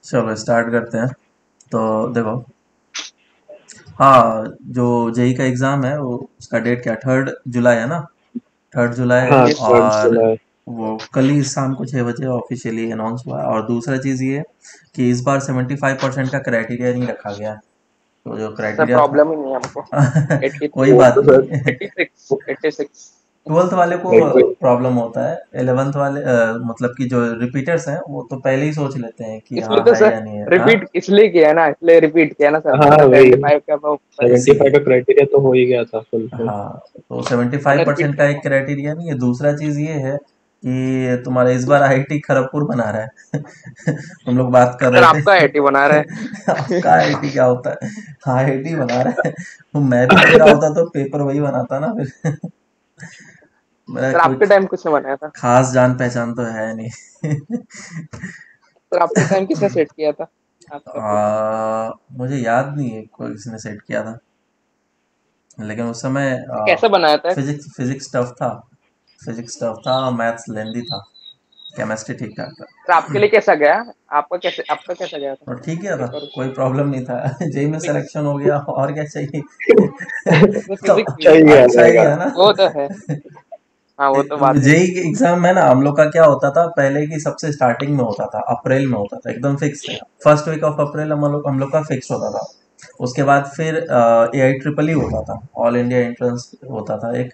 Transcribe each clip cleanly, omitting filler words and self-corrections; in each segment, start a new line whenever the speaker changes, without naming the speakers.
चलो स्टार्ट करते हैं। तो देखो, हाँ, जो जेई का एग्ज़ाम है वो उसका डेट क्या, 3 जुलाई है ना? 3 जुलाई है।
हाँ,
यस सर।
थर्ड
और
जुलाई
वो कल ही शाम को 6 बजे ऑफिशियली अनाउंस हुआ है। और दूसरा चीज़ ये है कि इस बार 75% का क्राइटेरिया नहीं रखा गया है। तो जो
सर
क्राइटेरिया था
प्रॉब्लम ही नहीं है हमको।
कोई
83,
वो
बात
तो सर।
नहीं।
86, 86।
12th वाले को
नहीं कोई।
प्रॉब्लम होता है। 11th वाले मतलब कि जो रिपीटर्स हैं वो तो पहले ही सोच लेते हैं कि
इसलिए
हाँ
तो
है
सर
या नहीं है। हाँ,
रिपीट इसलिए किया है ना, इसलिए रिपीट किया ना सर,
हाँ
वरना
वही।
75 का वो
सेवेंटी
इसीलिए।
फाइव का क्राइटेरिया तो हो ही गया था फुल फिल।
हाँ, तो 75%
रिपीट।
का एक क्राइटेरिया नहीं है। दूसरा चीज ये है कि तुम्हारा इस बार आईआईटी खड़गपुर बना रहा है। तुम लोग बात कर
सर
रहे
आपका
थे।
आईटी बना रहा है।
आपका आईआईटी क्या होता है? आईआईटी बना रहा है। तो मैं भी मेरा होता तो पेपर वही बनाता ना फिर। मेरा
सर
कोई
आपके टाइम किसने बनाया था?
खास जान पहचान तो है नहीं।
सर आपके टाइम किसने सेट किया था आपका पेपर?
मुझे याद नहीं है कोई किसने सेट किया था, लेकिन उस समय
कैसे बनाया था?
फिजिक्स फिजिक्स टफ था। फिजिक्स टफ था, मैथ्स लेंदी था, केमिस्ट्री ठीक ठाक था।
सर आपके लिए कैसा गया? आपका कैसा गया था
और ठीक गया था,
पेपर उसका?
कोई प्रॉब्लम नहीं था। जेई में
फिजिक्स।
सिलेक्शन हो गया, और क्या चाहिए।
उसमें
तो
फिजिक्स भी
अच्छा
है।
ही गया
अच्छा ही
रहेगा।
गया ना।
वो तो है। हाँ वो तो बात है।
जेई के एग्जाम में ना हम लोग का क्या होता था पहले, की सबसे स्टार्टिंग में होता था, अप्रैल में होता था, एकदम फिक्स है। फर्स्ट वीक ऑफ अप्रैल हम लोग का फिक्स होता था। उसके बाद फिर AI ट्रिपल ई होता था, ऑल इंडिया एंट्रेंस होता था एक,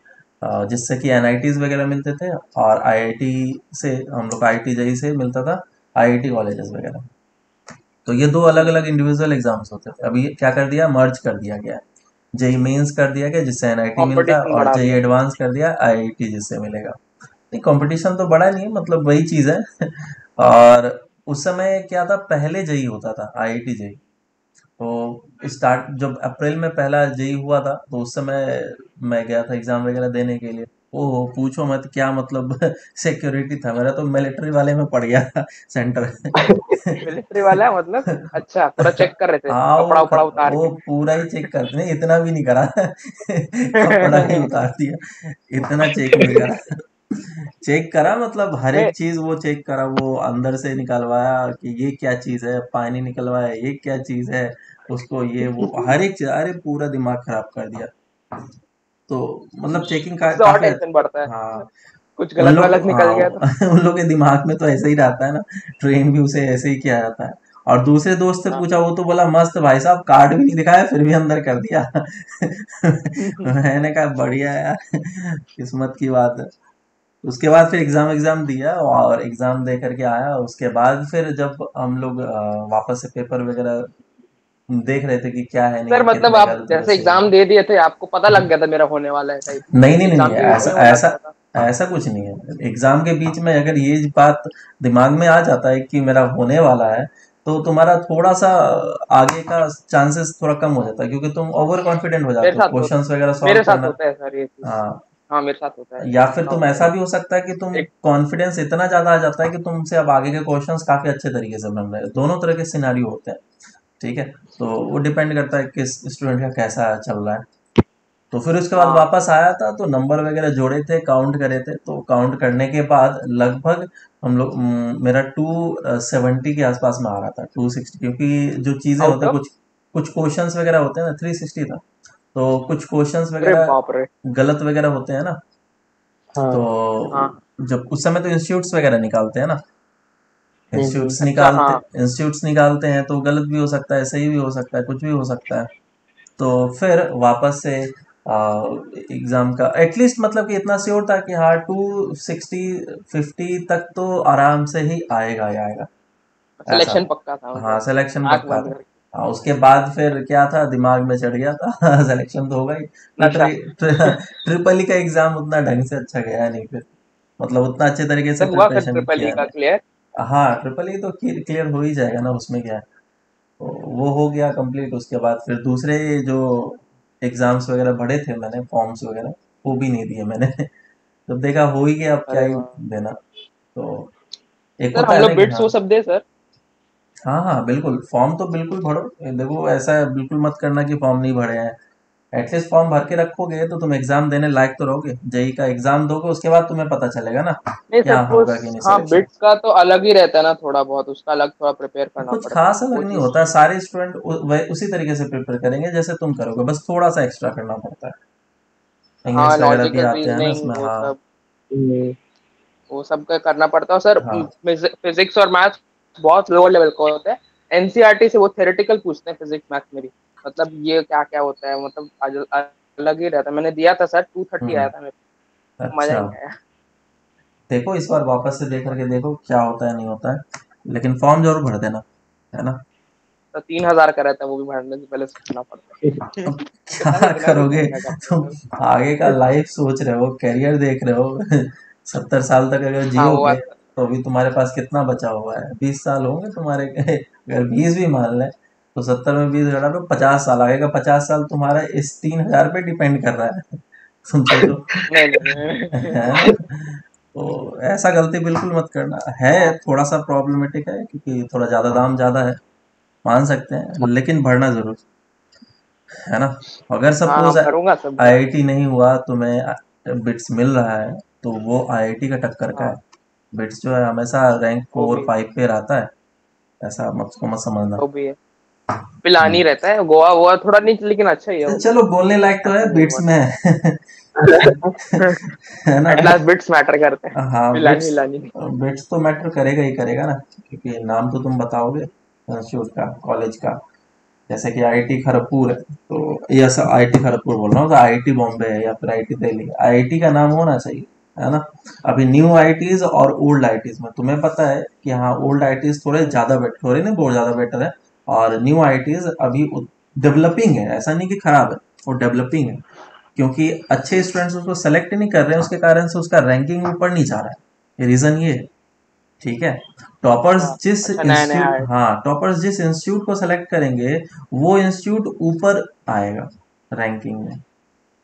जिससे कि एनआईटीज वगैरह मिलते थे। और आईआईटी से हम लोग का आईआईटी जेई से मिलता था आईआईटी कॉलेजेस वगैरह। तो ये दो अलग अलग इंडिविजुअल एग्जाम्स होते थे। अभी क्या कर दिया, मर्ज कर दिया गया है। जेई मेंस कर दिया गया जिससे एनआईटी मिलता है,
कंपटीशन
और
बढ़ा
जेई
दिया।
एडवांस कर दिया आईआईटी जिससे मिलेगा। नहीं, कंपटीशन तो बड़ा नहीं है, मतलब वही चीज है। और उस समय क्या था, पहले जेई होता था, आईआईटी जेई। तो स्टार्ट जब अप्रैल में पहला जेई हुआ था तो उस समय मैं गया था एग्जाम वगैरह देने के लिए। ओहो पूछो मत क्या, मतलब सिक्योरिटी था मेरा तो मिलिट्री वाले में पड़ गया था सेंटर।
मिलिट्री वाला है मतलब? अच्छा, पूरा चेक कर रहे थे
हाँ,
कपड़ा उपड़ा उतार
वो
के।
पूरा ही चेक करते, नहीं इतना भी नहीं करा। कपड़ा ही उतार दिया, इतना चेक नहीं करा। चेक करा मतलब हर
मैं
एक चीज वो चेक करा, वो अंदर से निकलवाया कि ये क्या चीज है, पानी निकलवाया ये क्या चीज है, उसको ये वो हर एक चीज, अरे पूरा दिमाग खराब कर दिया। तो मतलब चेकिंग का
उससे और
काफी
टेंशन बढ़ता है।
हाँ,
कुछ
उन
गलत
लोग
वलत
हाँ।
निकल गया तो।
उन लोग के दिमाग में तो ऐसे ही रहता है ना, ट्रेन भी उसे ऐसे ही किया जाता है। और दूसरे दोस्त से
हाँ।
पूछा, वो तो बोला मस्त भाई साहब, कार्ड भी नहीं दिखाया फिर भी अंदर कर दिया। मैंने कहा बढ़िया यार, किस्मत की बात है। उसके बाद फिर एग्जाम दिया, और एग्जाम दे करके आया। उसके बाद फिर जब हम लोग वापस से पेपर वगैरह देख रहे थे कि क्या है नहीं
सर
है,
मतलब
कितने
आप
गलत हुए
जैसे
सही
एग्जाम
हुए।
दे दिए थे, आपको पता लग गया था मेरा होने वाला है टाइप?
नहीं नहीं नहीं नहीं,
एग्जाम के बीच
ऐसा
में वो लग
ऐसा
गया था?
ऐसा कुछ नहीं है। एग्जाम के बीच में अगर ये बात दिमाग में आ जाता है कि मेरा होने वाला है, तो तुम्हारा थोड़ा सा आगे का चांसेस थोड़ा कम हो जाता है, क्योंकि तुम ओवर कॉन्फिडेंट हो
मेरे
जाते हो
साथ होता
क्वेश्चंस वगैरह सॉल्व
मेरे साथ
करना।
होता है सर ये चीज।
हाँ,
हाँ मेरे साथ होता है,
या
मैंने
फिर
देखा
तुम
होता है
ऐसा
ये।
भी हो सकता है कि तुम
एक
कॉन्फिडेंस इतना ज्यादा आ जाता है कि तुमसे अब आगे के क्वेश्चंस काफी अच्छे तरीके से बन रहे हैं। दोनों तरह के सिनारियो होते हैं, ठीक है। तो वो डिपेंड करता है किस स्टूडेंट का कैसा चल रहा है। तो फिर उसके बाद
हाँ।
वापस आया था तो नंबर वगैरह जोड़े थे, काउंट करे थे, तो काउंट करने के बाद लगभग हम लोग मेरा 270 के आसपास में आ रहा था, 260, क्योंकि जो चीज़ें
आउट
होते हैं
ऑफ।
कुछ कुछ क्वेश्चंस वगैरह होते हैं ना, 360 था। तो कुछ क्वेश्चंस
अरे
वगैरह
बाप रे।
गलत वगैरह होते हैं ना। तो
हाँ।
हाँ।
जब उस समय तो इंस्टीट्यूट्स वगैरह निकालते हैं ना, इंस्टीट्यूट्स
अच्छा
निकालते
हाँ।
इंस्टीट्यूट्स निकालते हैं, तो गलत भी हो सकता है, सही भी हो सकता है, कुछ भी हो सकता है। तो फिर वापस से एग्जाम का एटलीस्ट मतलब कि इतना श्योर था कि हाँ 260 50 तक तो आराम से ही आएगा ही आएगा, ऐसा
सिलेक्शन पक्का था
था। हाँ,
मतलब।
सिलेक्शन
आंख
पक्का
बंद
था।
करके।
हाँ, उसके बाद फिर क्या था, दिमाग में चढ़ गया था। सिलेक्शन तो होगा ही ना।
नशा।
ट्रिपल ई का एग्जाम उतना ढंग से अच्छा गया नहीं फिर, मतलब उतना अच्छे तरीके से
तो हुआ फिर
प्रिपरेशन
ट्रिपल ई
किया
का
नहीं।
क्लियर?
हाँ, ट्रिपल ई तो क्लियर हो ही जाएगा ना, उसमें क्या है। तो वो हो गया कंप्लीट। उसके बाद फिर दूसरे जो एग्जाम्स वगैरह भरे थे मैंने, फॉर्म्स वगैरह, वो भी नहीं दिए मैंने। जब देखा हो ही गया, अब क्या
अरे
ही
वाह।
देना। तो एक
सर
होता
हम
है
लोग
ना कि
बिट्स
हाँ,
वो सब दे सर।
हाँ हाँ बिल्कुल, फॉर्म तो बिल्कुल भरो। देखो ऐसा बिल्कुल मत करना कि फॉर्म नहीं भरे हैं। एटलीस्ट फॉर्म भर के रखोगे तो तुम एग्जाम देने लायक तो रहोगे। जेई का एग्जाम दोगे उसके बाद तुम्हें पता चलेगा ना
नहीं
क्या
सपोज,
होगा कि नहीं
हाँ
सिलेक्शन।
बिट्स का तो अलग ही रहता है ना, थोड़ा बहुत उसका अलग थोड़ा प्रिपेयर करना
कुछ
पड़ता है
खास अलग
वो
नहीं
चीज।
होता, सारे स्टूडेंट उसी तरीके से प्रिपेयर करेंगे जैसे तुम करोगे, बस थोड़ा सा एक्स्ट्रा करना पड़ता है।
हाँ
इंग्लिश वगैरह भी
लॉजिकल
आते हैं ना
रीजनिंग
इसमें।
वो
हाँ
सब,
हम्म,
वो सब का करना पड़ता है सर।
हाँ।
फिजिक्स और मैथ्स बहुत लोअर लेवल का होता है। एनसीईआरटी से वो थ्योरेटिकल पूछते हैं फिजिक्स मैथ्स में भी, मतलब ये क्या क्या होता है, मतलब अलग ही रहता है। मैंने दिया था सर, 230 आया
हम्म।
था मेरे को, मजा
अच्छा,
ही नहीं आया।
देखो इस बार वापस से देख करके देखो क्या होता है नहीं होता है, लेकिन फॉर्म जरूर भर देना, है ना।
तो 3,000 का रहता है, वो भी भरने से पहले सोचना पड़ता है।
अब
इतना
क्या
इतना भी
करोगे,
महंगा करते
तुम
हैं सर।
आगे का लाइफ सोच रहे हो, करियर देख रहे हो। 70 साल तक अगर
हाँ वो
जियोगे
बात
तो अभी तुम्हारे पास कितना बचा हुआ है, 20 साल होंगे तुम्हारे। अगर 20 भी मान लें तो 70 में 20 घटा दो, 50 साल आगे का 50 साल तुम्हारा इस 3,000 पे डिपेंड कर रहा है। तुम सोचो।
नहीं नहीं नहीं।
है ना। तो ऐसा गलती बिल्कुल मत करना है।
हाँ
थोड़ा सा प्रॉब्लमेटिक है क्योंकि थोड़ा ज़्यादा दाम ज़्यादा है, मान सकते हैं, लेकिन भरना जरूर, है ना। अगर
हाँ
सपोज
हाँ, भरूंगा सब भरूंगा।
आईआईटी नहीं हुआ, तुम्हें बिट्स मिल रहा है, तो वो आईआईटी का टक्कर का है।
हाँ
बिट्स जो है हमेशा रैंक
वो
4
भी है,
5 पे रहता है, ऐसा मत उसको मत समझना।
वो भी है। पिलानी
हम्म।
ही रहता है, गोवा हुआ थोड़ा नहीं, लेकिन अच्छा ही है वो भी,
चलो बोलने लायक तो है,
ऐसा नहीं है
बिट्स
बहुत।
में है। है ना।
एट लास्ट बिट्स मैटर करते हैं,
हाँ
पिलानी
बिट्स,
हिलानी नहीं।
बिट्स तो मैटर करेगा ही करेगा ना, क्योंकि नाम तो तुम बताओगे इंस्टीट्यूट का, कॉलेज का। जैसे कि आईआईटी खड़गपुर है, तो ये सब आईआईटी खड़गपुर बोल रहा हूँ, तो आईआईटी बॉम्बे है या फिर आईआईटी दिल्ली, आईआईटी का नाम होना चाहिए, है ना। अभी न्यू आईआईटीज और ओल्ड आईआईटीज में तुम्हें पता है कि हाँ, ओल्ड आईआईटीज थोड़े ज्यादा बेटर, थोड़े नहीं बहुत ज्यादा बेटर है, और न्यू आईआईटीज अभी डेवलपिंग है, ऐसा नहीं कि खराब है, वो डेवलपिंग है। क्योंकि अच्छे स्टूडेंट्स उसको सेलेक्ट नहीं कर रहे हैं, उसके कारण से उसका रैंकिंग ऊपर नहीं जा रहा है, रीजन ये है। ठीक है। टॉपर्स
अच्छा
जिस
अच्छा, नया नया
इंस्टीट्यूट,
आया।
हाँ टॉपर्स जिस इंस्टीट्यूट को सेलेक्ट करेंगे वो इंस्टीट्यूट ऊपर आएगा रैंकिंग में,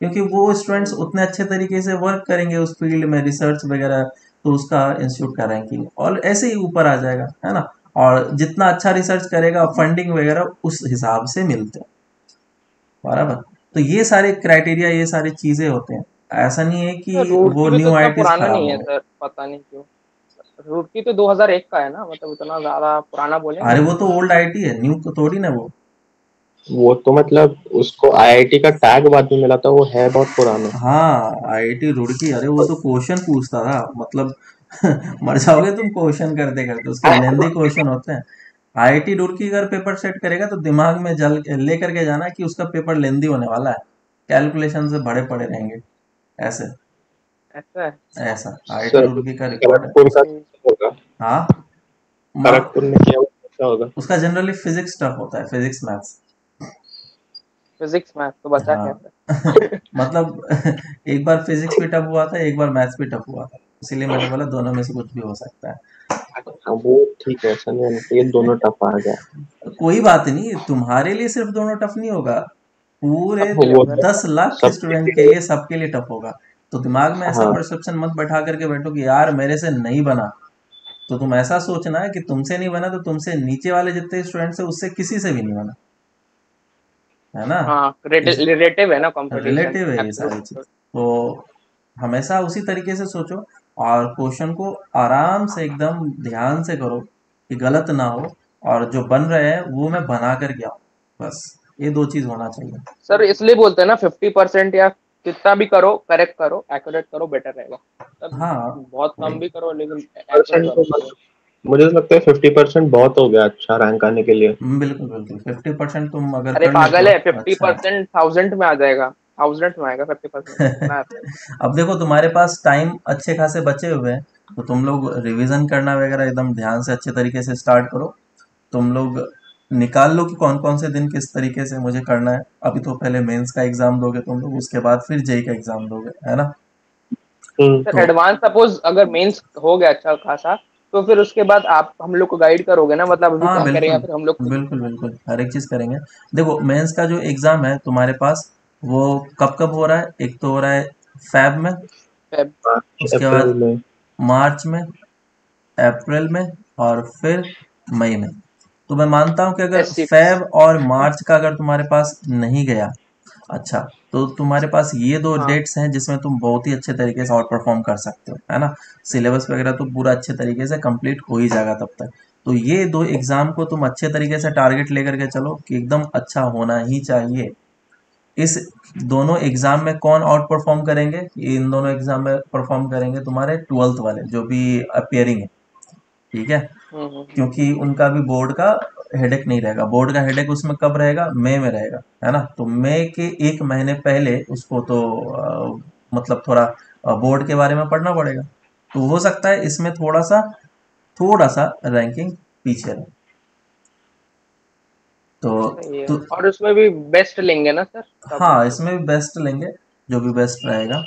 क्योंकि वो स्टूडेंट्स
हम्म,
उतने अच्छे तरीके से वर्क करेंगे उस फील्ड में, रिसर्च वगैरह, तो उसका इंस्टीट्यूट का रैंकिंग और ऐसे ही ऊपर आ जाएगा, है ना। और जितना अच्छा रिसर्च करेगा, फंडिंग वगैरह उस हिसाब से मिलते हैं, बराबर। तो ये सारे क्राइटेरिया, ये सारी चीजें होते हैं, ऐसा नहीं है कि
तो
वो
रुड़की भी तो
न्यू
इतना
आईआईटीज
पुराना
खराब
नहीं
हो
है
गए।
सर, पता नहीं क्यों। रुड़की तो 2001 का है ना, मतलब उतना ज्यादा पुराना बोलेंगे।
अरे वो तो ओल्ड आईआईटी है, न्यू को थोड़ी ना वो।
वो तो मतलब उसको आईआईटी का टैग बाद में मिला था, वो है बहुत पुराना।
हाँ आईआईटी रुड़की, अरे वो तो क्वेश्चन पूछता था, मतलब मर जाओगे तुम क्वेश्चन करते करते, उसके लेंदी क्वेश्चन होते हैं। आईआईटी रुड़की अगर पेपर सेट करेगा तो दिमाग में जल ले करके जाना कि उसका पेपर लेंदी होने वाला है, कैलकुलेशन से भरे पड़े रहेंगे, ऐसे।
ऐसा है।
ऐसा आईआईटी
सर
रुड़की का रिकॉर्ड है।
खड़गपुर का
हम्म,
कैसा होगा?
हाँ।
खड़गपुर में क्या कैसा होगा?
उसका जनरली फिजिक्स टफ होता है, फिजिक्स मैथ्स।
फिजिक्स मैथ तो बचा
हाँ।
कैसे।
मतलब एक बार फिजिक्स भी टफ हुआ था, एक बार मैथ्स भी टफ हुआ था, इसीलिए मैंने बोला दोनों में से कुछ भी हो सकता है।
अच्छा वो ठीक है, ऐसा नहीं होना चाहिए दोनों टफ आ जाए।
कोई बात नहीं, तुम्हारे लिए सिर्फ दोनों टफ नहीं होगा, पूरे
अब
सबके लिए
वो
होगा ना।
10 लाख
सबके
स्टूडेंट के
लिए।
लिए, सबके लिए टफ होगा। तो दिमाग में ऐसा
हाँ
परसेप्शन मत बैठा करके बैठो कि यार मेरे से नहीं बना। तो तुम ऐसा सोचना है कि तुमसे नहीं बना तो तुमसे नीचे वाले जितने स्टूडेंट्स है उससे किसी से भी नहीं बना, है ना।
हाँ
इस
रिलेटिव है ना कंपटीशन,
रिलेटिव है ये सारी चीज।
एब्सोल्यूट।
तो हमेशा उसी तरीके से सोचो, और क्वेश्चन को आराम से एकदम ध्यान से करो कि गलत ना हो, और जो बन रहे हैं वो मैं बना कर के आऊँ, बस ये दो चीज होना चाहिए।
सर इसलिए बोलते हैं ना 50% या कितना भी करो, करेक्ट करो, एक्यूरेट करो, बेटर रहेगा। तब
हाँ
बहुत कम
वही।
भी करो लेकिन एक्यूरेट
परसेंट तो
होना चाहिए।
मुझे तो लगता है 50% बहुत हो गया अच्छा रैंक आने के लिए।
बिल्कुल बिल्कुल, 50% तुम अगर
अरे
कर लेते
पागल
हो
है,
तो अच्छा है।
50% 1000 में आ जाएगा, 1000 में आएगा 50%, इतना आता है।
अब देखो तुम्हारे पास टाइम अच्छे खासे बचे हुए हैं, तो तुम लोग रिवीजन करना वगैरह एकदम ध्यान से अच्छे तरीके से स्टार्ट करो। तुम लोग निकाल लो कि कौन कौन से दिन किस तरीके से मुझे करना है। अभी तो पहले मेंस का एग्जाम दोगे तुम लोग, उसके बाद फिर जेई का एग्जाम दोगे, है ना।
सर
तो
एडवांस सपोज अगर मेंस हो गया अच्छा खासा, तो फिर उसके बाद आप हम लोग को गाइड करोगे ना, मतलब अभी
हाँ
क्या करें,
बिल्कुल,
या फिर हम लोग खुद।
बिल्कुल बिल्कुल हर एक चीज करेंगे। देखो मेंस का जो एग्जाम है तुम्हारे पास, वो कब कब हो रहा है, एक तो हो रहा है फैब में,
फेब।
मार्च
उसके
अप्रैल
बाद
में।
मार्च में, अप्रैल में, और फिर मई में। तो मैं मानता हूँ कि अगर
टेस्ट सीरीज।
फेब और मार्च का अगर तुम्हारे पास नहीं गया, अच्छा, तो तुम्हारे पास ये दो
हाँ।
डेट्स हैं जिसमें तुम बहुत ही अच्छे तरीके से आउट परफॉर्म कर सकते हो, है ना। सिलेबस वगैरह तो पूरा अच्छे तरीके से कंप्लीट हो ही जाएगा तब तक। तो ये दो एग्जाम को तुम अच्छे तरीके से टारगेट लेकर के चलो कि एकदम अच्छा होना ही चाहिए। इस दोनों एग्जाम में कौन आउट परफॉर्म करेंगे, इन दोनों एग्जाम में परफॉर्म करेंगे तुम्हारे ट्वेल्थ वाले जो भी अपियरिंग है, ठीक है।
हम्म।
क्योंकि उनका भी बोर्ड का हेडेक नहीं रहेगा। बोर्ड का हेडेक उसमें कब रहेगा, मई में रहेगा, है ना। तो मई के एक महीने पहले उसको तो मतलब थोड़ा बोर्ड के बारे में पढ़ना पड़ेगा। तो हो सकता है इसमें थोड़ा सा रैंकिंग पीछे रहे। तो,
सही है,
तो
और उसमें भी बेस्ट लेंगे ना सर, सब
हाँ,
मतलब।
इसमें भी बेस्ट लेंगे, जो भी बेस्ट रहेगा।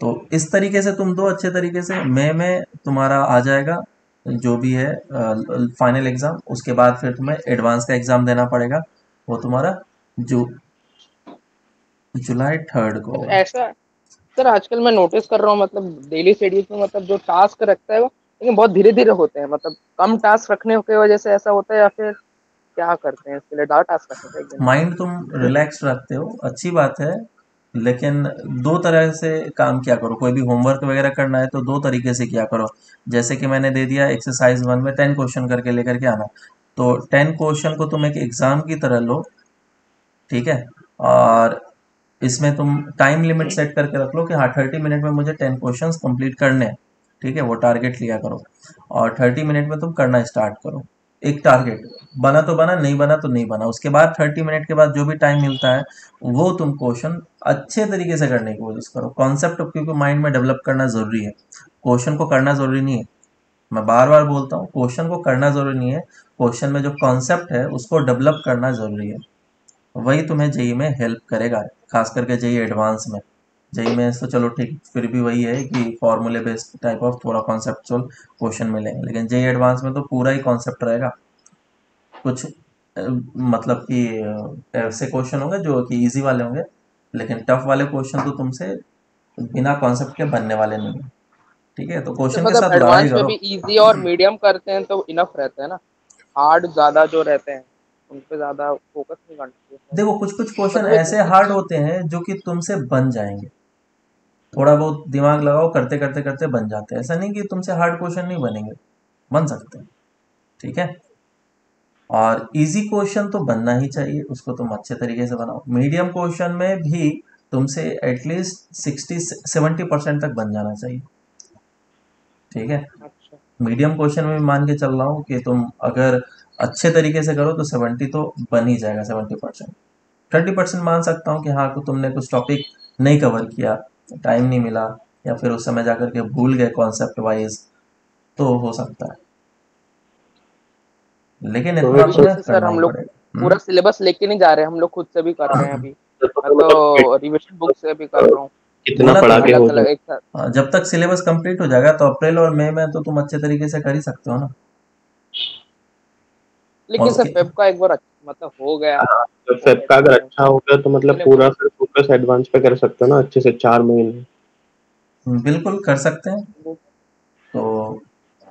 तो इस तरीके से तुम दो अच्छे तरीके से, मई में तुम्हारा आ जाएगा जो भी है फाइनल एग्जाम। उसके बाद फिर तुम्हें एडवांस का एग्जाम देना पड़ेगा, वो तुम्हारा जो जुलाई 3 को
सर
होगा।
ऐसा, सर आजकल मैं नोटिस कर रहा हूँ मतलब डेली शेड्यूल में मतलब जो टास्क रखता है वो, लेकिन बहुत धीरे धीरे होते हैं, मतलब कम टास्क रखने की वजह से ऐसा होता है, या फिर क्या करते हैं इसके लिए, ज्यादा टास्क रखते हैं एक दिन में।
माइंड तुम रिलैक्स रखते हो, अच्छी बात है। लेकिन दो तरह से काम किया करो। कोई भी होमवर्क वगैरह करना है तो दो तरीके से किया करो। जैसे कि मैंने दे दिया एक्सरसाइज 1 में 10 क्वेश्चन करके लेकर के आना। तो 10 क्वेश्चन को तुम एक एग्जाम की तरह लो, ठीक है। और इसमें तुम टाइम लिमिट सेट करके रख लो कि हाँ 30 मिनट में मुझे 10 क्वेश्चंस कंप्लीट करने हैं, ठीक है। वो टारगेट लिया करो और 30 मिनट में तुम करना स्टार्ट करो। एक टारगेट बना तो बना, नहीं बना तो नहीं बना। उसके बाद 30 मिनट के बाद जो भी टाइम मिलता है वो तुम क्वेश्चन अच्छे तरीके से करने की कोशिश करो। कॉन्सेप्ट क्योंकि माइंड में डेवलप करना जरूरी है, क्वेश्चन को करना जरूरी नहीं है। मैं बार बार बोलता हूँ, क्वेश्चन को करना जरूरी नहीं है, क्वेश्चन में जो कॉन्सेप्ट है उसको डेवलप करना जरूरी है। वही तुम्हें जेई में हेल्प करेगा, खास करके जेई एडवांस में। जेई में तो चलो ठीक, फिर भी वही है कि फॉर्मूले बेस्ड टाइप ऑफ थोड़ा कॉन्सेप्चुअल क्वेश्चन मिलेंगे, लेकिन जेई एडवांस में तो पूरा ही कॉन्सेप्ट रहेगा। कुछ मतलब कि ऐसे क्वेश्चन होंगे जो कि इजी वाले होंगे, लेकिन टफ वाले क्वेश्चन तो तुमसे बिना कॉन्सेप्ट के बनने वाले नहीं है, ठीक है। तो
तो
क्वेश्चन के
मतलब
साथ लड़ाई
एडवांस में
करो।
भी इजी और मीडियम करते हैं तो इनफ रहता है ना, हार्ड ज्यादा जो रहते हैं उन पे ज्यादा फोकस नहीं करना चाहिए।
देखो, कुछ कुछ क्वेश्चन
मतलब एक
ऐसे हार्ड होते हैं जो कि तुमसे बन जाएंगे। थोड़ा बहुत दिमाग लगाओ, करते करते करते बन जाते हैं। ऐसा नहीं कि तुमसे हार्ड क्वेश्चन नहीं बनेंगे, बन सकते हैं, ठीक है। और इजी क्वेश्चन तो बनना ही चाहिए, उसको तुम अच्छे तरीके से बनाओ। मीडियम क्वेश्चन में भी तुमसे एटलीस्ट 60-70% तक बन जाना चाहिए, ठीक है।
अच्छा।
मीडियम क्वेश्चन में भी मान के चल रहा हूँ कि तुम अगर अच्छे तरीके से करो तो 70 तो बन ही जाएगा, 70%। 30% मान सकता हूँ कि हाँ तुमने कुछ टॉपिक नहीं कवर किया, टाइम नहीं मिला, या फिर उस समय जाकर के भूल गए कॉन्सेप्ट वाइज, तो हो सकता है। लेकिन
तो
इतना
फिर
तुम्हें
जैसे सर
करना ही
हम लोग
पड़ेगा।
पूरा सिलेबस लेके नहीं जा रहे, हम लोग खुद से भी कर रहे हैं अभी। मैं
तो मतलब
तो रिविजन बुक से भी कर रहा हूँ,
कितना
बोला तो
पढ़ा के
है।
अलग
हो
अलग
जाए।
एक साथ।
जब तक सिलेबस कंप्लीट हो जाएगा तो अप्रैल और मई में तो तुम अच्छे तरीके से कर ही सकते हो ना। और
लेकिन सर
उसके
फेब का एक बार मतलब हो गया,
तो
हो
फेब
गया
का अगर
चीजें
अच्छा हो गया तो
उसके
मतलब
लिए
पूरा फिर फोकस एडवांस पे कर सकते हो ना, अच्छे से 4 महीने।
बिल्कुल कर सकते हैं। तो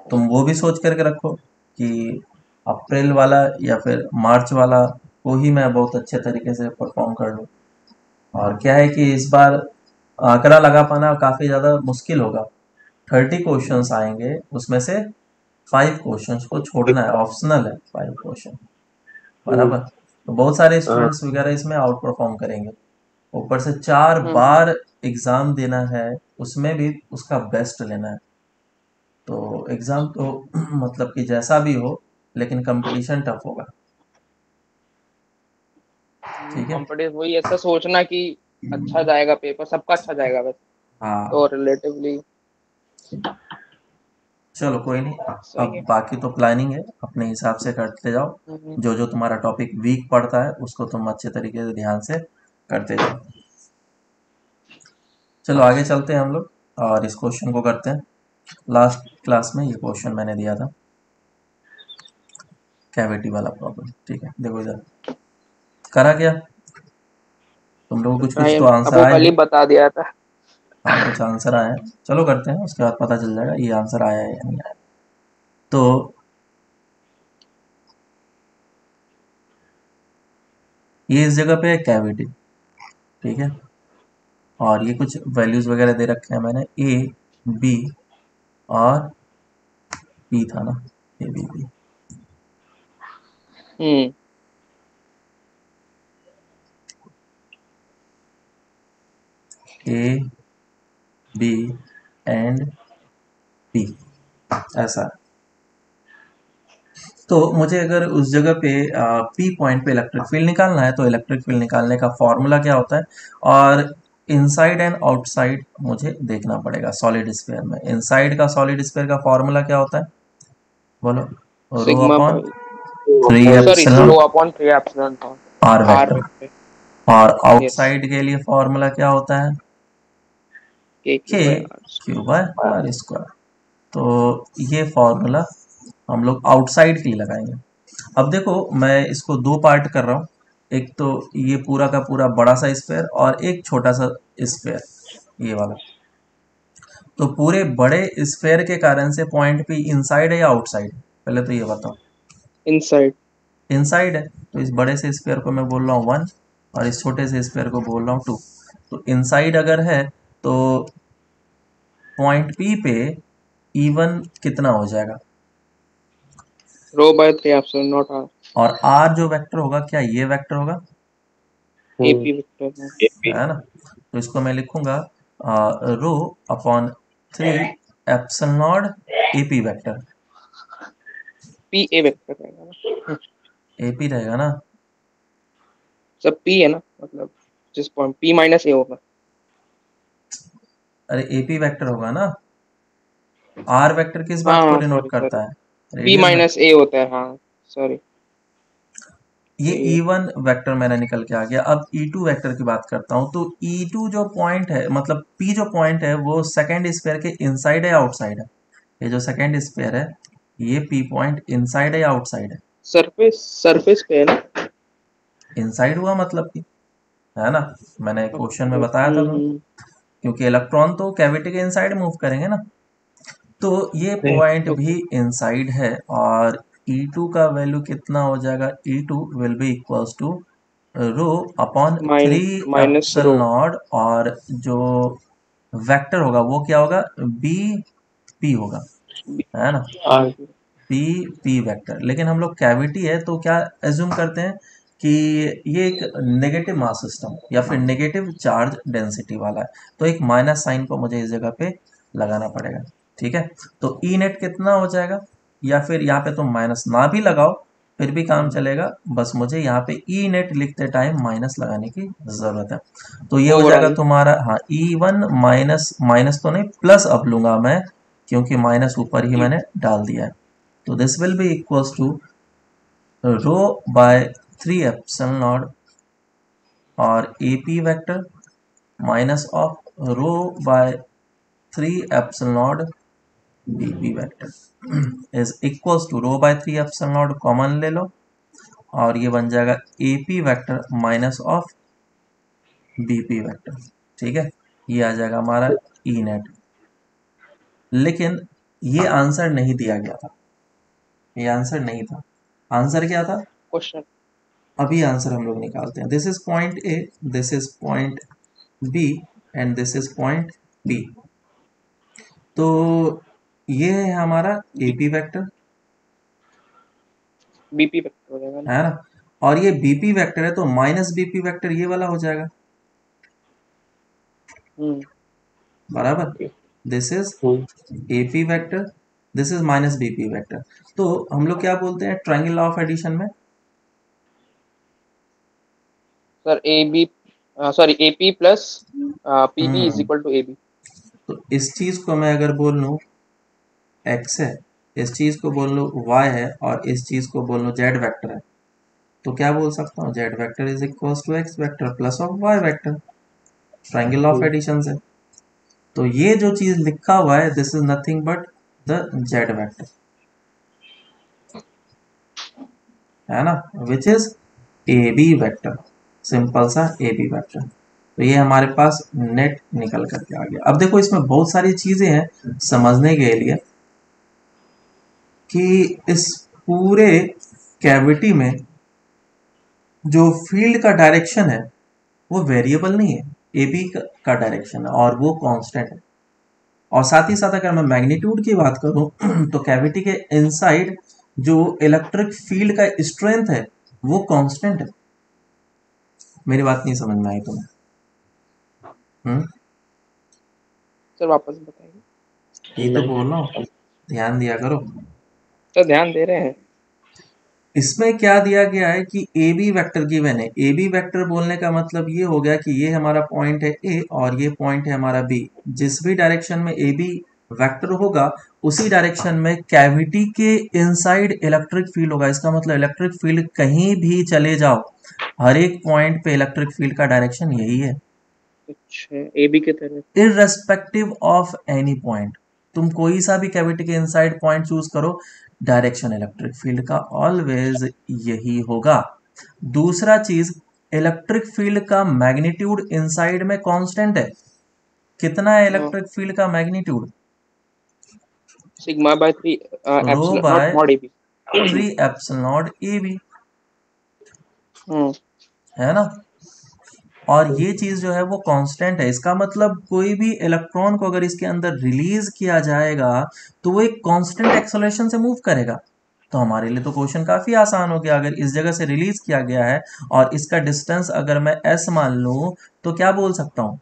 तुम वो भी सोच करके रखो कि अप्रैल वाला या फिर मार्च वाला को ही मैं बहुत अच्छे तरीके से परफॉर्म कर लूँ। और क्या है कि इस बार आंकड़ा लगा पाना काफ़ी ज़्यादा मुश्किल होगा। 30 क्वेश्चंस आएंगे, उसमें से 5 क्वेश्चंस को छोड़ना है, ऑप्शनल है 5 क्वेश्चन,
हम्म।
बराबर। तो बहुत सारे
हाँ,
स्टूडेंट्स वगैरह इसमें आउट परफॉर्म करेंगे। ऊपर से 4
हम्म।
बार एग्ज़ाम देना है, उसमें भी उसका बेस्ट लेना है। तो एग्ज़ाम तो मतलब कि जैसा भी हो, लेकिन कंपटीशन टफ होगा, ठीक है।
कॉम्पिटिटिव वही ऐसा सोचना कि अच्छा जाएगा पेपर, सबका अच्छा जाएगा बस, तो
हाँ,
रिलेटिवली
चलो कोई नहीं।
सही
अब
है।
बाकी तो प्लानिंग है, अपने हिसाब से करते जाओ।
हम्म।
जो जो तुम्हारा टॉपिक वीक पड़ता है उसको तुम अच्छे तरीके से ध्यान से करते जाओ। चलो आगे चलते हैं हम लोग और इस क्वेश्चन को करते हैं। लास्ट क्लास में ये क्वेश्चन मैंने दिया था, कैविटी वाला प्रॉब्लम, ठीक है। देखो इधर करा क्या, तुम लोगों को कुछ कुछ
भाई
तो आंसर
आपको
आए
कल ही
हैं।
बता दिया था।
हाँ, कुछ आंसर आए हैं, चलो करते हैं, उसके बाद पता चल जाएगा ये आंसर आया है या नहीं आया। तो ये इस जगह पे है कैविटी, ठीक है, और ये कुछ वैल्यूज वगैरह दे रखे हैं मैंने, ए बी और पी था ना, ए बी पी।
हम्म।
ए बी एंड पी, ऐसा है। तो मुझे अगर उस जगह पे पी पॉइंट पे इलेक्ट्रिक फील्ड निकालना है तो इलेक्ट्रिक फील्ड निकालने का फॉर्मूला क्या होता है, और इनसाइड एंड आउटसाइड मुझे देखना पड़ेगा सॉलिड स्फीयर में। इनसाइड का सॉलिड स्फीयर का फॉर्मूला क्या होता है, बोलो, rho
sigma
upon
pi,
three
sorry
epsilon
rho upon 3 epsilon
R
R
vector.
Vector.
और
यस,
आउटसाइड के लिए फॉर्मूला क्या होता है,
K
K
Q by R.
Q by R square. तो ये फॉर्मूला हम लोग आउटसाइड के लिए लगाएंगे। अब देखो मैं इसको दो पार्ट कर रहा हूँ, एक तो ये पूरा का पूरा बड़ा सा स्फीयर और एक छोटा सा स्फीयर, ये वाला। तो पूरे बड़े स्फीयर के कारण से पॉइंट पी इनसाइड है या आउटसाइड, पहले तो ये बताओ।
इनसाइड।
इनसाइड है, तो इस बड़े से स्फीयर को मैं बोल रहा हूँ 1 और इस छोटे से स्फीयर को बोल रहा हूँ 2। तो इनसाइड अगर है तो पॉइंट पी पे E1 कितना हो जाएगा,
रो बाय 3 एप्सिलॉन नॉट आर।
और आर जो वेक्टर होगा क्या ये वेक्टर होगा,
हम्म।
एपी वेक्टर है।
है ना। तो इसको मैं लिखूंगा रो upon 3 epsilon not AP vector.
P A vector रहेगा ना।
एपी रहेगा ना,
सब पी है ना, मतलब जिस पॉइंट पी माइनस ए होगा।
अरे एपी वेक्टर होगा ना। आर वेक्टर किस
हाँ
बात को
हाँ,
डिनोट
सॉरी
करता
सॉरी,
है,
पी
रेडियस वेक्टर।
माइनस ए होता है, हाँ सॉरी।
ये
ए।
E1 वेक्टर मेरा निकल के आ गया। अब E2 वेक्टर की बात करता हूँ, तो E2 जो पॉइंट है, मतलब P जो पॉइंट है वो सेकेंड स्फीयर के इनसाइड है या आउटसाइड है, ये जो सेकेंड स्फीयर है ये P पॉइंट इनसाइड है या आउटसाइड है।
सरफेस सरफेस पे है ना।
इनसाइड हुआ मतलब कि, है ना, मैंने क्वेश्चन में
ओके,
बताया था तो, क्योंकि इलेक्ट्रॉन तो कैविटी के इनसाइड मूव करेंगे ना। तो ये पॉइंट
ओके।
भी इनसाइड है, और E2 का वैल्यू कितना हो जाएगा, E2 will be equals to rho upon 3
minus
epsilon
rho.
Naught, और जो वेक्टर होगा वो क्या होगा, बी पी होगा, है ना,
आर।
P P vector. लेकिन हम लोग कैविटी है तो क्या एज्यूम करते हैं कि ये एक नेगेटिव मास सिस्टम या फिर नेगेटिव चार्ज डेंसिटी वाला है, तो एक माइनस साइन को मुझे इस जगह पे लगाना पड़ेगा। ठीक है, तो ई नेट कितना हो जाएगा, या फिर यहाँ पे तुम माइनस ना भी लगाओ फिर भी काम चलेगा, बस मुझे यहाँ पे ई नेट लिखते टाइम माइनस लगाने की जरूरत है। तो ये हो जाएगा
ओवरऑल।
तुम्हारा, हाँ, E1 माइनस, माइनस तो नहीं प्लस अब लूंगा मैं, क्योंकि माइनस ऊपर ही मैंने डाल दिया है। तो this will be equals to rho by 3 epsilon naught और AP vector minus of rho by 3 epsilon naught BP vector is equals to rho by 3 epsilon naught common ले लो, और ये बन जाएगा AP vector minus of BP vector। ठीक है, ये आ जाएगा हमारा E नेट। लेकिन ये आंसर नहीं दिया गया था, ये आंसर नहीं था। आंसर क्या था,
क्वेश्चन।
अभी आंसर हम लोग निकालते हैं। This is point A, this is point B and this is point B. तो ये है हमारा एपी वेक्टर,
बीपी वेक्टर हो जाएगा ना।
है ना, और ये बीपी वेक्टर है तो माइनस बीपी वेक्टर ये वाला हो जाएगा,
हम्म।
बराबर। This is AP vector, this is minus BP vector. तो हम लोग क्या बोलते हैं ट्रायंगल लॉ ऑफ एडिशन में,
sir A B, sorry AP plus PB is
hmm,
equal to A B.
तो इस चीज को मैं अगर बोल लूँ एक्स है, इस चीज को बोल लूँ वाई है, और इस चीज को बोल लूँ जेड वेक्टर है, तो क्या बोल सकता हूँ, Z vector is equal to X vector plus of Y vector, triangle of addition से। तो ये जो चीज लिखा हुआ है this is nothing but the Z vector, है ना, which is A B vector, simple सा ए बी वेक्टर। तो ये हमारे पास नेट निकल करके आ गया। अब देखो इसमें बहुत सारी चीजें हैं समझने के लिए, कि इस पूरे कैविटी में जो फील्ड का डायरेक्शन है वो वेरिएबल नहीं है, ए बी का डायरेक्शन है और वो कांस्टेंट है। और साथ ही साथ अगर मैं मैग्नीट्यूड की बात करूं तो कैविटी के इनसाइड जो इलेक्ट्रिक फील्ड का स्ट्रेंथ है वो कांस्टेंट है। मेरी बात नहीं समझ में आई तुम्हें?
सर वापस बताइए।
यही तो बोल रहा हूँ, ध्यान दिया करो।
तो ध्यान दे रहे हैं।
इसमें क्या दिया गया है कि ए बी वैक्टर गिवन है। ए बी वैक्टर बोलने का मतलब ये हो गया कि ये हमारा पॉइंट है ए और ये पॉइंट है हमारा बी। जिस भी डायरेक्शन में ए बी वेक्टर होगा उसी डायरेक्शन में कैविटी के इनसाइड इलेक्ट्रिक फील्ड होगा। इसका मतलब इलेक्ट्रिक फील्ड कहीं भी चले जाओ, हर एक पॉइंट पे इलेक्ट्रिक फील्ड का डायरेक्शन यही है,
अच्छा, ए बी की तरह।
Irrespective of any point. तुम कोई सा भी कैविटी के इनसाइड पॉइंट चूज करो, डायरेक्शन इलेक्ट्रिक फील्ड का ऑलवेज यही होगा। दूसरा चीज, इलेक्ट्रिक फील्ड का मैग्नीट्यूड इनसाइड में कांस्टेंट है। कितना है इलेक्ट्रिक फील्ड का magnitude?
Sigma by 3
rho
epsilon
by
naught mod A B.
3 epsilon naught A B, है ना। और ये चीज जो है वो कांस्टेंट है। इसका मतलब कोई भी इलेक्ट्रॉन को अगर इसके अंदर रिलीज किया जाएगा तो वो एक कांस्टेंट एक्सेलरेशन से मूव करेगा। तो हमारे लिए तो क्वेश्चन काफी आसान हो गया। अगर इस जगह से रिलीज किया गया है और इसका डिस्टेंस अगर मैं s मान लूं तो क्या बोल सकता हूं?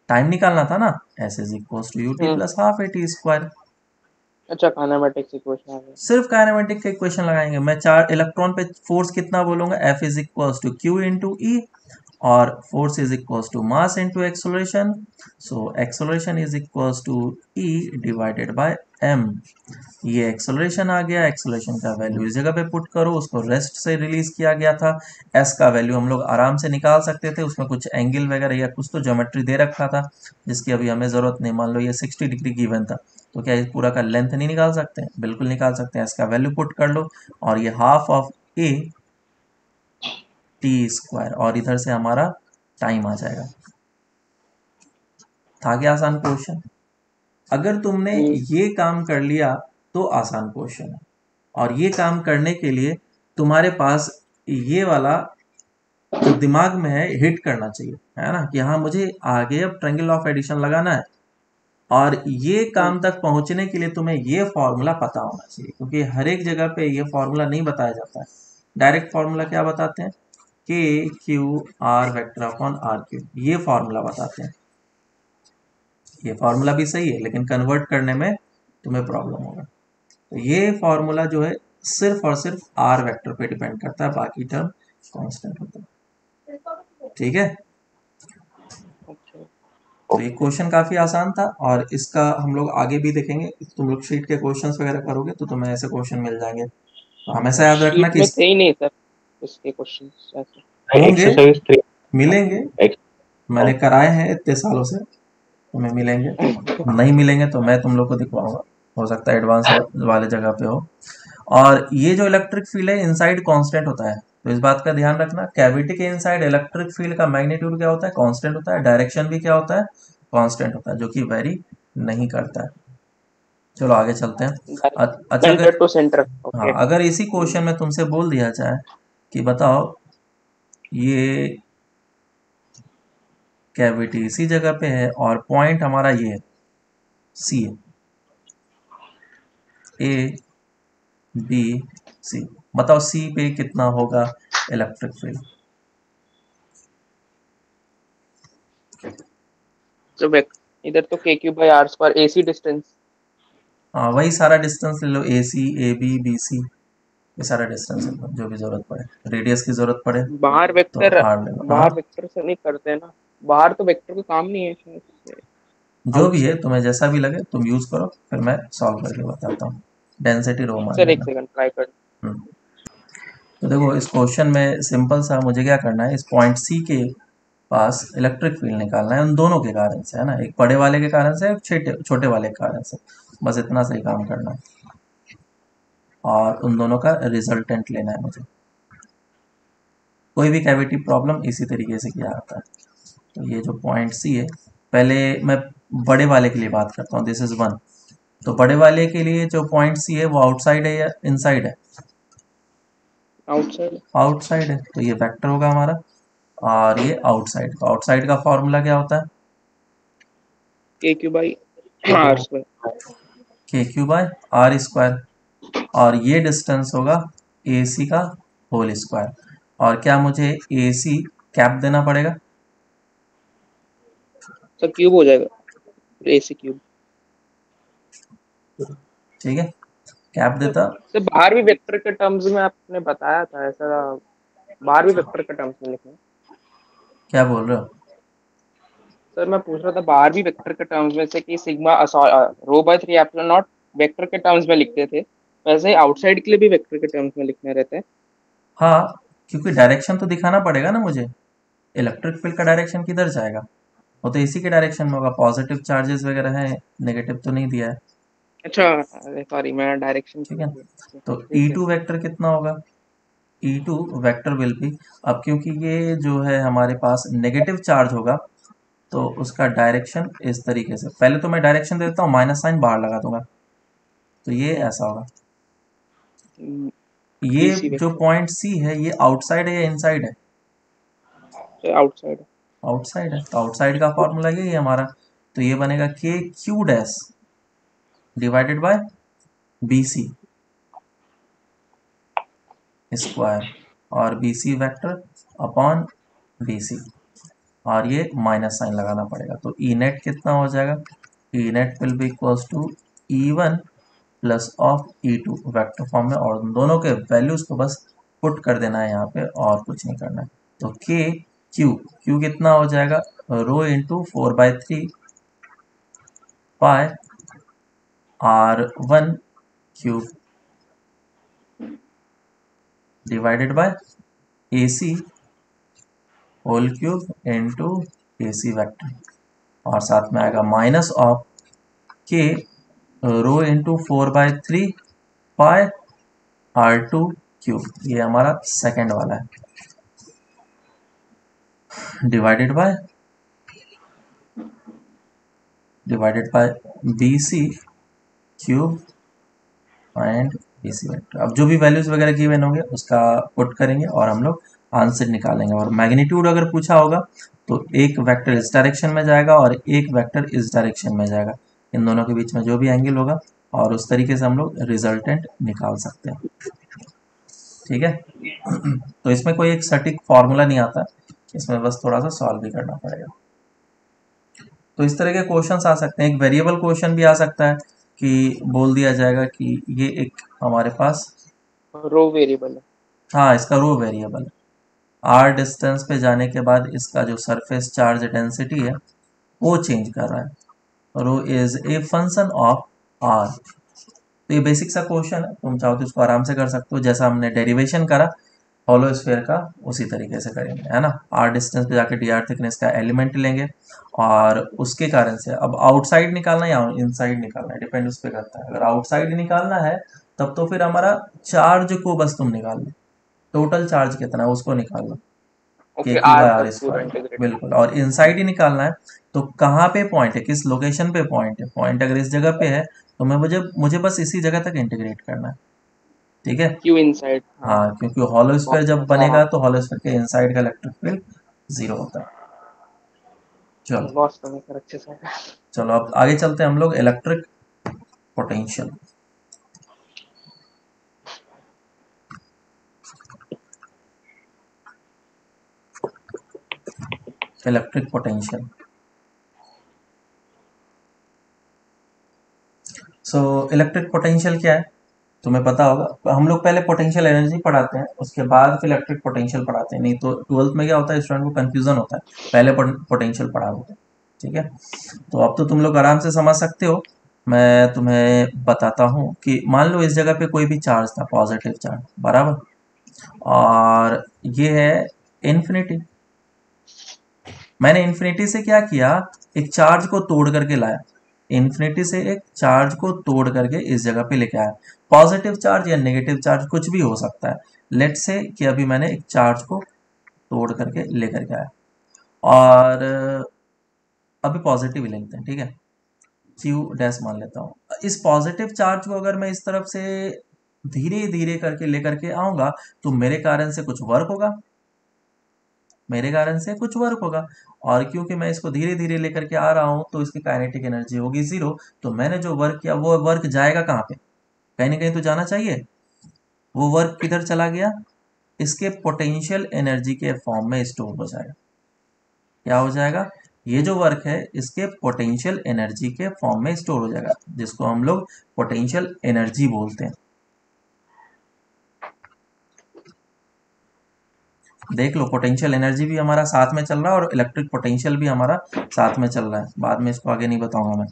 टाइम निकालना था ना, s is equal to u t plus half a t square.
अच्छा, काइनेमेटिक्स इक्वेशन आ गया।
सिर्फ काइनेमेटिक का इक्वेशन लगाएंगे। मैं चार इलेक्ट्रॉन पे फोर्स कितना बोलूंगा, F is equal to Q into E, और force is equal to mass into acceleration. So acceleration is equal to E divided by M. ये एक्सलरेशन आ गया। एक्सलरेशन का वैल्यू इस जगह पे पुट करो, उसको रेस्ट से रिलीज किया गया था। एस का वैल्यू हम लोग आराम से निकाल सकते थे, उसमें कुछ एंगल वगैरह या कुछ तो ज्योमेट्री दे रखा था जिसकी अभी हमें जरूरत नहीं। मान लो ये 60 डिग्री गिवन था, तो क्या इस पूरा का लेंथ नहीं निकाल सकते हैं? बिल्कुल निकाल सकते हैं। इसका वैल्यू पुट कर लो और ये half of A t square, और इधर से हमारा टाइम आ जाएगा। था क्या आसान क्वेश्चन? अगर तुमने ये काम कर लिया तो आसान क्वेश्चन है। और ये काम करने के लिए तुम्हारे पास ये वाला जो दिमाग में है हिट करना चाहिए, है ना, कि हाँ मुझे आगे अब ट्रायंगल ऑफ एडिशन लगाना है। और ये काम तक पहुंचने के लिए तुम्हें ये फॉर्मूला पता होना चाहिए, क्योंकि हर एक जगह पे ये फॉर्मूला नहीं बताया जाता है। डायरेक्ट फॉर्मूला क्या बताते हैं? K Q R vector upon R cube, ये फॉर्मूला बताते हैं। ये फॉर्मूला भी सही है लेकिन कन्वर्ट करने में तुम्हें प्रॉब्लम होगा। तो ये फॉर्मूला जो है सिर्फ और सिर्फ आर वेक्टर पे डिपेंड करता है, बाकी टर्म कांस्टेंट होता है। ठीक है, तो ये क्वेश्चन काफी आसान था और इसका हम लोग आगे भी देखेंगे। तुम लोग शीट के क्वेश्चंस वगैरह करोगे तो तुम्हें ऐसे क्वेश्चन मिल जाएंगे। तो हमेशा याद रखना
शीट
कि
में थे ही नहीं सर इसके क्वेश्चंस ऐसे।
होंगे,
एक्सरसाइज 3
मिलेंगे, मैंने कराए हैं इतने सालों से, तुम्हें मिलेंगे। नहीं मिलेंगे तो मैं तुम लोग को दिखवाऊंगा, हो सकता है एडवांस वाले जगह पे हो। और ये जो इलेक्ट्रिक फील्ड है इनसाइड कांस्टेंट होता है, तो इस बात का ध्यान रखना। कैविटी के इनसाइड इलेक्ट्रिक फील्ड का मैग्नीट्यूड क्या होता है? कांस्टेंट होता है। डायरेक्शन भी क्या होता है? कांस्टेंट होता है, जो कि वेरी नहीं करता है। चलो आगे चलते हैं। अच्छा,
सेंटर टू सेंटर।
हाँ,
ओके।
अगर इसी क्वेश्चन में तुमसे बोल दिया जाए कि बताओ ये कैविटी इसी जगह पे है और पॉइंट हमारा ये है सी है, ए बी सी, बताओ सी पे कितना होगा इलेक्ट्रिक फील्ड?
तो इधर तो K Q by R square AC distance.
हाँ, वही सारा डिस्टेंस ले लो, ए सी ए बी बी सी, ये सारा डिस्टेंस ले लो, जो भी जरूरत पड़े, रेडियस की जरूरत पड़े
बाहर
तो
वेक्टर,
आर ले लो। हाँ,
बाहर वेक्टर से नहीं करते ना, बाहर तो वेक्टर का काम नहीं है शायद से।
जो भी है
आउटसाइड।
तुम्हें जैसा भी लगे तुम यूज करो, फिर मैं सॉल्व करके बताता हूँ। डेंसिटी रो मान
सर एक
लेना।
सेकंड ट्राई कर।
तो देखो इस क्वेश्चन में सिंपल सा मुझे क्या करना है, इस पॉइंट सी के पास इलेक्ट्रिक फील्ड निकालना है, उन दोनों के कारण से, है ना, एक बड़े वाले के कारण से, एक छोटे छोटे वाले के कारण से। बस इतना सही काम करना है और उन दोनों का रिजल्टेंट लेना है मुझे। कोई भी कैविटी प्रॉब्लम इसी तरीके से किया जाता है। तो ये जो पॉइंट सी है, पहले मैं बड़े वाले के लिए बात करता हूँ, दिस इज 1। तो बड़े वाले के लिए जो पॉइंट सी है वो आउटसाइड है या इनसाइड है?
आउटसाइड।
आउटसाइड है, तो ये वेक्टर होगा हमारा। और ये आउटसाइड का फॉर्मूला क्या होता है?
KQ/R²।
के क्यू बाय आर स्क्वायर। और ये डिस्टेंस होगा ए सी का होल स्क्वायर। और क्या मुझे ए सी कैप देना पड़ेगा?
सर क्यूब हो जाएगा, AC³
ठीक है, कैप
सर।
देता।
सर बाहर भी वेक्टर के टर्म्स में आपने बताया था ऐसा, बाहर भी वेक्टर के टर्म्स में लिखना है।
क्या बोल रहे हो?
सर मैं पूछ रहा था बाहर भी वेक्टर के टर्म्स में से कि सिग्मा ρ/3 ε0 वेक्टर के टर्म्स में लिखते थे, वैसे ही आउटसाइड के लिए भी वेक्टर के टर्म्स में लिखने रहते हैं।
हाँ, क्योंकि डायरेक्शन तो दिखाना पड़ेगा ना मुझे। इलेक्ट्रिक फील्ड का डायरेक्शन किधर जाएगा? वो तो इसी के डायरेक्शन में होगा। पॉजिटिव चार्जेस वगैरह है, नेगेटिव तो नहीं दिया है।
अच्छा, अरे सॉरी, मैं डायरेक्शन
ठीक
भूल
है,
गया।
तो
ठीक है।
E2 वेक्टर कितना होगा? E2 वेक्टर विल बी, अब क्योंकि ये जो है हमारे पास नेगेटिव चार्ज होगा, तो उसका डायरेक्शन इस तरीके से, पहले तो मैं डायरेक्शन दे देता हूँ, माइनस साइन बाहर लगा दूंगा, तो ये ऐसा होगा। ये
BC
जो
वेक्टर
पॉइंट सी है, ये आउटसाइड है या इनसाइड है?
आउटसाइड।
आउटसाइड है, तो आउटसाइड का फॉर्मूला यही है हमारा। तो ये बनेगा K Q dash divided by B C square, और B C vector upon B C, और ये माइनस साइन लगाना पड़ेगा। तो ई नेट कितना हो जाएगा? E net will be equals to E1 plus of E2 vector form में, और दोनों के वैल्यूज को बस पुट कर देना है यहाँ पे, और कुछ नहीं करना है। तो के क्यू कितना हो जाएगा? ρ×4/3 pi R1³ divided by AC whole cube into AC vector, और साथ में आएगा माइनस ऑफ के ρ×4/3 पाई R2³। ये हमारा सेकेंड वाला है, divided by BC³ and BC vector. अब जो भी वैल्यूज वगैरह गिवन होंगे उसका पुट करेंगे और हम लोग आंसर निकालेंगे। और मैग्नीट्यूड अगर पूछा होगा तो एक वेक्टर इस डायरेक्शन में जाएगा और एक वेक्टर इस डायरेक्शन में जाएगा, इन दोनों के बीच में जो भी एंगल होगा, और उस तरीके से हम लोग रिजल्टेंट निकाल सकते हैं। ठीक है, तो इसमें कोई एक सटीक फॉर्मूला नहीं आता, इसमें बस थोड़ा सा सॉल्व भी करना पड़ेगा। तो इस तरह के क्वेश्चंस आ सकते हैं। एक वेरिएबल क्वेश्चन भी आ सकता है कि बोल दिया जाएगा कि ये एक हमारे पास,
रो वेरिएबल है।
हाँ, इसका रो वेरिएबल है। आर डिस्टेंस पे जाने के बाद इसका जो सरफेस चार्ज डेंसिटी है वो चेंज कर रहा है। Rho is a function of R. तो ये बेसिक सा क्वेश्चन है, तुम चाहो तो इसको आराम से कर सकते हो, जैसा हमने डेरिवेशन करा हॉलो स्फीयर का उसी तरीके से करेंगे, है ना। आर डिस्टेंस पे जाके डी आर थिकनेस का एलिमेंट लेंगे, और उसके कारण से अब आउटसाइड निकालना है या इनसाइड निकालना है, डिपेंड उस पर करता है। अगर आउटसाइड निकालना है तब तो फिर हमारा चार्ज को बस तुम निकाल लो, टोटल चार्ज कितना है उसको निकाल लो, के
ओके,
क्यू
आर
बाय
को
आर
पूरा
स्क्वायर।
इंटीग्रेट कर।
बिल्कुल, और इनसाइड ही निकालना है, तो कहाँ पे पॉइंट है, किस लोकेशन पे पॉइंट है। पॉइंट अगर इस जगह पे है तो मैं मुझे मुझे बस इसी जगह तक इंटीग्रेट करना है। ठीक है,
क्यू इनसाइड, हाँ।
हाँ, क्योंकि हॉलो स्फीयर
बहुत
जब बनेगा तो हॉलो स्फीयर के इनसाइड का इलेक्ट्रिक फील्ड 0 होता है। चलो,
बहुत समय सर, अच्छे से।
चलो अब आगे चलते हैं हम लोग। Electric potential, electric potential. So electric potential क्या है तुम्हें पता होगा। हम लोग पहले पोटेंशियल एनर्जी पढ़ाते हैं, उसके बाद फिर इलेक्ट्रिक पोटेंशियल पढ़ाते हैं, नहीं तो ट्वेल्थ में क्या होता है, स्टूडेंट को कंफ्यूजन होता है, पहले पोटेंशियल पढ़ा देते हैं। ठीक है, तो अब तो तुम लोग आराम से समझ सकते हो। मैं तुम्हें बताता हूँ कि मान लो इस जगह पे कोई भी चार्ज था, पॉजिटिव चार्ज, बराबर, और ये है इन्फिनिटी। मैंने इन्फिनिटी से क्या किया, एक चार्ज को तोड़ करके लाया, इन्फिनिटी से एक चार्ज को तोड़ करके इस जगह पे लेके आया। पॉजिटिव चार्ज या नेगेटिव चार्ज कुछ भी हो सकता है। लेट से कि अभी मैंने एक चार्ज को तोड़ करके लेकर के आया, और अभी पॉजिटिव ही लेते हैं, ठीक है, क्यू डैश मान लेता हूँ। इस पॉजिटिव चार्ज को अगर मैं इस तरफ से धीरे धीरे करके लेकर के आऊंगा तो मेरे कारण से कुछ वर्क होगा, मेरे कारण से कुछ वर्क होगा, और क्योंकि मैं इसको धीरे धीरे लेकर के आ रहा हूँ तो इसकी काइनेटिक एनर्जी होगी जीरो। तो मैंने जो वर्क किया वो वर्क जाएगा कहाँ पे, कहीं ना कहीं तो जाना चाहिए। वो वर्क किधर चला गया, इसके पोटेंशियल एनर्जी के फॉर्म में स्टोर हो जाएगा। क्या हो जाएगा, ये जो वर्क है इसके पोटेंशियल एनर्जी के फॉर्म में स्टोर हो जाएगा, जिसको हम लोग पोटेंशियल एनर्जी बोलते हैं। देख लो, पोटेंशियल एनर्जी भी हमारा साथ में चल रहा है और इलेक्ट्रिक पोटेंशियल भी हमारा साथ में चल रहा है, बाद में इसको आगे नहीं बताऊंगा मैं।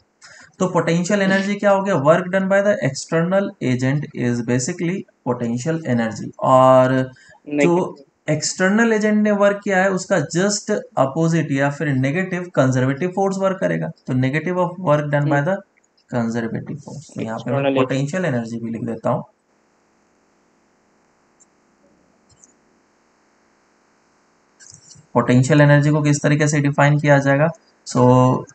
तो पोटेंशियल एनर्जी क्या हो गया, work done by the external agent is basically potential energy. और जो
नेगेटिव।
एक्सटर्नल एजेंट ने वर्क किया है उसका जस्ट अपोजिट या फिर नेगेटिव कंजर्वेटिव फोर्स वर्क करेगा। तो negative of work done by the conservative force. तो यहाँ पे मैं
एक्सटर्नल एजेंट।
पोटेंशियल एनर्जी भी लिख देता हूँ। पोटेंशियल एनर्जी को किस तरीके से डिफाइन किया जाएगा, सो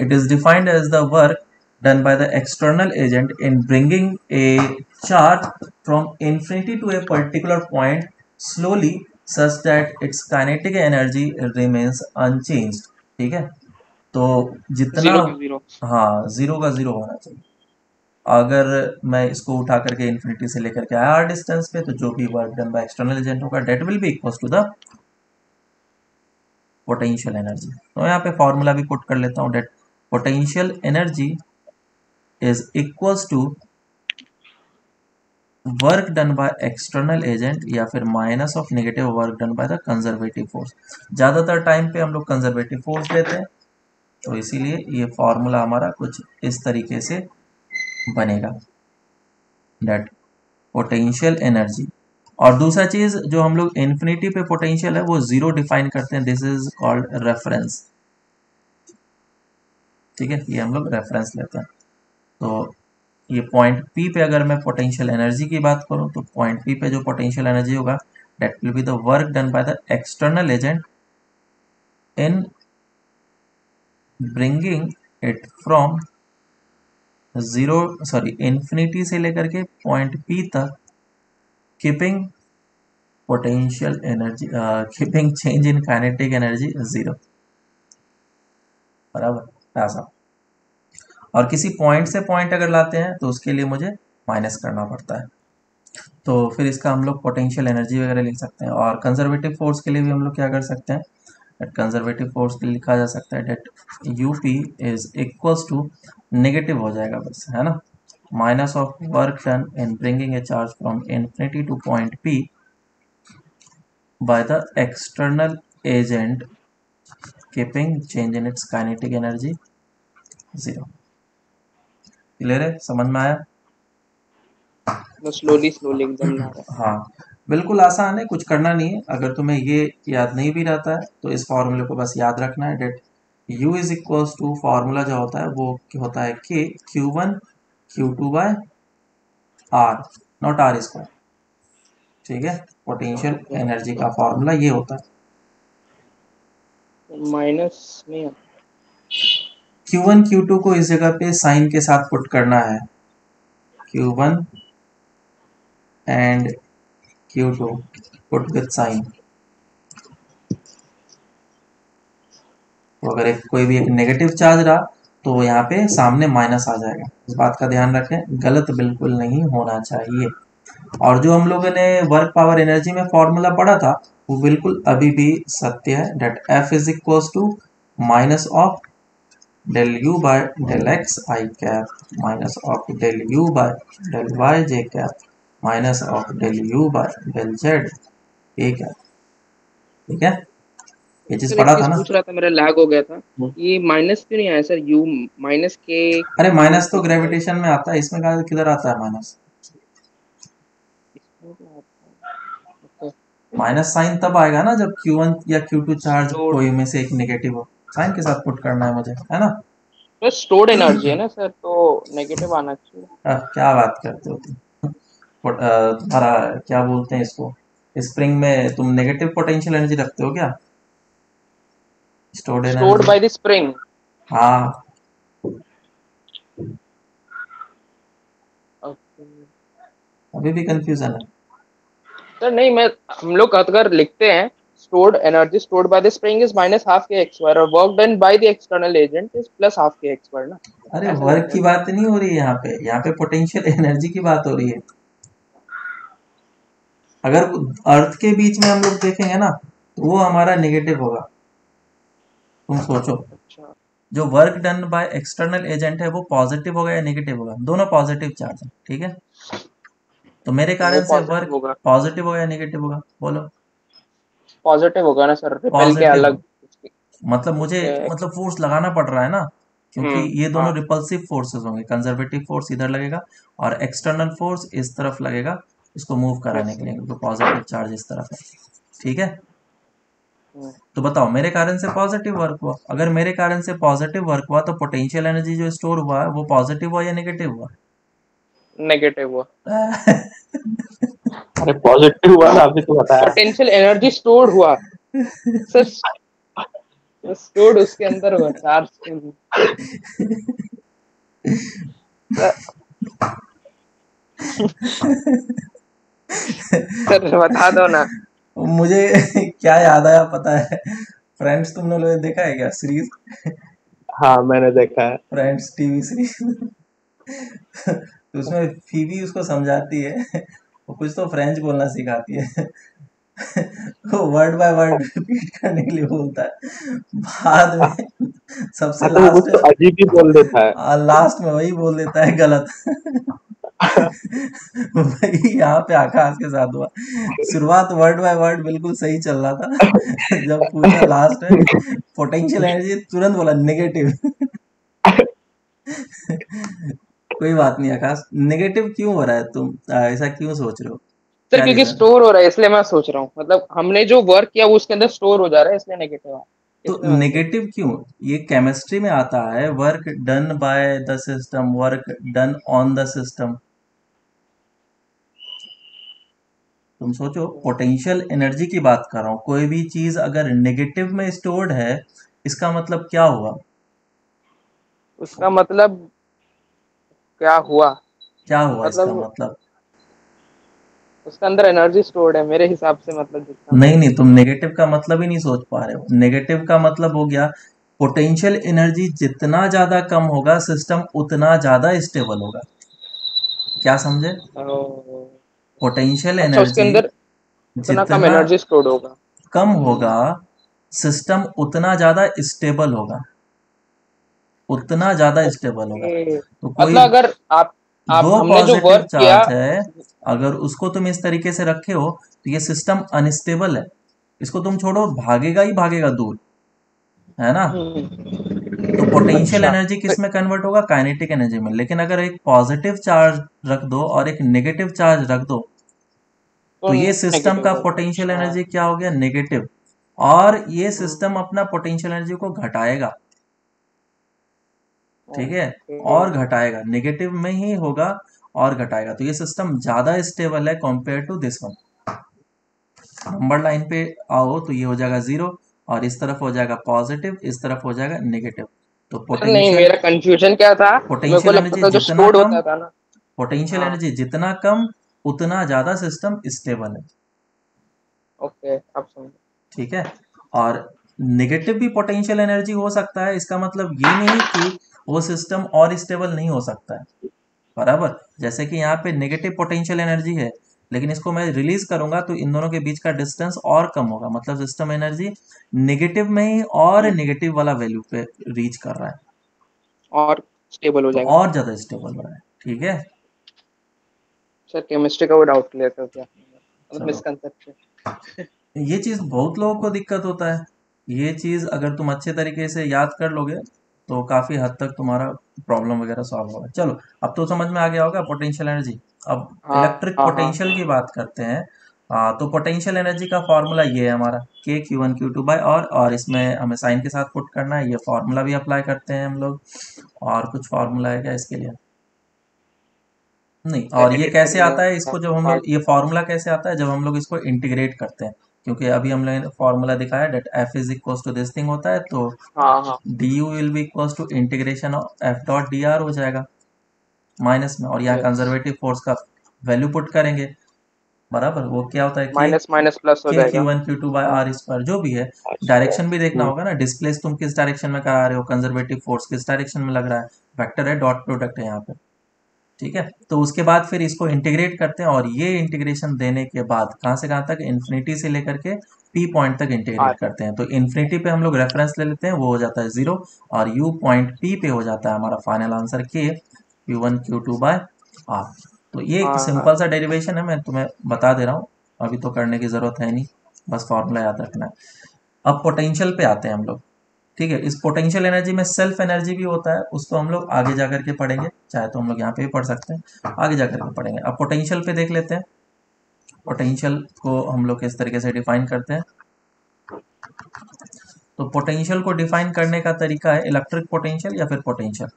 it is defined as the work done by the external agent in bringing a charge from infinity to a particular point slowly such that its kinetic energy remains unchanged। ठीक है, तो जितना,
जीरो का zero.
हाँ zero का zero होना चाहिए। अगर मैं इसको उठा करके इन्फिनिटी से लेकर के आया आर डिस्टेंस पे, तो जो भी work done by external agent होगा that will be equal to the potential energy. तो यहाँ पे फॉर्मूला भी पुट कर लेता हूँ, that potential energy is equals to work done by external agent या फिर minus of negative work done by the conservative force. ज़्यादातर टाइम पे हम लोग कंजर्वेटिव फोर्स लेते हैं, तो इसीलिए ये फॉर्मूला हमारा कुछ इस तरीके से बनेगा, डेट पोटेंशियल एनर्जी। और दूसरा चीज जो हम लोग इन्फिनिटी पे पोटेंशियल है वो जीरो डिफाइन करते हैं, दिस इज कॉल्ड रेफरेंस। ठीक है, ये हम लोग रेफरेंस लेते हैं। तो ये पॉइंट पी पे अगर मैं पोटेंशियल एनर्जी की बात करूं तो पॉइंट पी पे जो पोटेंशियल एनर्जी होगा that will be the work done by the external agent in bringing it from zero, sorry infinity से लेकर के पॉइंट पी तक, keeping potential energy, keeping change in kinetic energy zero. बराबर ऐसा। और किसी पॉइंट से पॉइंट अगर लाते हैं तो उसके लिए मुझे माइनस करना पड़ता है, तो फिर इसका हम लोग पोटेंशियल एनर्जी वगैरह लिख सकते हैं। और कंजर्वेटिव फोर्स के लिए भी हम लोग क्या कर सकते हैं, कंजर्वेटिव फोर्स के लिए लिखा जा सकता है that U P is equals to, negative हो जाएगा बस, है ना, minus of work done in bringing a charge from infinity to point P by the external agent keeping change in its kinetic energy zero. Clear है, समझ में आया?
Slowly slowly एकदम ला रहा
हाँ, बिल्कुल आसान है, कुछ करना नहीं है। अगर तुम्हें ये याद नहीं भी रहता है तो इस फॉर्मूले को बस याद रखना है, that u is equals to, formula जो होता है वो होता है k q1 q2 by r, not r square. ठीक है, पोटेंशियल एनर्जी का फॉर्मूला ये होता है।
है। माइनस नहीं आता।
q1 q2 को इस जगह पे साइन के साथ पुट करना है, q1 and q2 put with sign. तो अगर कोई भी एक नेगेटिव चार्ज रहा तो यहाँ पे सामने माइनस आ जाएगा, इस बात का ध्यान रखें, गलत बिल्कुल नहीं होना चाहिए। और जो हम लोगों ने वर्क पावर एनर्जी में फॉर्मूला पढ़ा था वो बिल्कुल अभी भी सत्य है, that F is equals to minus of del U by del X I cap minus of del U by del Y J cap minus of del U by del Z A cap. ठीक है, ये चीज
sir एक
पढ़ा था
चीज
ना।
पूछ रहा था, मेरा लैग हो गया था। ये माइनस क्यों नहीं आया सर, यू माइनस के
अरे
क्यू
माइनस तो
कुछ है।
ग्रेविटेशन में आता है, इसमें कहा किधर आता है माइनस?
इसमें क्या आता है?
माइनस साइन तब आएगा ना जब Q1 या Q2 चार्ज
स्टोर्ड।
कोई में से एक नेगेटिव हो, साइन के साथ पुट करना है मुझे, है ना।
सर स्टोर्ड एनर्जी है ना सर, तो नेगेटिव आना चाहिए।
क्या बात करते हो तुम, तुम्हारा क्या बोलते हैं इसको, स्प्रिंग में तुम नेगेटिव पोटेंशियल एनर्जी रखते हो क्या, stored
stored
energy?
By the spring.
हाँ, अभी भी कंफ्यूजन है।
सर नहीं, मैं हम लोग अगर लिखते हैं stored energy stored by the spring is minus half k x square और work done by the external agent is plus half k x square ना,
अरे
ऐसा
वर्क
करते
की
हैं
बात नहीं हो रही है यहाँ पे पोटेंशियल एनर्जी की बात हो रही है। अगर अर्थ के बीच में हम लोग देखेंगे ना तो वो हमारा नेगेटिव होगा। तुम सोचो,
अच्छा
जो work done by external agent है वो पॉजिटिव होगा या नेगेटिव होगा? दोनों पॉजिटिव चार्ज है, ठीक है। तो मेरे
वो
कारण से
पॉजिटिव
वर्क
होगा,
पॉजिटिव होगा या नेगेटिव होगा? बोलो।
पॉजिटिव होगा ना सर, रिपेल के
पॉजिटिव हो,
अलग।
मतलब मुझे
ओके
मतलब फोर्स लगाना पड़ रहा है ना, क्योंकि ये
हाँ
दोनों रिपल्सिव फोर्सेस होंगे। कंजर्वेटिव फोर्स इधर लगेगा और एक्सटर्नल फोर्स इस तरफ लगेगा इसको मूव कराने
यस
के लिए, क्योंकि पॉजिटिव चार्ज इस तरफ है, ठीक है।
सर,
तो बताओ, मेरे कारण से पॉजिटिव वर्क हुआ। अगर मेरे कारण से पॉजिटिव वर्क हुआ तो पोटेंशियल एनर्जी जो स्टोर हुआ है वो पॉजिटिव हुआ या नेगेटिव हुआ?
नेगेटिव हुआ।
अरे पॉजिटिव हुआ ना, अभी तो बताया।
पोटेंशियल एनर्जी स्टोर्ड हुआ सर, स्टोर्ड उसके अंदर हुआ, चार्ज के अंदर। सर बता दो ना।
मुझे क्या याद आया पता है? फ्रेंड्स तुमने लोग देखा है क्या सीरीज?
हाँ मैंने देखा है।
Friends TV series. तो उसमें फीबी उसको समझाती है, वो कुछ तो फ्रेंच बोलना सिखाती है। वो वर्ड बाय वर्ड रिपीट करने के लिए बोलता है, बाद में सबसे
हाँ तो वो कुछ
लास्ट
तो अजीब ही बोल देता है।
लास्ट में वही बोल देता है गलत। वही यहाँ पे आकाश के साथ हुआ। शुरुआत वर्ड बाय वर्ड बिल्कुल सही चल रहा था, जब पूछा लास्ट में पोटेंशियल एनर्जी, तुरंत बोला नेगेटिव। कोई बात नहीं आकाश, नेगेटिव क्यों हो रहा है? तुम ऐसा क्यों सोच रहे हो?
सर
क्या
क्योंकि
रीजन?
स्टोर हो रहा है इसलिए मैं सोच रहा हूँ, मतलब हमने जो वर्क किया वो उसके अंदर स्टोर हो जा रहा है इसलिए नेगेटिव है,
तो
इसलिए मैं सोच
नेगेटिव क्यों? ये केमिस्ट्री में आता है, work done by the system, work done on the system. तुम सोचो,
रहा हूँ।
पोटेंशियल एनर्जी की बात कर रहा हूँ। कोई भी चीज अगर नेगेटिव में स्टोर्ड है, इसका मतलब क्या हुआ?
उसका मतलब क्या हुआ,
क्या हुआ इसका
मतलब
मतलब?
उसके अंदर एनर्जी स्टोर्ड है मेरे हिसाब से, मतलब जितना मैं।
नहीं नहीं, तुम नेगेटिव का मतलब ही नहीं सोच पा रहे हो। नेगेटिव का मतलब हो गया, पोटेंशियल एनर्जी जितना ज्यादा कम होगा सिस्टम उतना ज्यादा स्टेबल होगा। क्या समझे?
ओ,
पोटेंशियल
अच्छा उसके
एनर्जी
अंदर उतना कम
जितना
एनर्जी स्टोर्ड होगा।
कम होगा सिस्टम उतना ज्यादा स्टेबल होगा, उतना ज्यादा स्टेबल होगा।
ओके
तो कोई
मतलब अगर आप
दो
हमने जो
पॉजिटिव
वर्क किया।
चार्ज है, अगर उसको तुम इस तरीके से रखे हो तो ये सिस्टम अनस्टेबल है। इसको तुम छोड़ो, भागेगा ही भागेगा दूर, है ना। तो पोटेंशियल
अच्छा
एनर्जी
तो
किस में कन्वर्ट होगा? काइनेटिक एनर्जी में। लेकिन अगर एक पॉजिटिव चार्ज रख दो और एक नेगेटिव चार्ज रख दो
तो
तो ये सिस्टम
नेगेटिव
का
होगा,
पोटेंशियल
अच्छा
एनर्जी क्या हो गया? नेगेटिव। और ये सिस्टम
हम्म,
अपना पोटेंशियल एनर्जी को घटाएगा, ठीक है।
ओके
और घटाएगा, नेगेटिव में ही होगा और घटाएगा। तो ये सिस्टम ज्यादा स्टेबल है compare to this one. Number line पे आओ तो ये हो जाएगा जीरो, और इस तरफ हो जाएगा पॉजिटिव, इस तरफ हो जाएगा नेगेटिव। तो
सर नहीं,
पोटेंशियल
मेरा कंफ्यूजन क्या था, मेरे को
पोटेंशियल
लगता
एनर्जी
था जो
जितना
स्टोर्ड
कम
होता था ना।
पोटेंशियल
हाँ
एनर्जी जितना कम उतना ज्यादा सिस्टम स्टेबल है,
ओके अब समझ।
ठीक है। और नेगेटिव भी पोटेंशियल एनर्जी हो सकता है, इसका मतलब ये नहीं कि वो सिस्टम और स्टेबल नहीं हो सकता है, बराबर। जैसे कि यहाँ पे नेगेटिव पोटेंशियल एनर्जी है, लेकिन इसको मैं रिलीज करूंगा तो इन दोनों के बीच का डिस्टेंस और कम होगा, मतलब सिस्टम एनर्जी नेगेटिव में ही और नेगेटिव वाला वैल्यू पे रीच कर रहा है,
और स्टेबल हो
तो
जाएगा।
और ज्यादा स्टेबल हो रहा है, ठीक है।
सर केमिस्ट्री का वो डाउट क्लियर कर दिया, मतलब
चलो,
मिसकंसेप्शन।
ये चीज बहुत लोगों को दिक्कत होता है। ये चीज अगर तुम अच्छे तरीके से याद कर लोगे तो काफी हद तक तुम्हारा प्रॉब्लम वगैरह सॉल्व होगा। चलो, अब तो समझ में आ गया होगा पोटेंशियल एनर्जी। अब
हाँ
इलेक्ट्रिक
हाँ हाँ
पोटेंशियल की बात करते हैं। तो पोटेंशियल एनर्जी का फॉर्मूला ये है हमारा, के Q one Q two by और इसमें हमें साइन के साथ पुट करना है। ये फॉर्मूला भी अप्लाई करते हैं हम लोग। और कुछ फॉर्मूला है क्या इसके लिए? नहीं।
सर
और ये
एडिट
कैसे
करने
आता है? इसको जब हम लोग,
पार्ट।
ये फॉर्मूला कैसे आता है? जब हम लोग इसको इंटीग्रेट करते हैं, क्योंकि अभी हम लोग ने फॉर्मूला दिखाया that F is equal to this thing होता है, तो
हाँ हाँ
D U will be equal to integration of F dot D R हो जाएगा माइनस में, और यहाँ
यस
कंजर्वेटिव फोर्स का वैल्यू पुट करेंगे। बराबर। वो क्या होता है
माइनस माइनस प्लस हो
के
जाएगा।
Q1 Q2/R², जो भी है। डायरेक्शन भी देखना होगा ना, डिस्प्लेस तुम किस डायरेक्शन में करा रहे हो, कंजर्वेटिव फोर्स किस डायरेक्शन में लग रहा है, वेक्टर है, डॉट प्रोडक्ट है यहाँ पे। ठीक है, तो उसके बाद फिर इसको इंटीग्रेट करते हैं, और ये इंटीग्रेशन देने के बाद कहाँ से कहाँ तक, इन्फिनिटी से लेकर के P पॉइंट तक इंटीग्रेट करते हैं। तो इन्फिनिटी पे हम लोग रेफरेंस ले लेते हैं, वो हो जाता है 0, और U पॉइंट P पे हो जाता है हमारा फाइनल आंसर के Q1 Q2/R। तो ये एक
हाँ
सिंपल सा डेरिवेशन है, मैं तुम्हें बता दे रहा हूँ, अभी तो करने की ज़रूरत है नहीं, बस फॉर्मूला याद रखना है। अब पोटेंशियल पे आते हैं हम लोग। ठीक है, इस पोटेंशियल एनर्जी में सेल्फ एनर्जी भी होता है, उसको हम लोग आगे जाकर के पढ़ेंगे, चाहे तो हम लोग यहाँ पे भी पढ़ सकते हैं, आगे जाकर के पढ़ेंगे। अब पोटेंशियल पे देख लेते हैं, पोटेंशियल को हम लोग किस तरीके से डिफाइन करते हैं। तो पोटेंशियल को डिफाइन करने का तरीका है इलेक्ट्रिक पोटेंशियल या फिर पोटेंशियल।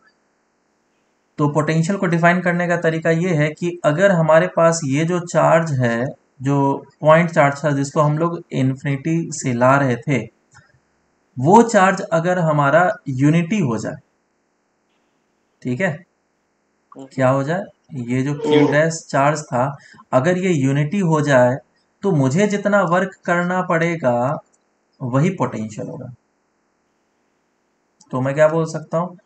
तो पोटेंशियल को डिफाइन करने का तरीका ये है कि अगर हमारे पास ये जो चार्ज है, जो पॉइंट चार्ज था जिसको हम लोग इन्फिनिटी से ला रहे थे, वो चार्ज अगर हमारा यूनिटी हो जाए, ठीक है, क्या हो जाए, ये जो क्यू
यूनिट।
डैश चार्ज था, अगर ये यूनिटी हो जाए, तो मुझे जितना वर्क करना पड़ेगा वही पोटेंशियल होगा। तो मैं क्या बोल सकता हूँ,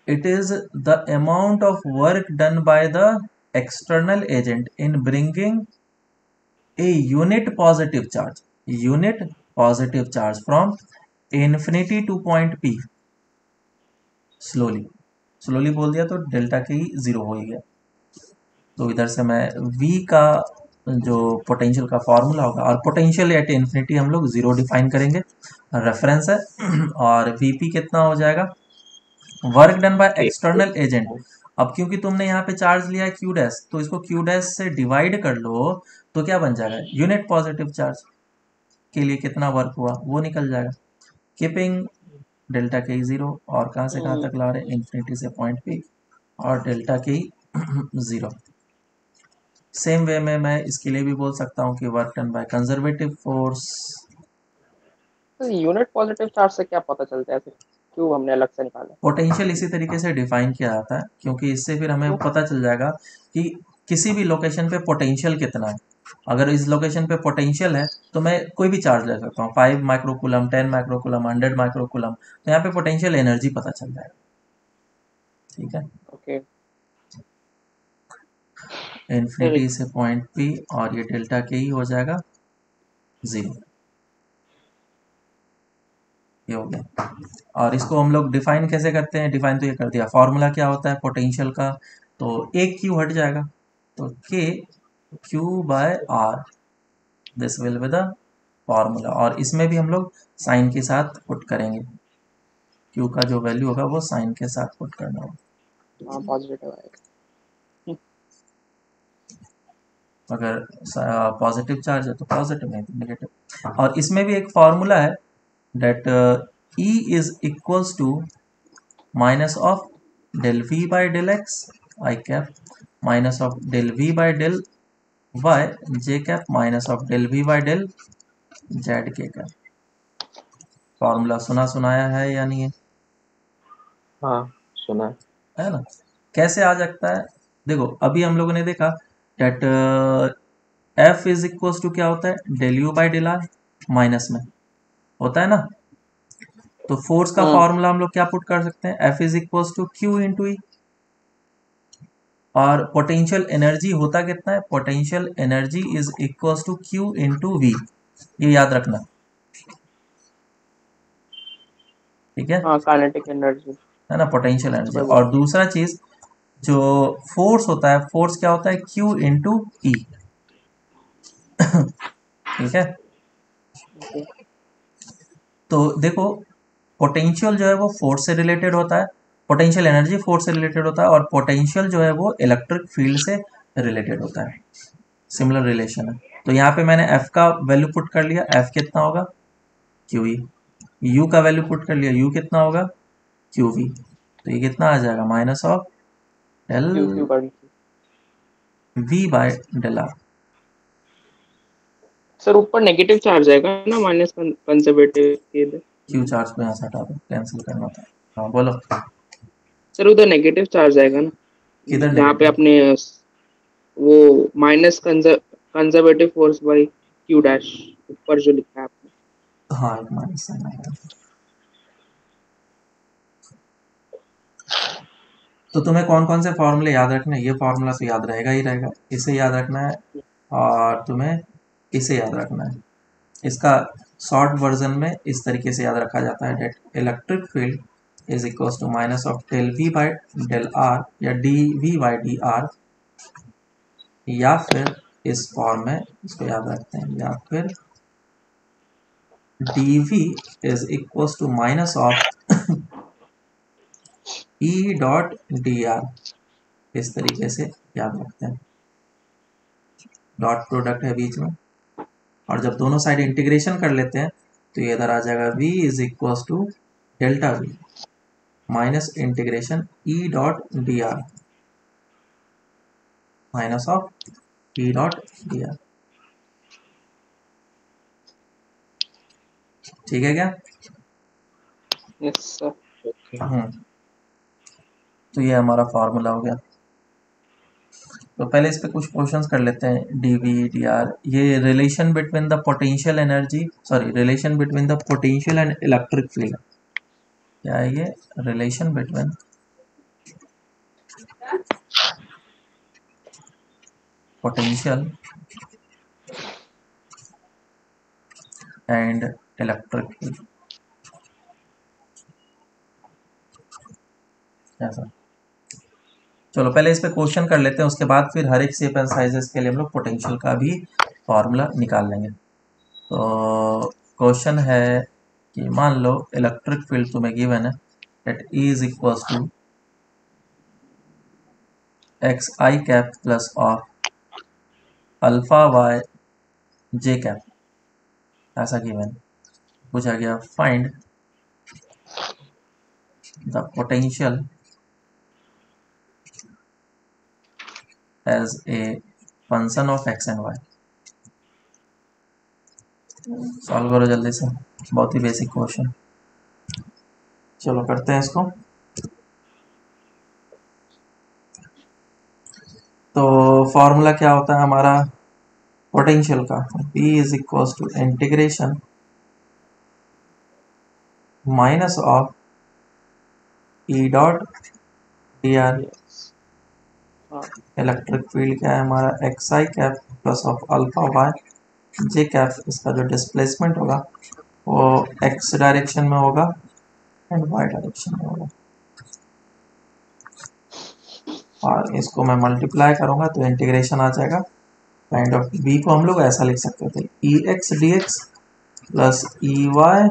it is the amount of work done by the external agent in bringing a unit positive charge from infinity to point P। Slowly बोल दिया तो डेल्टा के ही 0 हो ही गया। तो इधर से मैं V का जो पोटेंशियल का फॉर्मूला होगा, और पोटेंशियल एट इन्फिनिटी हम लोग 0 डिफाइन करेंगे, रेफरेंस है। और Vp कितना हो जाएगा, work done by external agent. अब क्योंकि तुमने यहाँ पे चार्ज लिया है क्यू डैश, तो इसको क्यू डैश से डिवाइड कर लो, तो क्या बन जाएगा, यूनिट पॉजिटिव चार्ज के लिए कितना वर्क हुआ वो निकल जाएगा, कीपिंग डेल्टा के 0, और कहाँ से कहाँ तक ला रहे, इन्फिनिटी से पॉइंट P, और डेल्टा के 0। सेम वे में मैं इसके लिए भी बोल सकता हूँ कि work done by conservative force.
तो यूनिट पॉजिटिव चार्ज से क्या पता चलता है, ऐसे क्यों हमने अलग से निकाला?
पोटेंशियल इसी तरीके से डिफाइन किया जाता है, क्योंकि इससे फिर हमें
क्यों?
पता चल जाएगा कि किसी भी लोकेशन पे पोटेंशियल कितना है। अगर इस लोकेशन पे पोटेंशियल है, तो मैं कोई भी चार्ज ले सकता हूँ, 5 माइक्रोकुलम, 10 माइक्रोकुलम, 100 माइक्रोकुलम, तो यहाँ पे पोटेंशियल एनर्जी पता चल जाएगा। ठीक है,
ओके।
इन्फिनिटी से पॉइंट P, और ये डेल्टा के ही हो जाएगा 0। ये हो गया। और इसको हम लोग डिफाइन कैसे करते हैं, डिफाइन तो ये कर दिया, फॉर्मूला क्या होता है पोटेंशियल का, तो एक क्यू हट जाएगा, तो के Q/R, this will be the formula. और इसमें भी हम लोग साइन के साथ पुट करेंगे, क्यू का जो वैल्यू होगा वो साइन के साथ पुट करना होगा।
हाँ पॉजिटिव आएगा।
अगर पॉजिटिव चार्ज है तो पॉजिटिव, नहीं तो नेगेटिव। और इसमें भी एक फॉर्मूला है, that E is equals to minus of del V by del X I cap, minus of del V by del Y J cap, minus of del V by del Z K cap. Formula सुना सुनाया है या नहीं है?
हाँ सुना
है ना, कैसे आ सकता है, देखो अभी हम लोगों ने देखा that F is equals to क्या होता है, del U by del R, minus में होता है ना। तो फोर्स का फॉर्मूला हम लोग क्या पुट कर सकते हैं, F is equals to Q into E. और पोटेंशियल एनर्जी होता कितना है, potential energy is equals to Q into V, ये याद रखना। ठीक है,
हाँ काइनेटिक एनर्जी
है ना, पोटेंशियल एनर्जी।
समझ गया।
और दूसरा चीज जो फोर्स होता है, फोर्स क्या होता है, Q इंटू ई। ठीक है,
ओके।
तो देखो पोटेंशियल जो है वो फोर्स से रिलेटेड होता है, पोटेंशियल एनर्जी फोर्स से रिलेटेड होता है, और पोटेंशियल जो है वो इलेक्ट्रिक फील्ड से रिलेटेड होता है, सिमिलर रिलेशन है। तो यहाँ पे मैंने F का वैल्यू पुट कर लिया, F कितना होगा, QE। U का वैल्यू पुट कर लिया, U कितना होगा, QV। तो ये कितना आ जाएगा, minus of del
Q Q करनी थी
V by del R।
Sir, ऊपर नेगेटिव चार्ज आएगा ना माइनस कंजर्वेटिव के इधर।
Q चार्ज को यहाँ से हटा दो, कैंसिल करना था। हाँ बोलो,
सर उधर नेगेटिव चार्ज आएगा ना,
किधर
जहाँ पे
नेगेटिव,
अपने वो minus conservative force by Q dash ऊपर जो लिखा है आपने।
हाँ एक माइनस साइन आएगा। तो तुम्हें कौन कौन से फॉर्मूले याद रखने हैं? ये फॉर्मूला तो याद रहेगा ही रहेगा, इसे याद रखना है और तुम्हें इसे याद रखना है। इसका शॉर्ट वर्जन में इस तरीके से याद रखा जाता है, that electric field is equal to minus of del V by del R या D V by D R, या फिर इस फॉर्म में इसको याद रखते हैं, या फिर D V is equal to minus of E dot D R, इस तरीके से याद रखते हैं। डॉट प्रोडक्ट है बीच में, और जब दोनों साइड इंटीग्रेशन कर लेते हैं तो ये इधर आ जाएगा v is equal to delta V minus integration E dot D R minus of E dot D R. ठीक है क्या?
Yes sir.
तो ये हमारा फॉर्मूला हो गया। तो पहले इस पे कुछ क्वेश्चंस कर लेते हैं। डी वी डी आर, ये relation between the potential energy, sorry relation between the potential and electric field. क्या है ये? Relation between potential and electric field. ऐसा, चलो पहले इस पे क्वेश्चन कर लेते हैं, उसके बाद फिर हर एक शेप एंड साइजेस के लिए हम लोग पोटेंशियल का भी फॉर्मूला निकाल लेंगे। तो क्वेश्चन है कि मान लो इलेक्ट्रिक फील्ड तुम्हें गिवन है at E is equals to X I cap plus of alpha Y J cap, ऐसा गिवन पूछा गया। Find the potential as a function of X and Y. Solve करो जल्दी से, बहुत ही बेसिक क्वेश्चन। चलो करते हैं इसको। तो फॉर्मूला क्या होता है हमारा पोटेंशियल का? P is equal to integration minus of E dot D R. Electric field क्या है हमारा? X I cap plus of alpha Y J cap. इसका जो डिस्प्लेसमेंट होगा वो एक्स डायरेक्शन में होगा एंड वाई डायरेक्शन में होगा, और इसको मैं मल्टीप्लाई करूंगा तो इंटीग्रेशन आ जाएगा। काइंड ऑफ बी को हम लोग ऐसा लिख सकते थे, E X D X plus E Y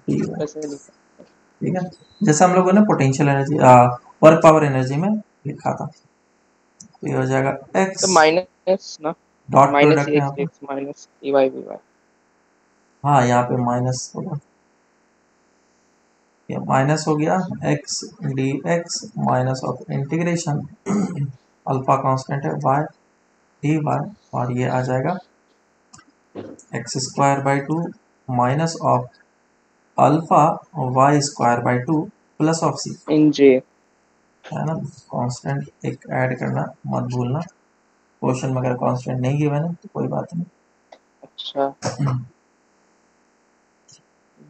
D Y. ठीक है, जैसे हम लोगों ने potential energy work power energy में लिखा था। तो ये हो जाएगा x
तो माइनस ना,
डॉट
माइनस
प्रोडक्ट यहाँ पे,
X minus E Y V Y.
हाँ यहाँ पे माइनस होगा, ये माइनस हो गया x D X minus of integration alpha constant है y डी वाई, और ये आ जाएगा X square by two minus of alpha Y square by two plus of C
इन जे,
है ना। कांस्टेंट एक ऐड करना मत भूलना, क्वेश्चन में अगर कांस्टेंट नहीं गिवन है तो कोई बात नहीं।
अच्छा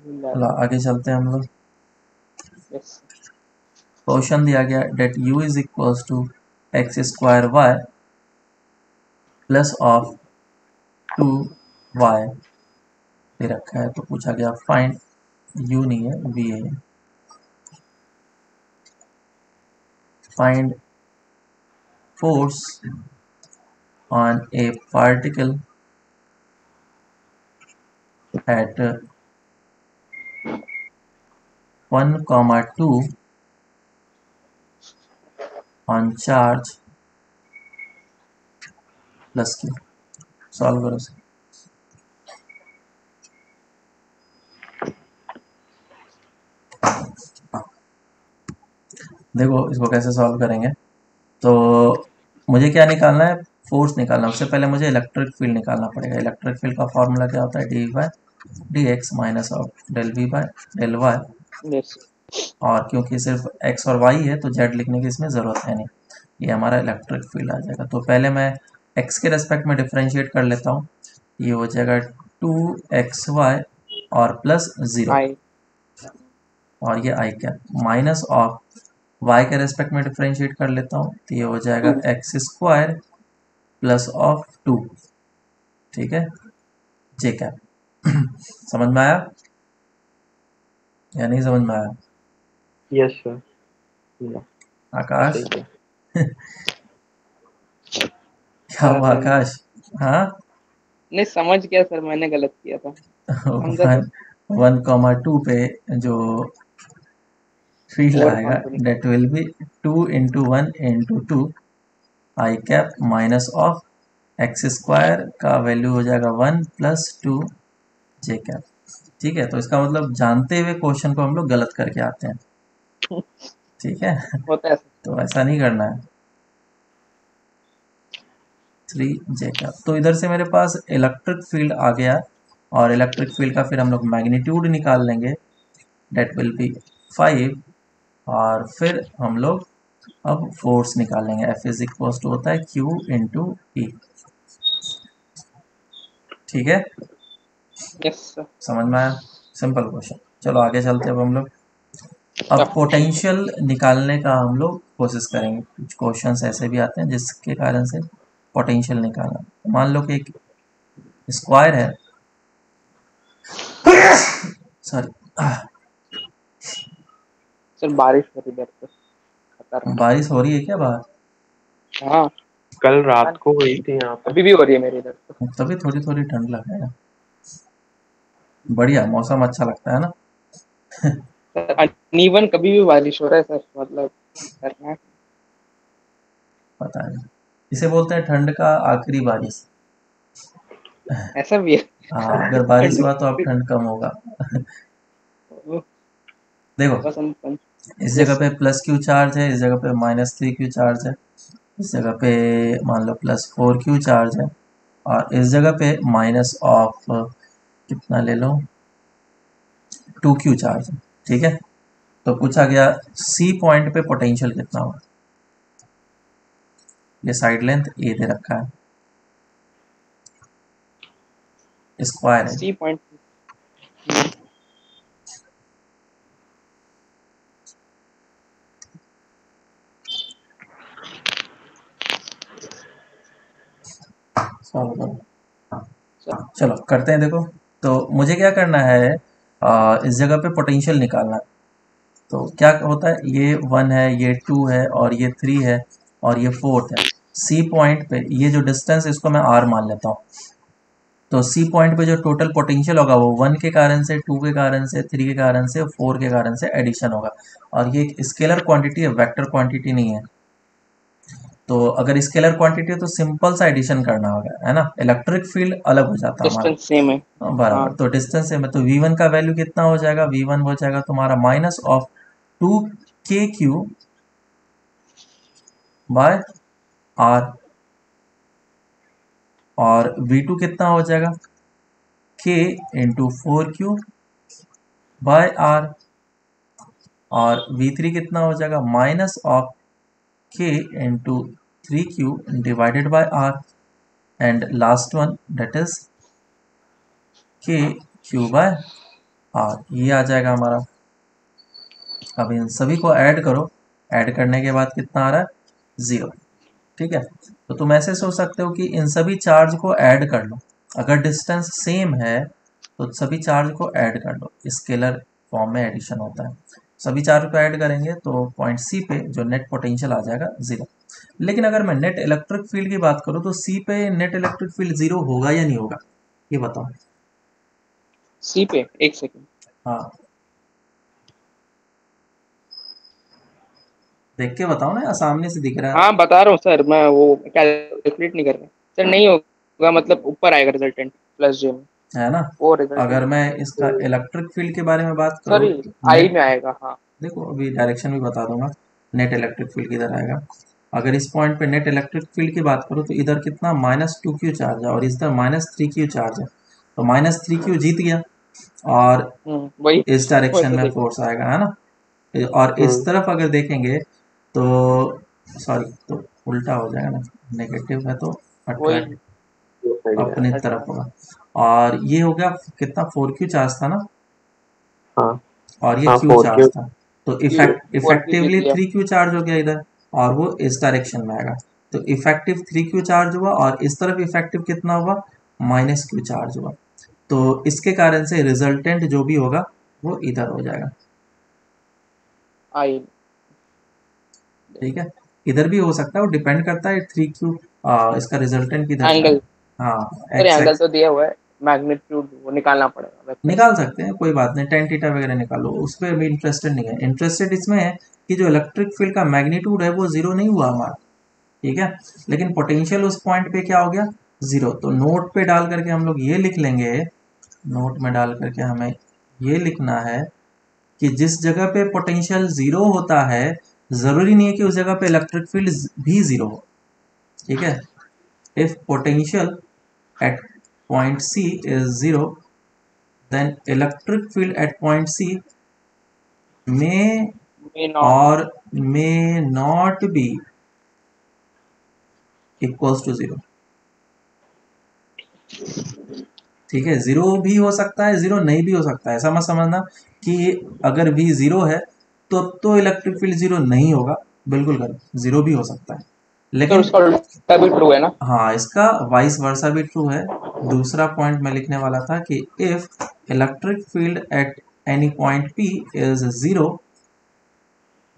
चलो आगे चलते हैं हम लोग।
यस।
क्वेश्चन दिया गया that u is equal to X square Y plus of two Y दे रखा है। तो पूछा गया फाइंड, u नहीं है v है, find force on A particle at 1,2 on charge plus q। Solve करो इसे। देखो इसको कैसे सॉल्व करेंगे। तो मुझे क्या निकालना है? फोर्स निकालना है। उससे पहले मुझे इलेक्ट्रिक फील्ड निकालना पड़ेगा। इलेक्ट्रिक फील्ड का फॉर्मूला क्या होता है? D by D X minus of del V by del Y.
Yes.
और क्योंकि सिर्फ एक्स और वाई है तो जेड लिखने की इसमें ज़रूरत है नहीं, ये हमारा इलेक्ट्रिक फील्ड आ जाएगा। तो पहले मैं एक्स के रेस्पेक्ट में डिफरेंशिएट कर लेता हूँ, ये हो जाएगा 2xy और प्लस 0
आई
और ये आई कैप माइनस ऑफ y के रेस्पेक्ट में डिफरेंशिएट कर लेता हूँ, तो ये हो जाएगा
2
एक्स स्क्वायर प्लस ऑफ 2, ठीक है, जे कैप। समझ में आया या नहीं समझ में आया?
यस सर,
आकाश
सही है।
क्या हुआ
सर
आकाश? हाँ।
नहीं समझ गया सर, मैंने गलत किया था, समझा सर।
1,2 पे जो फील्ड
फोर
आएगा
कौन सा निकाल?
That will be 2 × 1 × 2 I cap minus of X square का वैल्यू हो जाएगा 1 प्लस 2 जे कैप। ठीक है, तो इसका मतलब जानते हुए क्वेश्चन को हम लोग गलत करके आते हैं, ठीक है।
होता है सर।
तो ऐसा नहीं करना है। 3 जे कैप, तो इधर से मेरे पास इलेक्ट्रिक फील्ड आ गया और इलेक्ट्रिक फील्ड का फिर हम लोग मैग्नीट्यूड निकाल लेंगे, डेट विल बी 5 और फिर हम लोग अब फोर्स निकालेंगे, एफ इज इक्वल टू होता है क्यू इंटू ई, ठीक है।
Yes sir.
समझ में आया? Simple question. चलो आगे चलते हैं अब हम लोग। अब पोटेंशियल निकालने का हम लोग कोशिश करेंगे, कुछ क्वेश्चंस ऐसे भी आते हैं जिसके कारण से पोटेंशियल निकालना। मान लो कि एक स्क्वायर है, सॉरी,
सर बारिश हो रही है इधर पे, खतरनाक।
बारिश हो रही है क्या बाहर?
हाँ
कल
पता
रात
नहीं,
को हुई थी यहाँ पे।
अभी भी हो रही है मेरे इधर तो।
तभी थोड़ी थोड़ी ठंड लग रहा है, बढ़िया मौसम अच्छा लगता है ना।
सर अनइवन कभी भी बारिश हो रहा है सर, मतलब खतरनाक।
पता नहीं, इसे बोलते हैं ठंड का आखिरी बारिश।
ऐसा भी है।
हाँ, अगर बारिश हुआ तो अब ठंड कम होगा। देखो,
बसंत पंचमी।
इस जगह
यस
पे प्लस क्यू चार्ज है, इस जगह पे -3 क्यू चार्ज है, इस जगह पे मान लो +4 क्यू चार्ज है और इस जगह पे माइनस ऑफ कितना ले लो 2 क्यू चार्ज है, ठीक है। तो पूछा गया सी पॉइंट पे पोटेंशियल कितना होगा। ये साइड लेंथ ए दे रखा है, स्क्वायर है।
C point.
सॉल्व करो। चलो करते हैं, देखो तो मुझे क्या करना है, इस जगह पे पोटेंशियल निकालना है। तो क्या होता है, ये 1 है, ये 2 है और ये 3 है और ये 4 है। सी पॉइंट पे ये जो डिस्टेंस है इसको मैं आर मान लेता हूँ। तो सी पॉइंट पे जो टोटल पोटेंशियल होगा वो 1 के कारण से, 2 के कारण से, 3 के कारण से, 4 के कारण से एडिशन होगा। और ये एक स्केलर क्वांटिटी है, वेक्टर क्वांटिटी नहीं है। तो अगर स्केलर क्वांटिटी है तो सिंपल सा एडिशन करना होगा, है ना। इलेक्ट्रिक फील्ड अलग हो जाता है हमारा।
डिस्टेंस सेम है।
हाँ,
हाँ
बराबर। तो डिस्टेंस है, तो v1 का वैल्यू कितना हो जाएगा, v1 हो जाएगा तुम्हारा minus of 2kq bye R और v2 कितना हो जाएगा k into 4q bye R और v3 कितना हो जाएगा minus of k into 3q divided by R and last one that is k q by R. ये आ जाएगा हमारा। अब इन सभी को ऐड करो, ऐड करने के बाद कितना आ रहा है, 0, ठीक है। तो तुम ऐसे सोच सकते हो कि इन सभी चार्ज को ऐड कर लो, अगर डिस्टेंस सेम है तो सभी चार्ज को ऐड कर लो, स्केलर फॉर्म में एडिशन होता है। सभी चार्ज को ऐड करेंगे तो पॉइंट सी पे जो नेट पोटेंशियल आ जाएगा 0। लेकिन अगर मैं नेट इलेक्ट्रिक फील्ड की बात करूँ तो सी पे नेट इलेक्ट्रिक फील्ड 0 होगा या नहीं होगा, ये बताओ।
सी पे, एक सेकंड।
हाँ, देख के बताओ ना, या सामने से दिख रहा है?
हाँ बता रहा हूँ सर, मैं वो कैलकुलेट नहीं कर रहा सर, नहीं होगा, मतलब ऊपर आएगा रिजल्टेंट प्लस जे में,
है ना।
वो रिजल्टेंट।
अगर मैं इसका इलेक्ट्रिक फील्ड के बारे में बात करूँ
सॉरी,
तो
आई
नेट,
में आएगा हाँ।
देखो अभी डायरेक्शन भी बता दूंगा। नेट इलेक्ट्रिक फील्ड किधर आएगा, अगर इस पॉइंट पे नेट इलेक्ट्रिक फील्ड की बात करूँ तो इधर कितना -2q चार्ज है और इधर -3q चार्ज है, तो -3q जीत गया और
वही
इस डायरेक्शन
वैसे
में
देखा।
फोर्स आएगा, है ना। और इस
हम्म।
तरफ अगर देखेंगे तो, सॉरी, तो उल्टा हो जाएगा ना, नेगेटिव है तो
वही
अट्रैक्ट
वो सही है।
अपनी तरफ होगा। और ये हो गया कितना, 4Q चार्ज था ना,
हाँ
और ये
हाँ,
Q
फोर
चार्ज
क्यू।
था। तो
फोर की
इफेक्टिवली
जीती है।
3Q चार्ज हो गया इधर, और वो इस डायरेक्शन में आएगा। तो इफेक्टिव 3Q चार्ज हुआ, और इस तरफ इफेक्टिव कितना हुआ, -Q चार्ज हुआ। तो इसके कारण से रिजल्टेंट जो भी होगा वो इधर हो जाएगा।
आई
ठीक है, इधर भी हो सकता है, वो डिपेंड करता है 3Q इसका रिजल्टेंट किधर जा रहा
एंगल,
है। हाँ,
अरे
एक्स
एंगल
एक्स
तो दिया हुआ है, मैग्नीट्यूड वो निकालना पड़ेगा वेक्टर से।
निकाल सकते हैं, कोई बात नहीं, टेन थीटा वगैरह निकालो, उस पर अभी इंटरेस्टेड नहीं है। इंटरेस्टेड इसमें है कि जो इलेक्ट्रिक फील्ड का मैग्नीट्यूड है वो जीरो नहीं हुआ हमारा, ठीक है, लेकिन पोटेंशियल उस पॉइंट पे क्या हो गया, जीरो। तो नोट पे डाल करके हम लोग ये लिख लेंगे, नोट में डाल करके हमें ये लिखना है कि जिस जगह पे पोटेंशियल जीरो होता है, जरूरी नहीं है कि उस जगह पे इलेक्ट्रिक फील्ड भी जीरो हो, ठीक है। If potential at point C is zero, then electric field at point C may
may not.
or may not be equals to zero। ठीक है, जीरो भी हो सकता है, जीरो नहीं भी हो सकता है, ऐसा मत समझना कि अगर भी जीरो है तो इलेक्ट्रिक फील्ड जीरो नहीं होगा, बिल्कुल गलत, जीरो भी हो सकता है,
तो
लेकिन
उसका उल्टा भी ट्रू है ना।
हाँ, इसका वाइस वर्सा भी ट्रू है। दूसरा पॉइंट मैं लिखने वाला था कि if electric field at any point P is zero,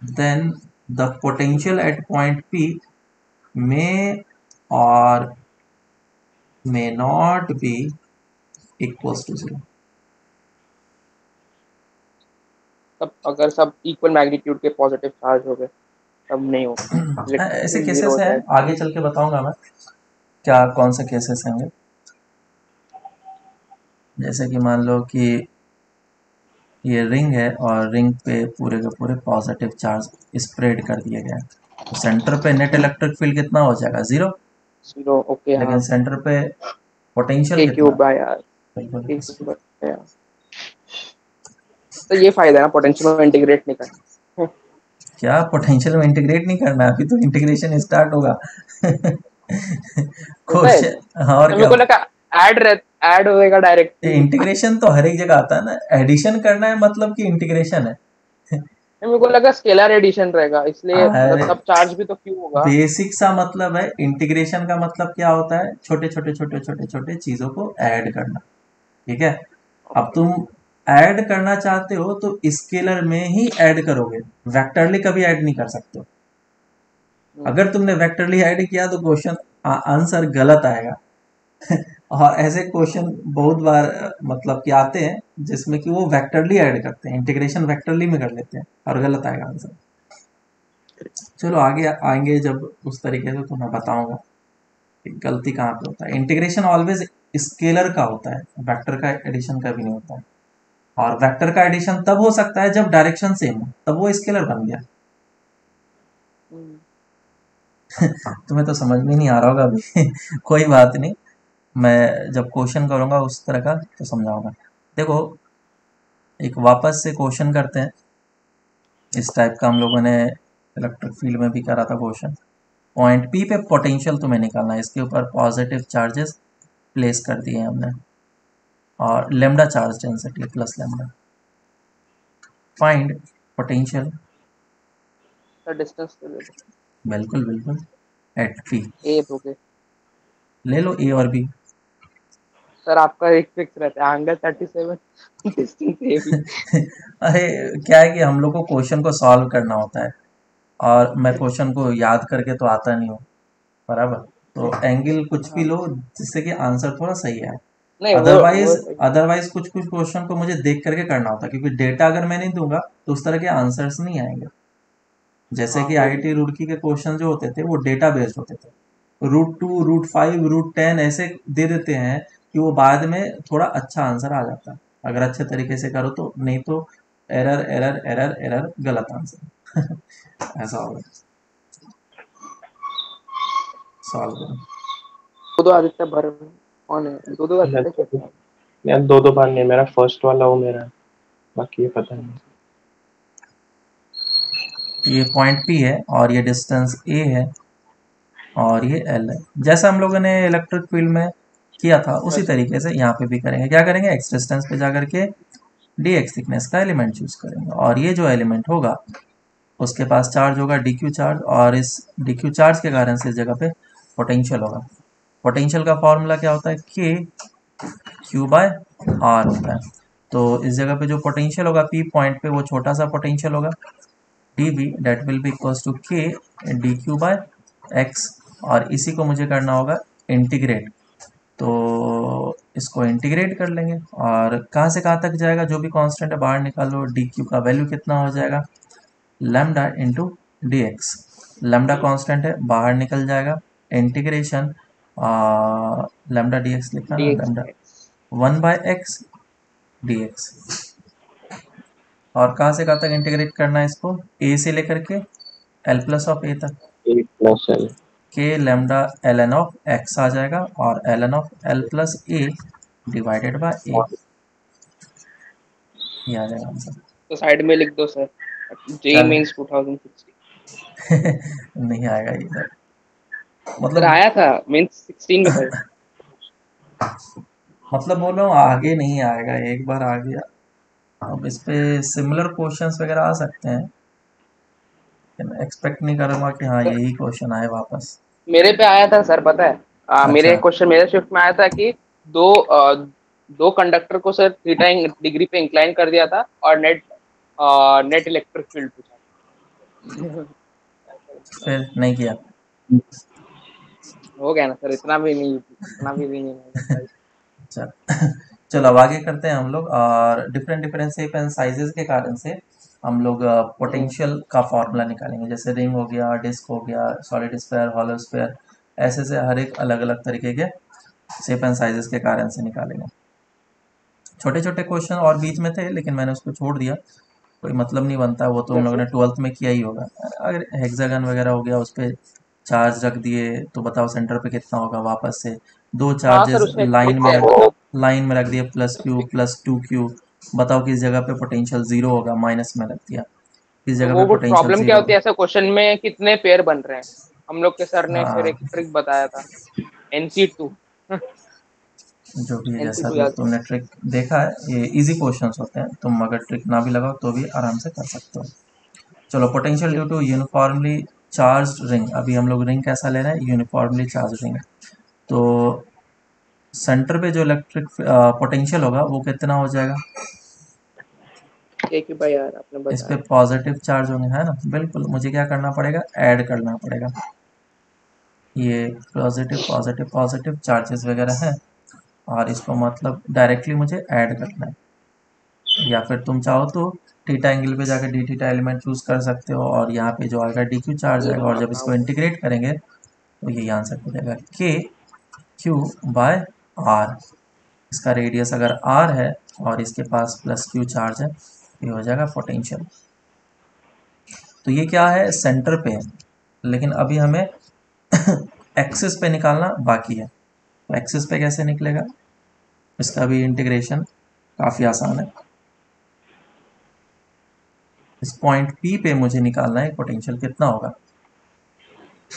then the potential at point P may or may not be equals to zero।
तब अगर सब इक्वल मैग्नीट्यूड के पॉजिटिव चार्ज हो गए तब नहीं होगा, इलेक्ट्रिक
ऐसे
फील्ड जीरो
केसेस
हो
हैं,
जाएगा।
आगे चल के बताऊंगा मैं क्या कौन से केसेस होंगे। जैसे कि मान लो कि ये रिंग है, और रिंग पे पूरे के पूरे पॉजिटिव चार्ज स्प्रेड कर दिए गए हैं, तो सेंटर पे नेट इलेक्ट्रिक फील्ड कितना हो जाएगा, जीरो।
जीरो, ओके
लेकिन
हाँ।
सेंटर पे पोटेंशियल
ए
कितना,
क्यूब बाय आर,
बिल्कुल।
ए क्यूब बाय आर। तो ये फायदा है ना पोटेंशियल में इंटीग्रेट नहीं करना।
क्या पोटेंशियल में इंटीग्रेट नहीं करना, अभी तो इंटीग्रेशन स्टार्ट होगा।
होता है।
क्वेश्चन और
तो मेरे
क्या,
को लगा ऐड होएगा डायरेक्टली।
इंटीग्रेशन तो हर एक जगह आता है ना, एडिशन करना है मतलब कि इंटीग्रेशन है।
मेरे को लगा स्केलर एडिशन रहेगा, इसलिए मतलब
अरे
तब चार्ज भी तो क्यों होगा।
बेसिक सा मतलब है, इंटीग्रेशन का मतलब क्या होता है, छोटे छोटे छोटे छोटे छोटे चीजों को ऐड करना, ठीक है। अब
ओके।
तुम ऐड करना चाहते हो तो स्केलर में ही ऐड करोगे, वेक्टरली कभी ऐड नहीं कर सकते हो। अगर तुमने वेक्टरली ऐड किया तो क्वेश्चन आंसर गलत आएगा। और ऐसे क्वेश्चन बहुत बार मतलब कि आते हैं जिसमें कि वो वेक्टरली ऐड करते हैं, इंटीग्रेशन वेक्टरली में कर लेते हैं, और गलत आएगा आंसर। चलो आगे आएंगे जब उस तरीके से, तो मैं बताऊंगा कि गलती कहाँ पे होता है। इंटीग्रेशन ऑलवेज स्केलर का होता है, वेक्टर का एडिशन का भी नहीं होता है। और वेक्टर का एडिशन तब हो सकता है जब डायरेक्शन सेम हो, तब वो स्केलर बन गया। तुम्हें तो समझ में नहीं आ रहा होगा अभी। कोई बात नहीं, मैं जब क्वेश्चन करूंगा उस तरह का तो समझाऊंगा। देखो, एक वापस से क्वेश्चन करते हैं, इस टाइप का हम लोगों ने इलेक्ट्रिक फील्ड में भी करा था क्वेश्चन। पॉइंट पी पे पोटेंशियल तुम्हें निकालना है, इसके ऊपर पॉजिटिव चार्जेस प्लेस कर दिए हैं हमने, और lambda charge density plus lambda, find potential.
Sir distance तो दे दो।
बिल्कुल बिल्कुल, एट पी।
ए दोगे।
ले लो ए और बी।
सर आपका एक फिक्स रहता है, एंगल 37, डिस्टेंस ए भी।
अरे क्या है कि हम लोग को क्वेश्चन को सॉल्व करना होता है, और मैं क्वेश्चन को याद करके तो आता नहीं हूँ, बराबर। तो एंगल कुछ भी
हाँ।
लो जिससे कि आंसर थोड़ा सही आए।
नहीं वो
अदरवाइज
सही।
अदरवाइज कुछ कुछ क्वेश्चन को मुझे देख करके करना होता है, क्योंकि डेटा अगर मैं नहीं दूंगा तो उस तरह के आंसर्स नहीं आएंगे। जैसे
हाँ
कि
वो भी
आईआईटी रुड़की के क्वेश्चन जो होते थे वो डेटा बेस्ड होते थे, रूट 2 रूट 5 रूट 10 ऐसे दे देते हैं कि वो बाद में थोड़ा अच्छा आंसर आ जाता है, अगर अच्छे तरीके से करो तो, नहीं तो एरर एरर एरर एरर, गलत आंसर। ऐसा होगा। सॉल्व करो।
दो दो आदित्य भर कौन है, दो दो
मैं
आदित्य
तो,
क्या।
यार दो दो बार नहीं, मेरा फर्स्ट वाला वो मेरा है, बाकी ये पता नहीं।
ये पॉइंट पी है और ये डिस्टेंस ए है, और ये एल है। जैसा हम लोगों ने इलेक्ट्रिक फील्ड में किया था उसी
वैसे
तरीके से यहाँ पे भी करेंगे। क्या करेंगे, एक्स डिस्टेंस पे जा करके डी एक्स थिकनेस का एलिमेंट चूज करेंगे, और ये जो एलिमेंट होगा उसके पास चार्ज होगा डी क्यू चार्ज, और इस डी क्यू चार्ज के कारण से इस जगह पे पोटेंशियल होगा। पोटेंशियल का फॉर्मूला क्या होता है, के क्यू बाय आर होता है। तो इस जगह पे जो पोटेंशियल होगा पी पॉइंट पे, वो छोटा सा पोटेंशियल होगा D B, that will be equals to K D Q by X, और इसी को मुझे करना होगा इंटीग्रेट। तो इसको इंटीग्रेट कर लेंगे, और कहाँ से कहाँ तक जाएगा, जो भी कांस्टेंट है बाहर निकालो, डी क्यू का वैल्यू कितना हो जाएगा, lambda into D x. Lambda constant है, बाहर निकल जाएगा, इंटीग्रेशन लैम्डा डी एक्स लिखा ना,
dx
lambda
by x।
1/x D x. और कहाँ से कहाँ तक इंटीग्रेट करना है इसको, ए से लेकर के एल प्लस ऑफ ए तक,
A plus L.
K lambda L N of X आ जाएगा, और L N of L plus A divided by A, ये आ जाएगा आंसर।
तो साइड में लिख दो सर, जेई
चल
मेंस 2016।
नहीं आएगा इधर,
सर
मतलब
आया था मेंस 16 में सर।
मतलब बोल रहा हूँ आगे नहीं आएगा, एक बार आ गया। अब इस पे सिमिलर क्वेश्चंस वगैरह आ सकते हैं, लेकिन एक्सपेक्ट नहीं करूँगा कि हाँ
सर
यही क्वेश्चन आए वापस।
मेरे पे आया था सर, पता है मेरे
अच्छा
क्वेश्चन मेरे शिफ्ट में आया था कि दो कंडक्टर को सर थीटा डिग्री पे इंक्लाइन कर दिया था, और नेट इलेक्ट्रिक फील्ड पूछा।
फिर नहीं किया।
हो गया ना सर, इतना भी नहीं, इतना भी नहीं भाई।
चल चलो अब आगे करते हैं हम लोग, और different different shape and sizes के कारण से हम लोग पोटेंशियल का फॉर्मूला निकालेंगे। जैसे रिंग हो गया, डिस्क हो गया, सॉलिड स्फीयर, हॉलो स्फीयर, ऐसे से हर एक अलग अलग तरीके के शेप एंड साइजेस के कारण से निकालेंगे। छोटे छोटे क्वेश्चन और बीच में थे, लेकिन मैंने उसको छोड़ दिया, कोई मतलब नहीं बनता, वो तो हम लोगों
जैसे
ने 12th में किया ही होगा। अगर हेक्सागन वगैरह हो गया, उस पर चार्ज रख दिए तो बताओ सेंटर पे कितना होगा, वापस से दो
हाँ सर,
चार्जेस
उसमें एक
लाइन
ट्रिक
में
है
रख
मतलब।
लाइन में रख दिए, plus Q plus two Q, बताओ किस जगह पे पोटेंशियल जीरो होगा, माइनस में रख दिया, किस
तो
जगह पे
वो
पोटेंशियल
प्रॉब्लम क्या
जीरो
होती
होगा।
है ऐसा क्वेश्चन में, कितने पेयर बन रहे हैं। हम लोग के सर ने फिर एक
हाँ
ट्रिक बताया था, NC2।
जो भी है, जैसा
NC2
भी
याद करो।
तुमने ट्रिक देखा है, ये इजी क्वेश्चंस होते हैं, तुम अगर ट्रिक ना भी लगाओ तो भी आराम से कर सकते हो। चलो, potential due
yes
to uniformly charge ring. अभी हम लोग रिंग कैसा ले रहे हैं, यूनिफॉर्मली चार्ज रिंग। तो सेंटर पे जो इलेक्ट्रिक पोटेंशियल होगा वो कितना हो जाएगा,
एक ही भाई यार आपने
इस पे
बताया।
पॉजिटिव चार्ज होंगे, है ना, बिल्कुल। मुझे क्या करना पड़ेगा, ऐड करना पड़ेगा, ये पॉजिटिव पॉजिटिव पॉजिटिव चार्जेस वगैरह है, और इसको मतलब डायरेक्टली मुझे ऐड करना है। या फिर तुम चाहो तो थीटा एंगल पे जाकर डी थीटा एलिमेंट चूज कर सकते हो, और यहाँ पे जो आएगा डी क्यू चार्ज आएगा, और जब इसको इंटीग्रेट करेंगे तो यही आंसर हो जाएगा, के क्यू बाय आर। इसका रेडियस अगर आर है और इसके पास प्लस क्यू चार्ज है, ये हो जाएगा पोटेंशियल। तो ये क्या है, सेंटर पे है, लेकिन अभी हमें एक्सिस पे निकालना बाकी है। तो एक्सिस पे कैसे निकलेगा, इसका भी इंटीग्रेशन काफ़ी आसान है। इस पॉइंट पी पे मुझे निकालना है पोटेंशियल कितना होगा।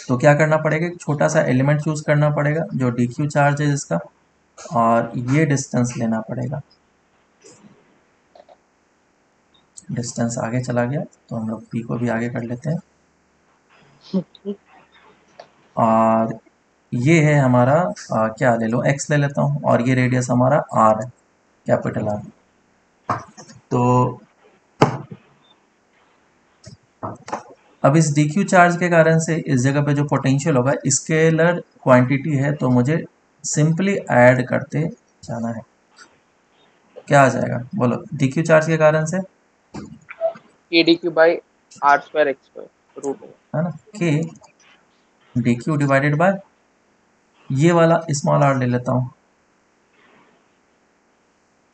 तो क्या करना पड़ेगा, एक छोटा सा एलिमेंट चूज करना पड़ेगा जो डी क्यू चार्ज है जिसका, और ये डिस्टेंस लेना पड़ेगा। डिस्टेंस आगे चला गया तो हम लोग पी को भी आगे कर लेते हैं, और ये है हमारा क्या ले लो, एक्स ले लेता हूँ, और ये रेडियस हमारा आर है, कैपिटल आर। तो अब इस dq चार्ज के कारण से इस जगह पे जो पोटेंशियल होगा स्केलर क्वांटिटी है, तो मुझे सिंपली ऐड करते जाना है। क्या आ जाएगा बोलो, dq चार्ज के कारण से,
KDQ by R² X² root है।
है ना, k dq डिवाइडेड बाय ये वाला स्मॉल आर ले लेता हूँ,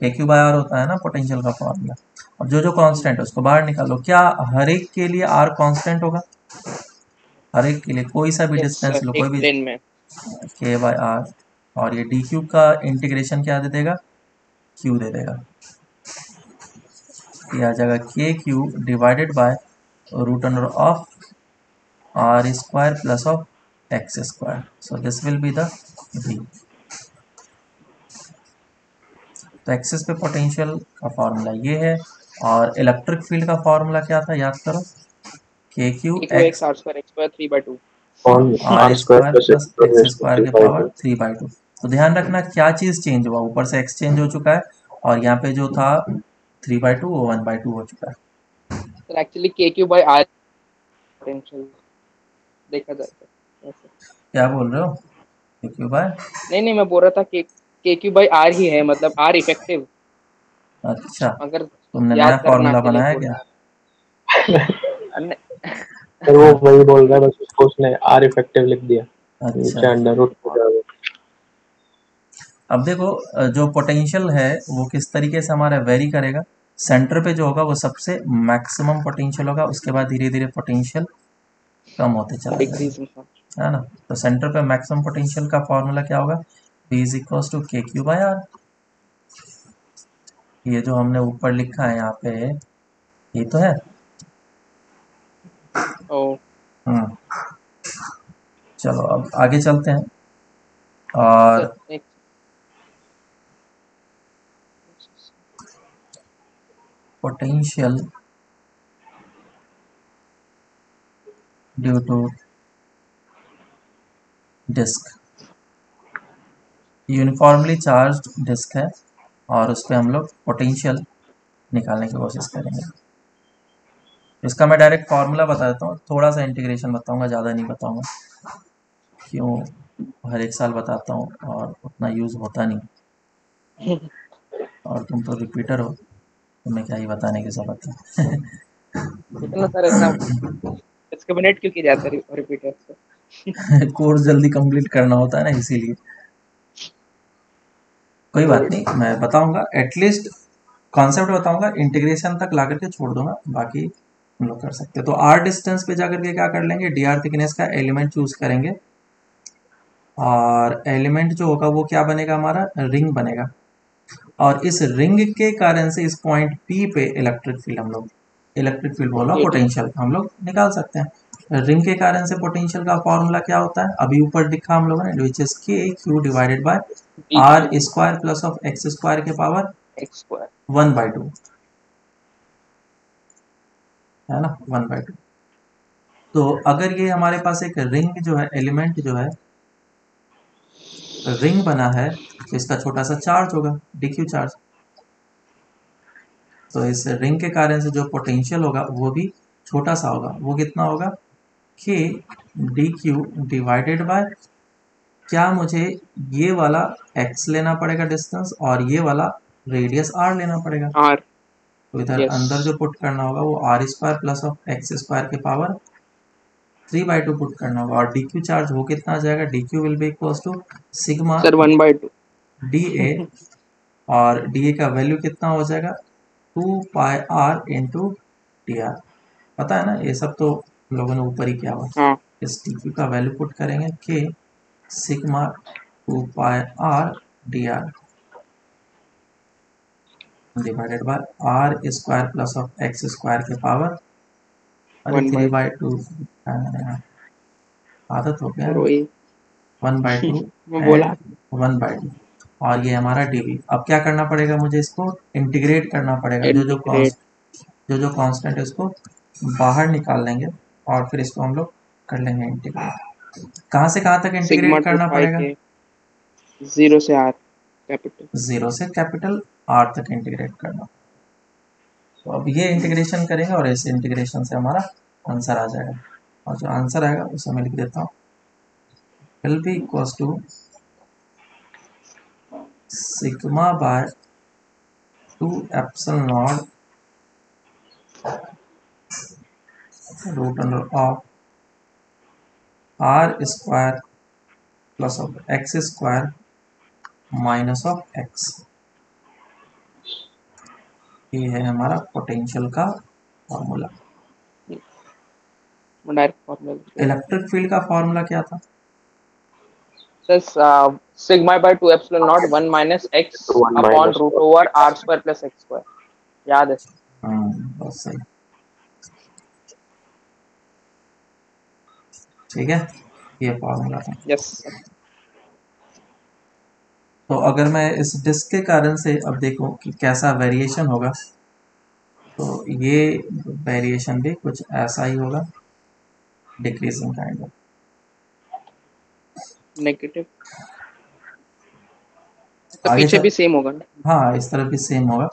के क्यू बाय आर होता है ना पोटेंशियल का फॉर्मूला। अब जो जो कांस्टेंट है उसको बाहर निकालो, क्या हर एक के लिए आर कांस्टेंट होगा, हर एक के लिए कोई सा भी
यस
डिस्टेंस
सर,
लो, कोई
एक
भी,
प्लेन में।
के बाय आर, और ये डी क्यू का इंटीग्रेशन क्या दे देगा, क्यू दे देगा, ये आ जाएगा K Q divided by root under of R square plus of X square, so this will be the V। तो एक्सिस पे पोटेंशियल का फॉर्मूला ये है, और इलेक्ट्रिक फील्ड का फॉर्मूला क्या था, याद करो, K Q
equal
X
X R square X square 3/2।
On
R
R square
square
plus
plus
X
X
raise to
square
three
के
बाई
पावर
टू।
3/2। तो ध्यान रखना क्या चीज चेंज हुआ, ऊपर से एक्स चेंज हो चुका है, और यहाँ पे जो था 3/2 वो 1/2 हो चुका है।
सर एक्चुअली के क्यू बाई आर पोटेंशियल देखा जाए तो ऐसे।
क्या बोल रहे हो, क्यों बाय?
नहीं नहीं, मैं बोल रहा था कि के क्यू बाई आर ही है, मतलब आर इफेक्टिव,
अच्छा,
अगर
तुमने नया
याद करना
फॉर्मूला
के लिए
बनाया
थोड़ा।
क्या?
अन्य-
पर वो वही बोल रहा है, बस उसको उसने आर इफेक्टिव लिख दिया,
अच्छा,
नीचे अंडर रूट हो जाएगा।
अब देखो जो पोटेंशियल है वो किस तरीके से हमारा वेरी करेगा। सेंटर पे जो होगा वो सबसे मैक्सिमम पोटेंशियल होगा, उसके बाद धीरे धीरे पोटेंशियल कम होते चला
डिक्रीज में।
जाएगा, है ना। तो सेंटर पे मैक्सिमम पोटेंशियल का फॉर्मूला क्या होगा, V is equal to K Q by are. ये जो हमने ऊपर लिखा है यहाँ पे, ये तो है।
ओ
हम्म, चलो अब आगे चलते हैं।
सर
और
एक
potential due to disc, uniformly charged disc है, और उस पर हम लोग पोटेंशियल निकालने की कोशिश करेंगे। इसका मैं डायरेक्ट फार्मूला बता देता हूँ, थोड़ा सा इंटीग्रेशन बताऊंगा, ज़्यादा नहीं बताऊंगा, क्यों हर एक साल बताता हूँ और उतना यूज़ होता नहीं, और तुम तो रिपीटर हो, तुम्हें क्या ही बताने की ज़रूरत है।
इतना सारा इतना डिस्क्रिमिनेट क्यों किया जाता है रिपीटर से?
कोर्स जल्दी कंप्लीट करना होता है ना, इसीलिए। कोई बात नहीं, मैं बताऊंगा, एटलीस्ट कॉन्सेप्ट बताऊंगा, इंटीग्रेशन तक ला करके छोड़ दूंगा, बाकी हम लोग कर सकते हैं। तो आर डिस्टेंस पे जाकर के क्या कर लेंगे, डी आर थिकनेस का एलिमेंट चूज करेंगे, और एलिमेंट जो होगा वो क्या बनेगा, हमारा रिंग बनेगा, और इस रिंग के कारण से इस पॉइंट पी पे इलेक्ट्रिक फील्ड हम लोग, इलेक्ट्रिक फील्ड बोला
ये डी
पोटेंशियल हम लोग निकाल सकते हैं। रिंग के कारण से पोटेंशियल का फॉर्मूला क्या होता है, अभी ऊपर लिखा हम लोगों ने, विच इज के Q divided bye
D
R
Q
square plus of X square के पावर
एक्स स्क्वायर।
1/2, है ना, 1/2। तो अगर ये हमारे पास एक रिंग जो है, एलिमेंट जो है रिंग बना है, तो इसका छोटा सा चार्ज होगा, dq चार्ज। तो इस रिंग के कारण से जो पोटेंशियल होगा वो भी छोटा सा होगा, वो कितना होगा, k dq डिवाइडेड बाय, क्या मुझे ये वाला x लेना पड़ेगा डिस्टेंस, और ये वाला रेडियस r लेना पड़ेगा।
आर।
तो इधर
यस।
अंदर जो पुट करना होगा वो R square plus of X square के पावर 3/2 पुट करना होगा, और dq चार्ज वो कितना आ जाएगा, dq will be equals to sigma
sir 1/2।
dA, और dA का वैल्यू कितना हो जाएगा, 2πr इंटू डी आर। पता है ना, ये सब तो हम लोगों ने ऊपर ही किया हुआ।
हाँ
इस dq का वैल्यू पुट करेंगे, k sigma 2πr D R divided by R square plus of X square के पावर, अरे
1/2।
3/2, आदत हो गया,
सर वही
1/2
मैं बोला।
एंड 1/2, और ये हमारा dv। अब क्या करना पड़ेगा, मुझे इसको इंटीग्रेट करना पड़ेगा,
इंटीग्रेट
जो कांस्टेंट है उसको बाहर निकाल लेंगे, और फिर इसको हम लोग कर लेंगे इंटीग्रेट। कहाँ से कहाँ तक
सिग्मा
इंटीग्रेट
टू
करना
पाई
पड़ेगा,
के 0 से आर कैपिटल।
जीरो से कैपिटल आर तक इंटीग्रेट करना। तो अब ये इंटीग्रेशन करेंगे, और इस इंटीग्रेशन से हमारा आंसर आ जाएगा, और जो आंसर आएगा उसे मैं लिख देता हूँ, will be equals to sigma by 2 epsilon not root under of R square plus of X square minus of X. ये है हमारा पोटेंशियल का फॉर्मूला।
मैं डायरेक्ट फॉर्मूला।
इलेक्ट्रिक फील्ड का फॉर्मूला क्या था,
sir sigma by 2 epsilon not 1 minus X
तो one
upon
minus
root over R square plus X square. याद है?
बस सही, ठीक है। ये फॉर्मूला था।
यस।
तो अगर मैं इस डिस्क के कारण से अब देखो कि कैसा वेरिएशन होगा, तो ये वेरिएशन भी कुछ ऐसा ही होगा, डिक्रीजिंग काइंड ऑफ।
नेगेटिव तो
आगे
पीछे
चल,
भी सेम होगा ना?
हाँ इस तरफ भी सेम होगा।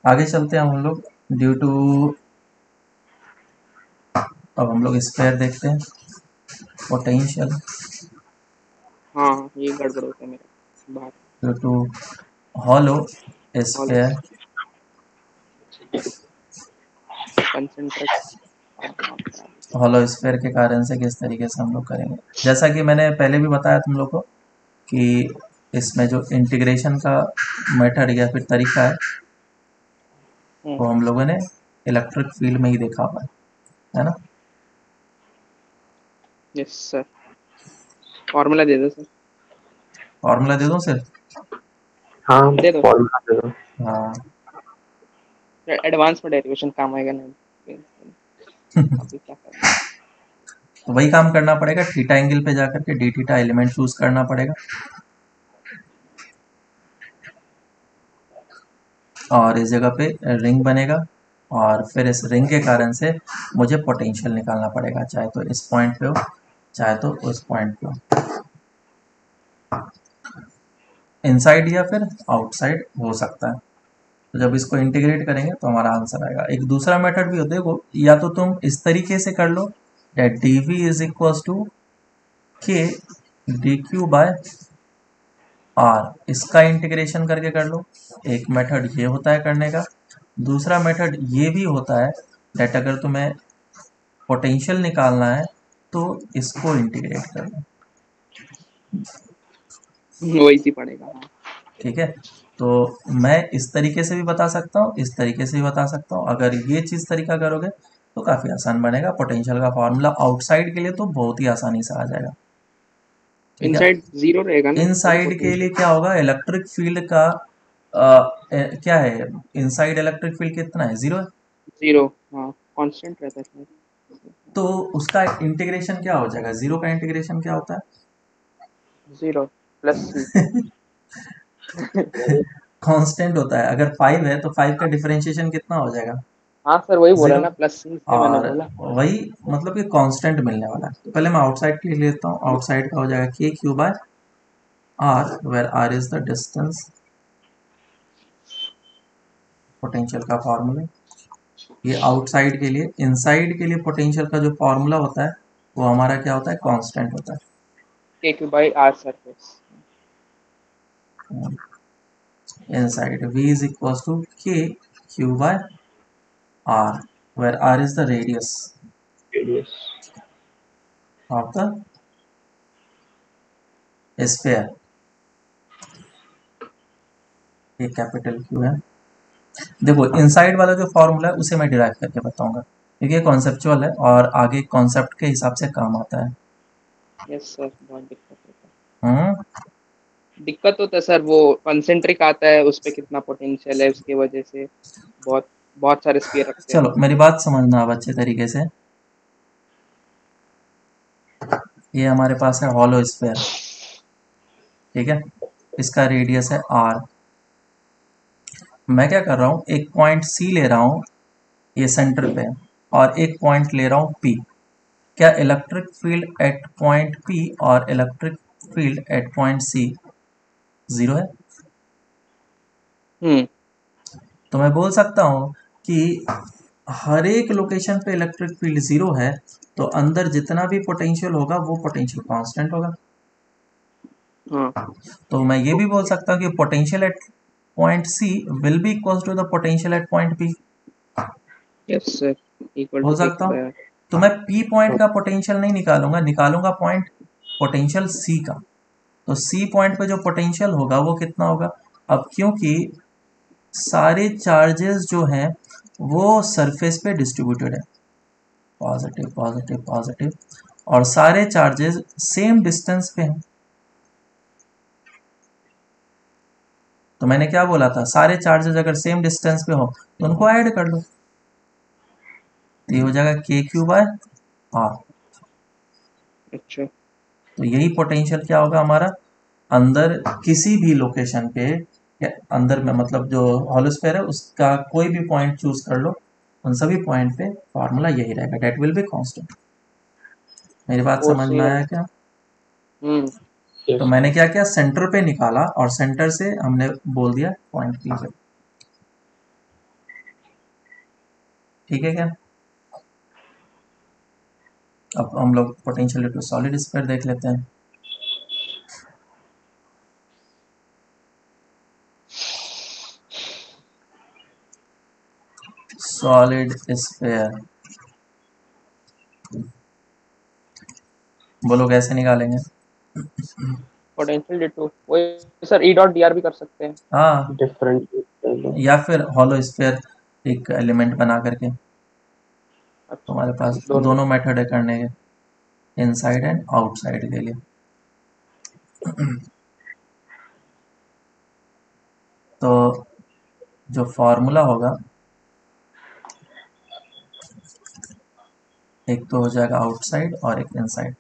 आगे चलते हैं हम लोग, ड्यू टू, अब हम लोग स्क्वायर देखते हैं, पोटेंशियल
हाँ ये गड़बड़ होता है मेरा बाहर।
Due to hollow
hollow
square,
concentrate.
Hollow sphere के कारण से किस तरीके से हम लोग करेंगे, जैसा कि मैंने पहले भी बताया तुम लोग को कि इसमें जो इंटीग्रेशन का मेथड या फिर तरीका है वो हम लोगों ने इलेक्ट्रिक फील्ड में ही देखा हुआ है ना।
Yes sir. फॉर्मूला दे दो सर।
फॉर्मूला दे दूं सिर्फ?
हाँ
दे दो।
फॉर्मूला दे दो।
हाँ
एडवांस में डेरिवेशन काम आएगा नहीं। अभी क्या करना है?
तो वही काम करना पड़ेगा, थीटा एंगल पे जाकर के डी थीटा एलिमेंट चूज करना पड़ेगा, और इस जगह पे रिंग बनेगा, और फिर इस रिंग के कारण से मुझे पोटेंशियल निकालना पड़ेगा, चाहे तो इस पॉइंट पे हो चाहे तो उस पॉइंट पे हो, इनसाइड या फिर आउटसाइड हो सकता है। तो जब इसको इंटीग्रेट करेंगे तो हमारा आंसर आएगा। एक दूसरा मेथड भी होता है वो, या तो तुम इस तरीके से कर लो, that D V is equal to K D Q by R, इसका इंटीग्रेशन करके कर लो। एक मेथड ये होता है करने का। दूसरा मेथड ये भी होता है डेट अगर तुम्हें पोटेंशियल निकालना है तो इसको इंटीग्रेट कर लो,
वो इजी पड़ेगा हाँ।
ठीक है। तो मैं इस तरीके से भी बता सकता हूँ, इस तरीके से भी बता सकता हूँ। अगर ये चीज़ तरीका करोगे तो काफ़ी आसान बनेगा। पोटेंशियल का फॉर्मूला आउटसाइड के लिए तो बहुत ही आसानी से आ जाएगा, ठीक है।
इनसाइड जीरो रहेगा ना सर
इनसाइड के लिए
पोटेंशियल?
क्या होगा, इलेक्ट्रिक फील्ड का क्या है, इनसाइड इलेक्ट्रिक फील्ड कितना है, जीरो है।
जीरो हाँ कांस्टेंट रहता है शायद।
तो उसका इंटीग्रेशन क्या हो जाएगा, जीरो का इंटीग्रेशन क्या होता
जीरो प्लस सी।
है कांस्टेंट होता है। अगर 5 है तो 5 का डिफरेंशिएशन कितना हो जाएगा,
हाँ सर वही बोला
जीरो।
ना, प्लस सी इसलिए मैंने
और
बोला।
वही मतलब कि कांस्टेंट मिलने वाला है। तो पहले मैं आउटसाइड के लिए लेता हूँ, आउटसाइड का हो जाएगा K Q by R, where R is the distance, potential का फॉर्मूला ये आउटसाइड के लिए। इनसाइड के लिए पोटेंशियल का जो फॉर्मूला होता है वो हमारा क्या होता है, कांस्टेंट होता
के क्यू बाई आर सरफेस।
है। Inside v is equals to k q by r, where r is the radius of the sphere, ये कैपिटल Q है। देखो इनसाइड वाला जो फॉर्मूला है उसे मैं डिराइव करके बताऊंगा, क्योंकि ये कॉन्सेप्चुअल है और आगे कॉन्सेप्ट के हिसाब से काम आता है।
यस सर बहुत दिक्कत होता
हम्म
है। दिक्कत होता है सर, वो कंसेंट्रिक आता है उस पे कितना पोटेंशियल है उसकी वजह से। बहुत बहुत सारे स्पीयर रखते हैं
चलो
हम।
मेरी बात समझना अब अच्छे तरीके से। ये हमारे पास है हॉलो स्फीयर, ठीक है, इसका रेडियस है r। मैं क्या कर रहा हूँ, एक पॉइंट C ले रहा हूँ ये सेंटर पे, और एक पॉइंट ले रहा हूँ P। क्या electric field at point P और electric field at point C zero है?
हम्म।
तो मैं बोल सकता हूँ कि हर एक लोकेशन पे इलेक्ट्रिक फील्ड जीरो है, तो अंदर जितना भी पोटेंशियल होगा वो पोटेंशियल कांस्टेंट होगा।
हाँ
तो मैं ये भी बोल सकता हूँ कि potential at point C will be equal to the potential at point P।
Yes sir equal
बोल
टू के
सकता
क्यू
हूँ।
By R.
तो मैं P पॉइंट का पोटेंशियल नहीं निकालूंगा, निकालूंगा पॉइंट पोटेंशियल C का। तो C पॉइंट पे जो पोटेंशियल होगा वो कितना होगा। अब क्योंकि सारे चार्जेस जो हैं वो सरफेस पे डिस्ट्रीब्यूटेड है, पॉजिटिव पॉजिटिव पॉजिटिव, और सारे चार्जेस सेम डिस्टेंस पे हैं। तो मैंने क्या बोला था, सारे चार्जेस अगर सेम डिस्टेंस पे हो तो उनको ऐड कर लो, तो ये हो जाएगा के क्यू बाय आर।
अच्छा
तो यही पोटेंशियल क्या होगा हमारा अंदर किसी भी लोकेशन पे या अंदर में, मतलब जो हॉलोस्फीयर है उसका कोई भी पॉइंट चूज कर लो, उन सभी पॉइंट पे फॉर्मूला यही रहेगा, डेट विल बी कांस्टेंट। मेरी बात
वो
समझ
सही
में आया
आंसर।
क्या?
हम्म।
तो
यस
मैंने क्या किया, सेंटर पे निकाला और सेंटर से हमने बोल दिया पॉइंट की। ठीक है क्या? अब हम लोग पोटेंशियल टू सॉलिड स्फीयर देख लेते हैं। सॉलिड स्फीयर बोलो कैसे निकालेंगे?
पोटेंशियल डिटू वही sir, E dot D are भी कर सकते हैं।
हाँ,
डिफरेंट।
या फिर हॉलो स्फीयर एक एलिमेंट बना करके।
अच्छा
तुम्हारे पास
दोनों।
दोनों मेथड है करने के, इनसाइड एंड आउटसाइड के लिए। तो जो फॉर्मूला होगा, एक तो हो जाएगा आउटसाइड और एक इनसाइड।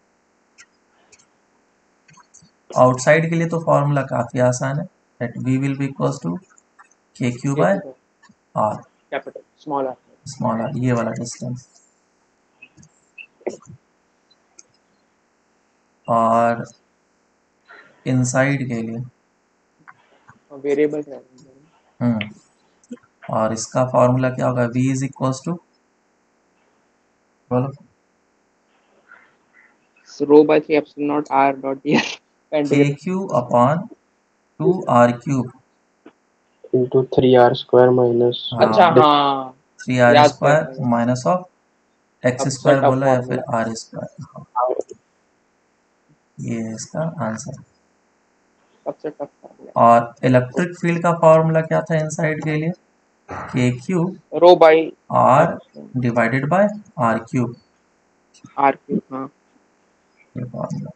आउटसाइड के लिए तो फॉर्मूला काफी आसान है, that V will be equals to K Q
K
by
Q
R,
capital small R.
Small R, ये वाला डिस्टेंस। और इनसाइड के लिए
वेरिएबल रहेगा।
और इसका फॉर्मूला क्या होगा, v इज इक्वल्स टू, बोलो,
rho by 3 epsilon not R dot D R का
K
integrate.
Q upon 2r cube.
Into 3r² minus
अच्छा
हाँ,
हाँ,
3r²
याद
माइनस ऑफ एक्स
सबसे
स्क्वायर
टफ
बोला या फिर
फॉर्मूला।
Are square. ये है इसका आंसर।
सबसे टफ फॉर्मूला।
और इलेक्ट्रिक फील्ड का फॉर्मूला क्या था इनसाइड के लिए, K Q
rho by
R
epsilon
divided by R cube.
R cube. हाँ
ये फॉर्मूला,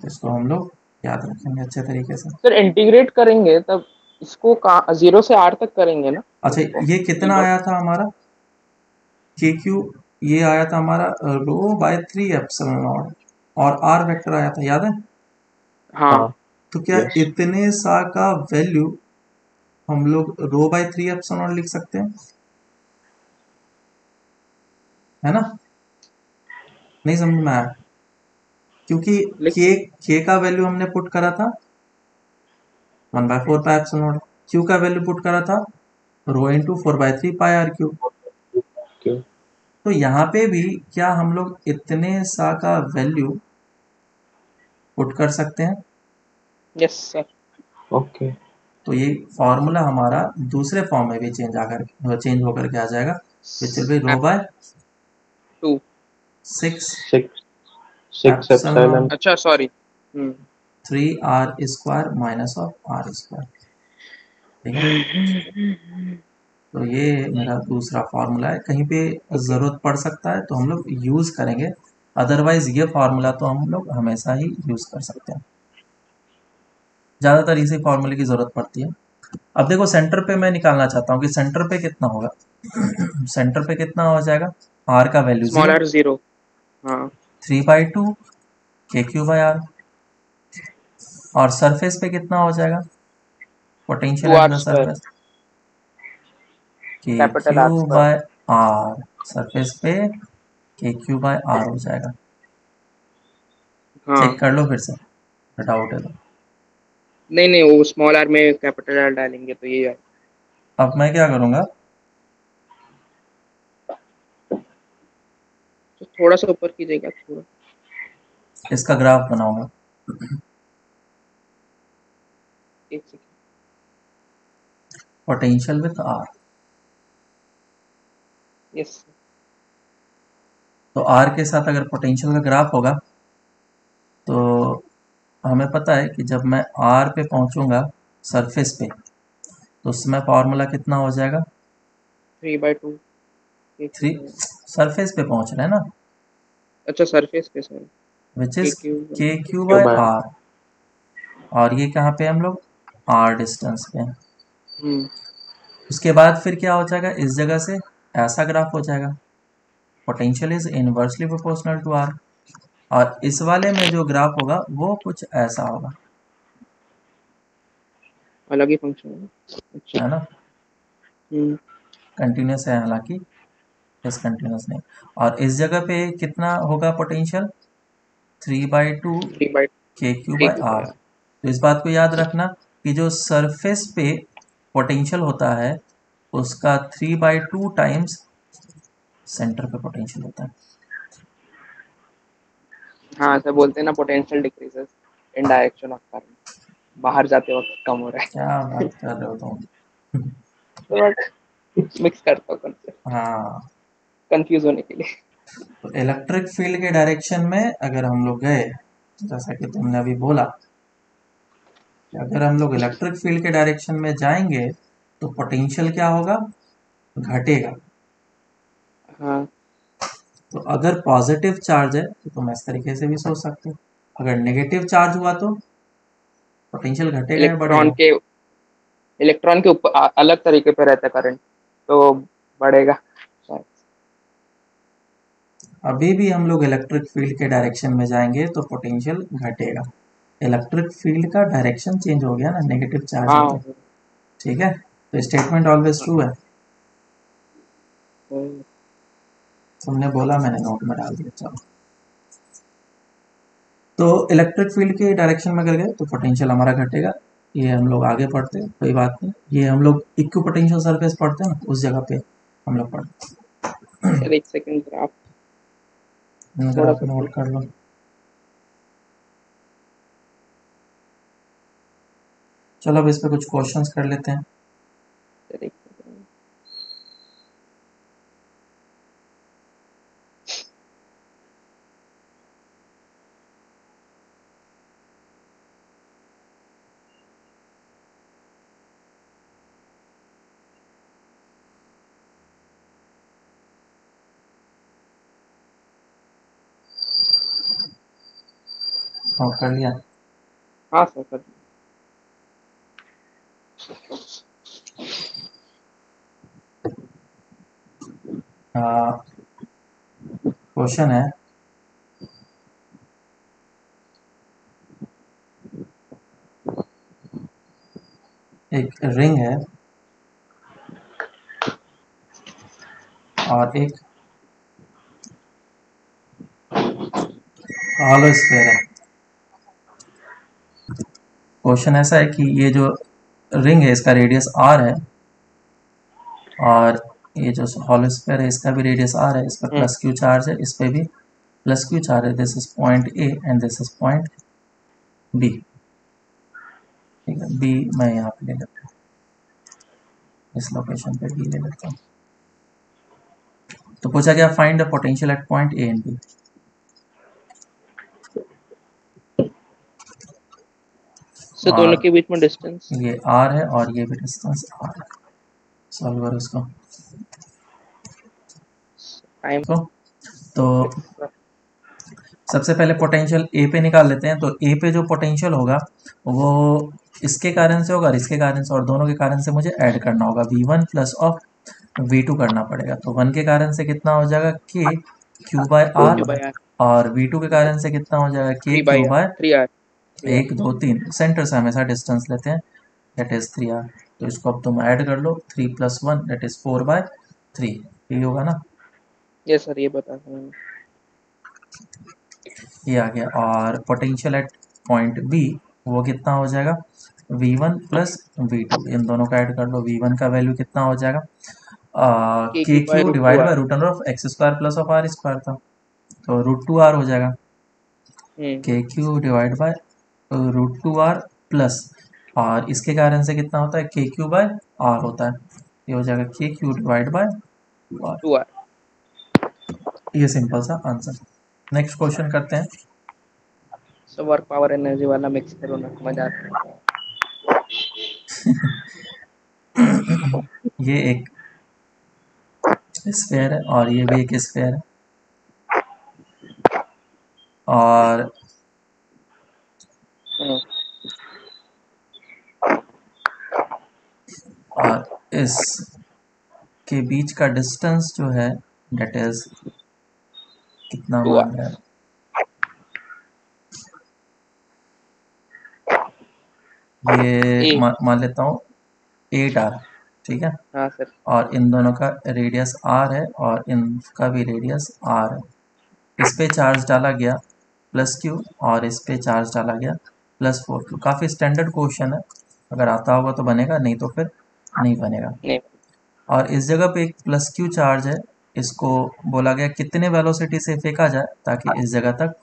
इसको हम लोग याद रखेंगे अच्छे तरीके से।
सर, इंटीग्रेट करेंगे तब इसको कहाँ 0 से R तक करेंगे ना
अच्छा,
इसको।
ये
ई
कितना
डॉट।
आया था हमारा के क्यू, ये आया था हमारा रो बाय 3 एप्सिलॉन नॉट, और आर वेक्टर आया था, याद है?
हाँ।
हाँ
तो क्या
यस
इतने सा का वैल्यू हम लोग रो बाय 3 एप्सिलॉन लिख सकते हैं, है ना? नहीं समझ में आया? क्योंकि
लिख
के का वैल्यू हमने पुट करा था 1/4 पाई एप्सिलॉन, क्यू का वैल्यू पुट करा था rho into 4/3 pi are cube.
क्यों।
तो यहाँ पे भी क्या हम लोग इतने सा का वैल्यू पुट कर सकते हैं?
Yes sir.
ओके
तो ये फॉर्मूला हमारा दूसरे फॉर्म में भी चेंज होकर के आ जाएगा, which will be rho by
two.
6
six six
epsilon
epsilon.
अच्छा sorry.
3r² minus of R square. ठीक है, तो ये मेरा दूसरा फार्मूला है, कहीं पे
ओके।
ज़रूरत पड़ सकता है तो हम लोग यूज़ करेंगे, अदरवाइज ये फार्मूला तो हम लोग हमेशा ही यूज़ कर सकते हैं, ज़्यादातर इसी फार्मूले की ज़रूरत पड़ती है। अब देखो सेंटर पे मैं निकालना चाहता हूँ कि सेंटर पे कितना होगा। सेंटर पे कितना हो जाएगा, आर का वैल्यू
स्मॉल
0,
आर 0। हाँ
3/2 के क्यू बाय आर। और सरफेस पे कितना हो जाएगा, potential
two
at
R
the
square
surface, K
capital
Q
R square.
By R, surface पे के क्यू बाय आर हो जाएगा। चेक
हाँ
कर लो फिर से, डाउट है तो।
नहीं नहीं, वो स्मॉल आर में कैपिटल आर डालेंगे तो ये आएगा।
अब मैं क्या करूँगा,
तो थोड़ा सा ऊपर कीजिएगा थोड़ा।
इसका ग्राफ बनाऊंगा,
एक second.
Potential with R.
Yes.
तो आर के साथ अगर पोटेंशियल का ग्राफ होगा तो हमें पता है कि जब मैं आर पे पहुंचूंगा सरफेस पे, तो उस समय फॉर्मूला कितना हो जाएगा,
3/2
थ्री, सरफेस पे पहुंच रहे हैं ना,
अच्छा सरफेस पे सर।
विच
के
इज
क्यू।
के क्यू
क्यों
बाय
बाय।
आर। और ये कहाँ पे हम लोग आर डिस्टेंस पे हैं।
हम्म।
उसके बाद फिर क्या हो जाएगा, इस जगह से ऐसा ग्राफ हो जाएगा, potential is inversely proportional to R. और इस वाले में जो ग्राफ होगा वो कुछ ऐसा होगा,
अलग ही फंक्शन है। अच्छा।
है ना, कंटिन्यूस है हालांकि, डिसकंटिन्यूस नहीं। और इस जगह पे कितना होगा potential, 3/2
3/2
K Q
K
by
Q
R.
By R.
तो इस बात को याद रखना कि जो सरफेस पे पोटेंशियल होता है उसका 3/2 टाइम्स सेंटर पे पोटेंशियल होता है।
हाँ, ऐसा बोलते हैं ना, potential decreases in direction of current, बाहर जाते वक्त कम हो रहा
क्या बात कर रहे हो तुम।
है। तो मिक्स करता हूँ कंसेप्ट,
हाँ,
कंफ्यूज होने के लिए।
तो इलेक्ट्रिक फील्ड के डायरेक्शन में अगर हम लोग गए, जैसा कि तुमने अभी बोला कि अगर हम लोग इलेक्ट्रिक फील्ड के डायरेक्शन में जाएंगे तो पोटेंशियल क्या होगा, घटेगा।
हाँ,
तो अगर पॉजिटिव चार्ज है तो तुम इस तरीके से भी सोच सकते हो, अगर नेगेटिव चार्ज हुआ तो पोटेंशियल घटेगा या
इलेक्ट्रॉन
बढ़ेगा।
के इलेक्ट्रॉन के ऊपर अलग तरीके पे रहता है करंट, तो बढ़ेगा शायद।
अभी भी हम लोग इलेक्ट्रिक फील्ड के डायरेक्शन में जाएंगे तो पोटेंशियल घटेगा। इलेक्ट्रिक फील्ड का डायरेक्शन चेंज हो गया ना, नेगेटिव चार्ज है
हाँ।
तो। ठीक है, तो स्टेटमेंट ऑलवेज ट्रू है। तुमने बोला, मैंने नोट में डाल दिया, चलो। तो इलेक्ट्रिक फील्ड के डायरेक्शन में अगर गए तो पोटेंशियल हमारा घटेगा। ये हम लोग आगे पढ़ते हैं, कोई बात नहीं। ये हम लोग इक्विपोटेंशियल सरफेस पढ़ते हैं ना, उस जगह पे हम लोग पढ़ते
सर एक सेकंड, ग्राफ
हैं। अगर
थोड़ा
आप
सा
नोट
देख।
कर लो। चलो अब इस पे कुछ क्वेश्चंस कर लेते हैं।
सर एक सेकंड।
नोट कर लिया।
हाँ सर, सर।
क्वेश्चन है, एक रिंग है और एक हॉलो स्फीयर है। क्वेश्चन ऐसा है कि ये जो रिंग है इसका रेडियस आर है, और ये जो हॉलो स्फीयर है इसका भी रेडियस आर है, इस पर प्लस क्यू चार्ज है, इस पे भी प्लस क्यू चार्ज है। This is point A and this is point B. ठीक है, बी मैं यहाँ पे ले लेता हूँ, इस लोकेशन पे बी ले लेता हूँ। तो पूछा गया find the potential at point A and B.
Sir दोनों
और
के बीच में डिस्टेंस
ये आर है और ये भी डिस्टेंस आर है। सॉल्व करो इसको।
टाइम।
तो, सबसे पहले पोटेंशियल ए पे निकाल लेते हैं। तो ए पे जो पोटेंशियल होगा वो इसके कारण से होगा और इसके कारण से, और दोनों के कारण से मुझे ऐड करना होगा। V1 प्लस ऑफ V2 करना पड़ेगा। तो 1 के कारण से कितना हो जाएगा, K Q by R,
Q by R.
और V2 के कारण से कितना हो जाएगा, के
3/r
Q by
3r 3r।
1 2 3। Centre से हमेशा डिस्टेंस लेते हैं, दैट इज 3r। तो इसको अब तुम ऐड कर लो, 3 प्लस 1 दैट इज 4/3। ये होगा ना,
यस सर, ये बता था मैंने।
ये आ गया। और पोटेंशियल एट पॉइंट बी वो कितना हो जाएगा, V1 प्लस V2, इन दोनों का ऐड कर लो। V1 का वैल्यू कितना हो जाएगा,
K
K
Q by
Q
root two
divide
R
by root under of X square plus of R square था, तो √2r हो जाएगा। K Q divide by √2r plus, और इसके कारण से कितना होता है, के क्यू बाय आर होता है। ये हो जाएगा K Q divide by 2r।
2r।
ये सिंपल सा आंसर। नेक्स्ट क्वेश्चन करते हैं।
सो वर्क पावर एनर्जी वाला मिक्स करो ना, मजा आता है।
ये एक स्फेयर है और ये भी एक स्फेयर है, और
हम्म।
और इस के बीच का डिस्टेंस जो है डेट इज कितना
2r।
मान रहा है, ये
ए।
मान लेता हूँ 8r, ठीक है।
हाँ सर।
और इन दोनों का रेडियस r है और इनका भी रेडियस r है। इस पे चार्ज डाला गया +q और इस पे चार्ज डाला गया +4q। काफ़ी स्टैंडर्ड क्वेश्चन है, अगर आता होगा तो बनेगा, नहीं तो फिर नहीं बनेगा।
नहीं।
और इस जगह पे एक +q चार्ज है, इसको बोला गया कितने वेलोसिटी से फेंका जाए ताकि इस जगह तक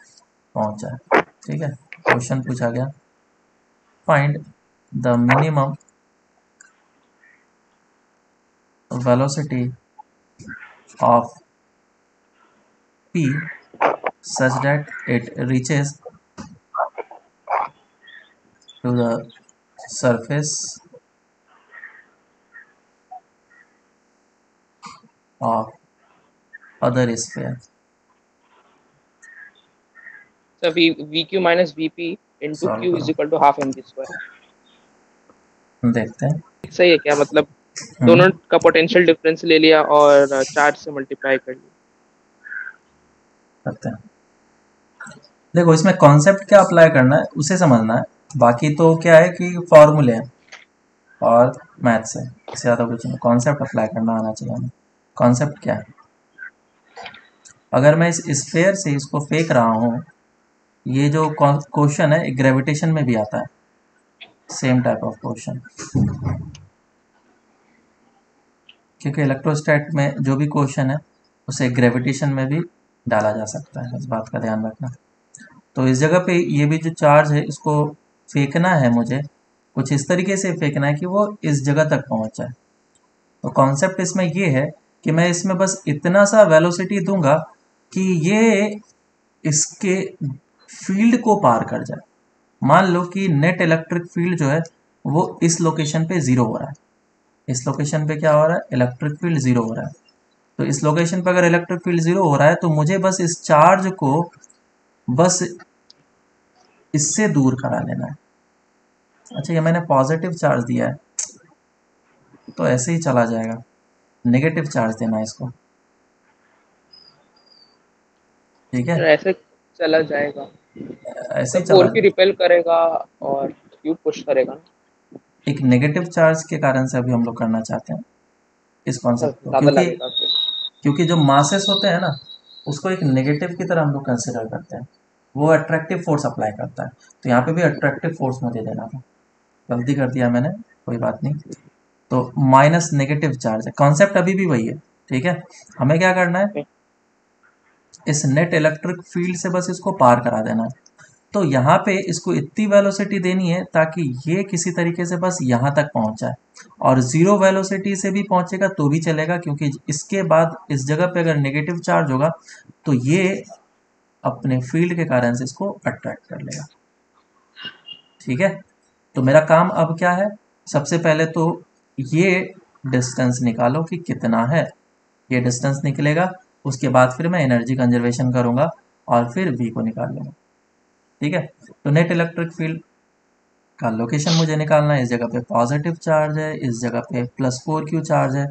पहुंच जाए, ठीक है। क्वेश्चन पूछा गया find the minimum velocity of p such that it reaches to the surface of other sphere।
Sir V Q minus V P into
solve
Q is
करो,
equal to half mv square.
देखते हैं।
सही है क्या? मतलब
हम्म,
दोनों का potential difference ले लिया और चार्ज से मल्टीप्लाई कर लिया।
करते हैं। देखो इसमें कॉन्सेप्ट क्या अप्लाई करना है उसे समझना है, बाकी तो क्या है कि फॉर्मूले हैं और मैथ्स है, इससे ज़्यादा कुछ नहीं। कॉन्सेप्ट अप्लाई करना आना चाहिए हमें। कॉन्सेप्ट क्या है, अगर मैं इस स्फेयर से इसको फेंक रहा हूँ, ये जो क्वेश्चन है ग्रेविटेशन में भी आता है, सेम टाइप ऑफ क्वेश्चन, क्योंकि इलेक्ट्रोस्टैट में जो भी क्वेश्चन है उसे ग्रेविटेशन में भी डाला जा सकता है, इस बात का ध्यान रखना। तो इस जगह पे ये भी जो चार्ज है इसको फेंकना है मुझे, कुछ इस तरीके से फेंकना है कि वो इस जगह तक पहुंच जाए। तो कॉन्सेप्ट इसमें ये है कि मैं इसमें बस इतना सा वेलोसिटी दूंगा कि ये इसके फील्ड को पार कर जाए। मान लो कि नेट इलेक्ट्रिक फील्ड जो है वो इस लोकेशन पे 0 हो रहा है, इस लोकेशन पे क्या हो रहा है, इलेक्ट्रिक फील्ड 0 हो रहा है। तो इस लोकेशन पे अगर इलेक्ट्रिक फील्ड 0 हो रहा है तो मुझे बस इस चार्ज को बस इससे दूर करा लेना है। अच्छा, ये मैंने पॉजिटिव चार्ज दिया है तो ऐसे ही चला जाएगा, नेगेटिव चार्ज देना है इसको, ठीक है।
सर ऐसे चला जाएगा
ऐसे
मतलब
ही चला
फोर की
जाएगा।
रिपेल करेगा और क्यू पुश करेगा ना।
एक नेगेटिव चार्ज के कारण से अभी हम लोग करना चाहते हैं इस
सर
कॉन्सेप्ट को,
ज्यादा
क्योंकि
लगेगा फिर।
क्योंकि जो मासेस होते हैं ना उसको एक नेगेटिव की तरह हम लोग कंसिडर करते हैं, वो अट्रैक्टिव फोर्स अप्लाई करता है। तो यहाँ पे भी अट्रैक्टिव फोर्स मुझे देना था, गलती कर दिया मैंने, कोई बात नहीं। तो माइनस नेगेटिव चार्ज है, कॉन्सेप्ट अभी भी वही है, ठीक है। हमें क्या करना है, इस नेट इलेक्ट्रिक फील्ड से बस इसको पार करा देना है। तो यहाँ पे इसको इतनी वेलोसिटी देनी है ताकि ये किसी तरीके से बस यहाँ तक पहुँच जाए, और ज़ीरो वेलोसिटी से भी पहुँचेगा तो भी चलेगा, क्योंकि इसके बाद इस जगह पे अगर नेगेटिव चार्ज होगा तो ये अपने फील्ड के कारण से इसको अट्रैक्ट कर लेगा, ठीक है। तो मेरा काम अब क्या है, सबसे पहले तो ये डिस्टेंस निकालो कि कितना है, ये डिस्टेंस निकलेगा, उसके बाद फिर मैं एनर्जी कंजर्वेशन करूँगा और फिर v को निकाल लूँगा, ठीक है। तो नेट इलेक्ट्रिक फील्ड का लोकेशन मुझे निकालना है, इस जगह पे पॉजिटिव चार्ज है, इस जगह पे +4q चार्ज है,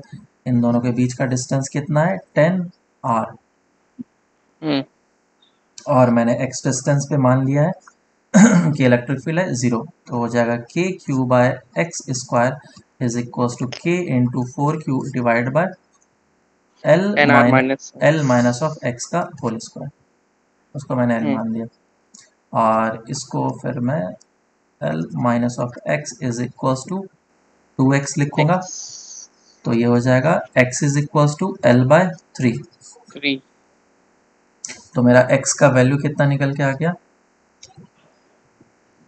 इन दोनों के बीच का डिस्टेंस कितना है 10r,
हम्म।
और मैंने x डिस्टेंस पे मान लिया है कि इलेक्ट्रिक फील्ड है 0, तो हो जाएगा k/x² is equal to k into 4q divide by l
N R minus.
Minus of x का होल स्क्वायर, उसको मैंने l मान लिया। और इसको फिर मैं l minus of x is equal to 2x लिखूंगा,
एक्स
तो ये हो जाएगा x is equal to l/3।
3।
तो मेरा x का वैल्यू कितना निकल के आ गया,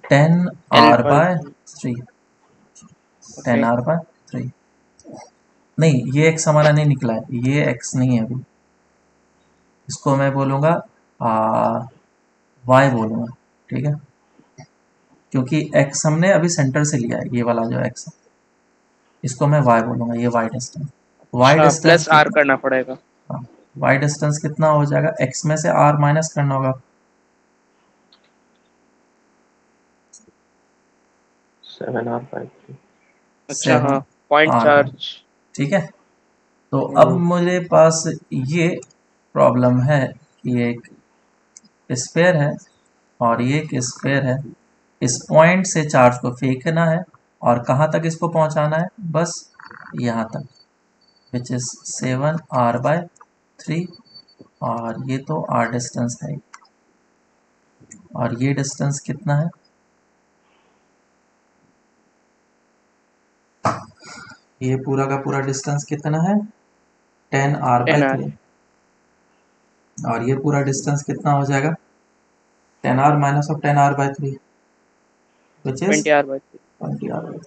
L
10r
by
bye
3।
3,
okay.
10r/3। नहीं, ये x हमारा नहीं निकला है, ये x नहीं है अभी, इसको मैं बोलूँगा y बोलूँगा, ठीक है, क्योंकि x हमने अभी सेंटर से लिया है, ये वाला जो x है इसको मैं y बोलूँगा, ये y डिस्टेंस, y
अच्छा
डिस्टेंस
प्लस आर
कितना,
करना पड़ेगा।
हाँ, y डिस्टेंस कितना हो जाएगा, x में से r माइनस करना होगा,
7r/3।
अच्छा हाँ, पॉइंट
7r,
चार्ज।
ठीक है। तो अब
हम्म।
मुझे पास ये प्रॉब्लम है कि एक स्फेयर है और ये एक स्फेयर है, इस पॉइंट से चार्ज को फेंकना है और कहाँ तक इसको पहुंचाना है, बस यहाँ तक, विच इज 7r/3। और ये तो r डिस्टेंस है, और ये डिस्टेंस कितना है, ये पूरा का पूरा डिस्टेंस कितना है, 10r/3। और ये पूरा डिस्टेंस कितना हो जाएगा, 10r minus of 10r/3 which is
20r/3।
20r/3।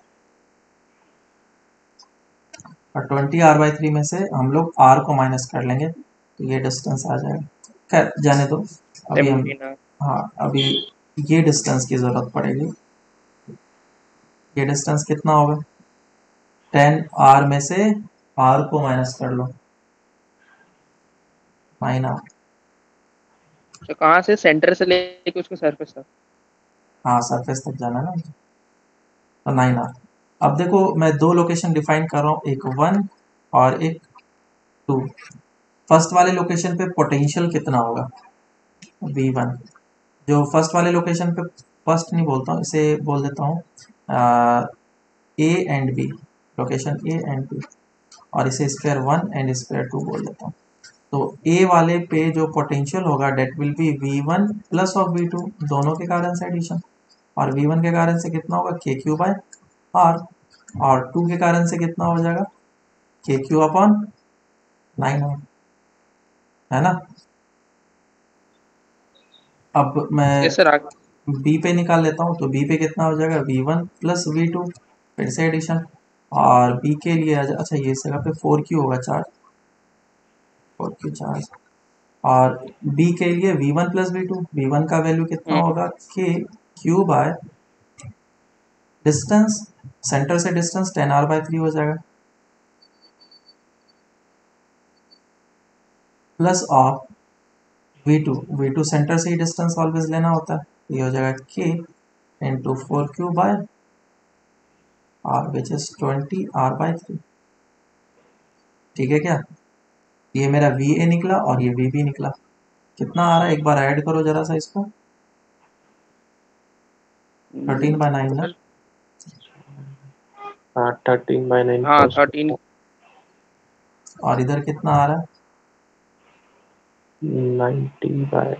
और 20r/3 में से हम लोग r को माइनस कर लेंगे तो ये डिस्टेंस आ जाएगा। खैर जाने दो, अभी हम
17r।
हाँ अभी ये डिस्टेंस की ज़रूरत पड़ेगी। ये डिस्टेंस कितना होगा, 10r में से r को माइनस कर लो, 9r।
तो कहाँ से, सेंटर से लेके उसके सरफेस तक?
हाँ सरफेस तक जाना है ना, तो 9r। अब देखो मैं दो लोकेशन डिफाइन कर रहा हूँ, एक 1 और एक 2। फर्स्ट वाले लोकेशन पे पोटेंशियल कितना होगा, V1। जो फर्स्ट वाले लोकेशन पे, फर्स्ट नहीं बोलता हूँ, इसे बोल देता हूँ A and B, location A and B, और इसे स्क्वायर 1 एंड स्क्वायर 2 बोल देता हूँ। तो A वाले पे जो पोटेंशियल होगा that will be V1 plus of V2, दोनों के कारण से एडिशन, और V1 के कारण से कितना होगा, KQ/R, और 2 के कारण से कितना हो जाएगा, KQ/9R, है ना। अब मैं
यस सर, आगे।
B पे निकाल लेता हूँ, तो B पे कितना हो जाएगा, V1 प्लस V2, फिर से एडिशन। और B के लिए अच्छा ये इस जगह पे 4Q होगा चार्ज, 4Q चार्ज। और B के लिए V1 प्लस V2, V1 का वैल्यू कितना होगा, KQ/ डिस्टेंस, सेंटर से डिस्टेंस 10r/3 हो जाएगा, प्लस ऑफ V2 सेंटर से ही डिस्टेंस ऑलवेज लेना होता है, ये हो जाएगा K into 4Q/R which is 20r/3। ठीक है क्या, ये मेरा VA निकला और ये VB निकला। कितना आ रहा है, एक बार ऐड करो जरा सा इसको, 13/9 ना,
हाँ 13/9
हाँ 13।
और इधर कितना आ रहा है,
90/।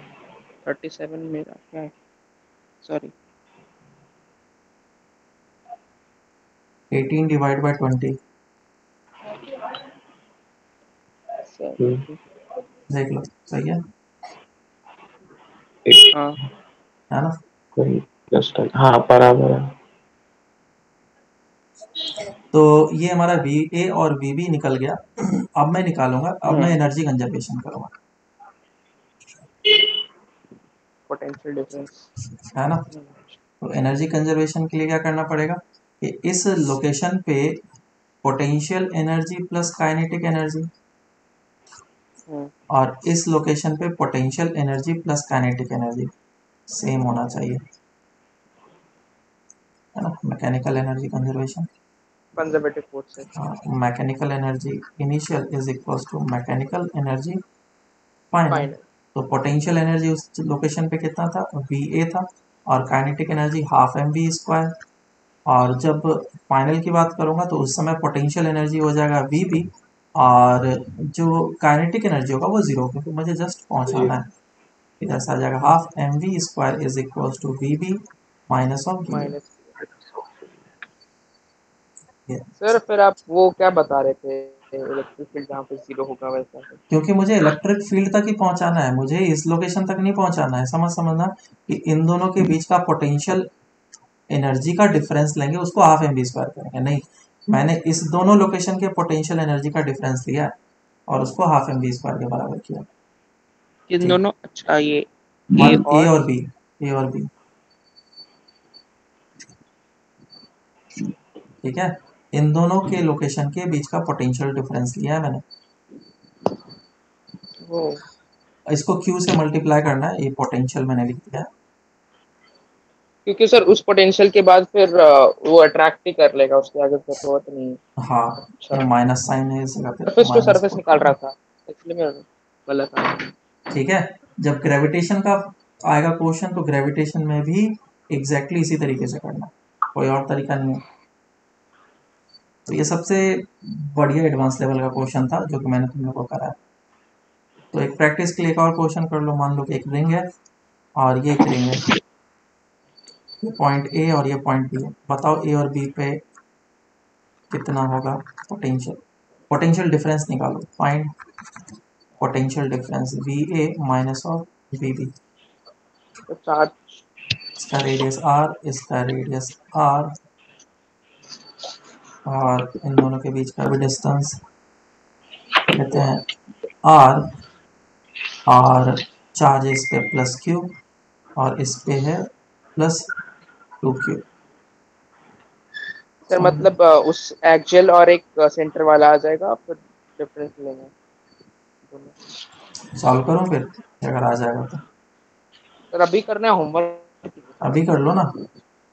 37 मेरा क्या है, सॉरी।
18 डिवाइड बाई 20, देख लो सही है,
हाँ
है ना।
हाँ बराबर है।
तो ये हमारा VA और VB निकल गया। अब मैं निकालूंगा, अब मैं एनर्जी कंजर्वेशन करूंगा,
पोटेंशियल डिफरेंस।
है ना। तो एनर्जी कंजर्वेशन के लिए क्या करना पड़ेगा कि इस लोकेशन पे potential energy plus kinetic energy, और इस लोकेशन पे potential energy plus kinetic energy same होना चाहिए, है ना। Mechanical energy conservation,
conservative force से।
Mechanical energy initial is equals to mechanical energy final.
Final.
तो पोटेंशियल एनर्जी उस लोकेशन पे कितना था, VA था, और काइनेटिक एनर्जी हाफ mv²। और जब फाइनल की बात करूंगा तो उस समय पोटेंशियल एनर्जी हो जाएगा VB, और जो काइनेटिक एनर्जी होगा वो जीरो, क्योंकि मुझे जस्ट पहुंचाना है। इधर से आ जाएगा half mv² is equals to VB minus of VA।
Minus. Sir फिर आप वो क्या बता रहे थे, इलेक्ट्रिक फील्ड जहाँ पे जीरो होगा वैसा है?
क्योंकि मुझे इलेक्ट्रिक फील्ड तक ही पहुंचाना है, मुझे इस लोकेशन तक नहीं पहुंचाना है। समझना कि इन दोनों के बीच का पोटेंशियल एनर्जी का डिफरेंस लेंगे, उसको हाफ mv² करेंगे, नहीं, मैंने इस दोनों लोकेशन के पोटेंशियल एनर्जी का डिफरेंस लिया और उसको हाफ mv² के बराबर किया।
किन
ठीक,
दोनों, अच्छा ये ए
वन ए
और
और बी, ए और बी, ठीक है। इन दोनों के लोकेशन के बीच का पोटेंशियल डिफरेंस लिया है मैंने,
वो,
इसको Q से मल्टीप्लाई करना है, ये पोटेंशियल मैंने लिख दिया है।
क्योंकि सर उस पोटेंशियल के बाद फिर वो अट्रैक्ट ही कर लेगा, उसके आगे जरूरत नहीं।
हाँ,
अच्छा,
ये माइनस साइन है इस जगह पे,
surface two
minus
surface
put
निकाल
करना।
रहा था, इसलिए मैं गलत आ।
ठीक है, जब ग्रेविटेशन का आएगा क्वेश्चन तो ग्रेविटेशन में भी एग्जैक्टली इसी तरीके से करना, कोई और तरीका नहीं है। तो ये सबसे बढ़िया एडवांस लेवल का क्वेश्चन था जो कि मैंने तुम लोग को कराया। तो एक प्रैक्टिस के लिए एक और क्वेश्चन कर लो। मान लो कि एक रिंग है और ये एक रिंग है, ये पॉइंट ए और ये पॉइंट बी है। बताओ ए और बी पे कितना होगा पोटेंशियल। पोटेंशियल डिफरेंस निकालो, find potential difference V A minus of V B.
तो चार्ज
इसका रेडियस आर, इसका रेडियस आर, और इन दोनों के बीच का भी डिस्टेंस लेते हैं आर। और चार्ज इस पे प्लस क्यू और इस पे है प्लस 2 क्यू।
सर मतलब उस एक्सियल और एक सेंटर वाला आ जाएगा, फिर डिफरेंस लेंगे दोनों।
सॉल्व करूँ फिर अगर आ जाएगा तो?
सर अभी करना है होमवर्क?
अभी कर लो ना,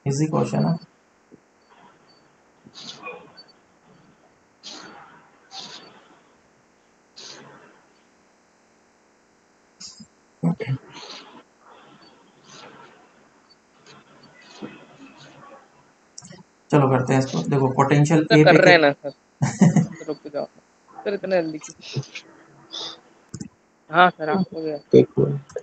इजी क्वेश्चन है। चलो करते हैं इसको। देखो पोटेंशियल
सर
ए
कर
पे
रहे हैं ना सर, तो रुक जाओ सर, इतना जल्दी क्यों? हाँ सर आप हो गया।
एक मिनट।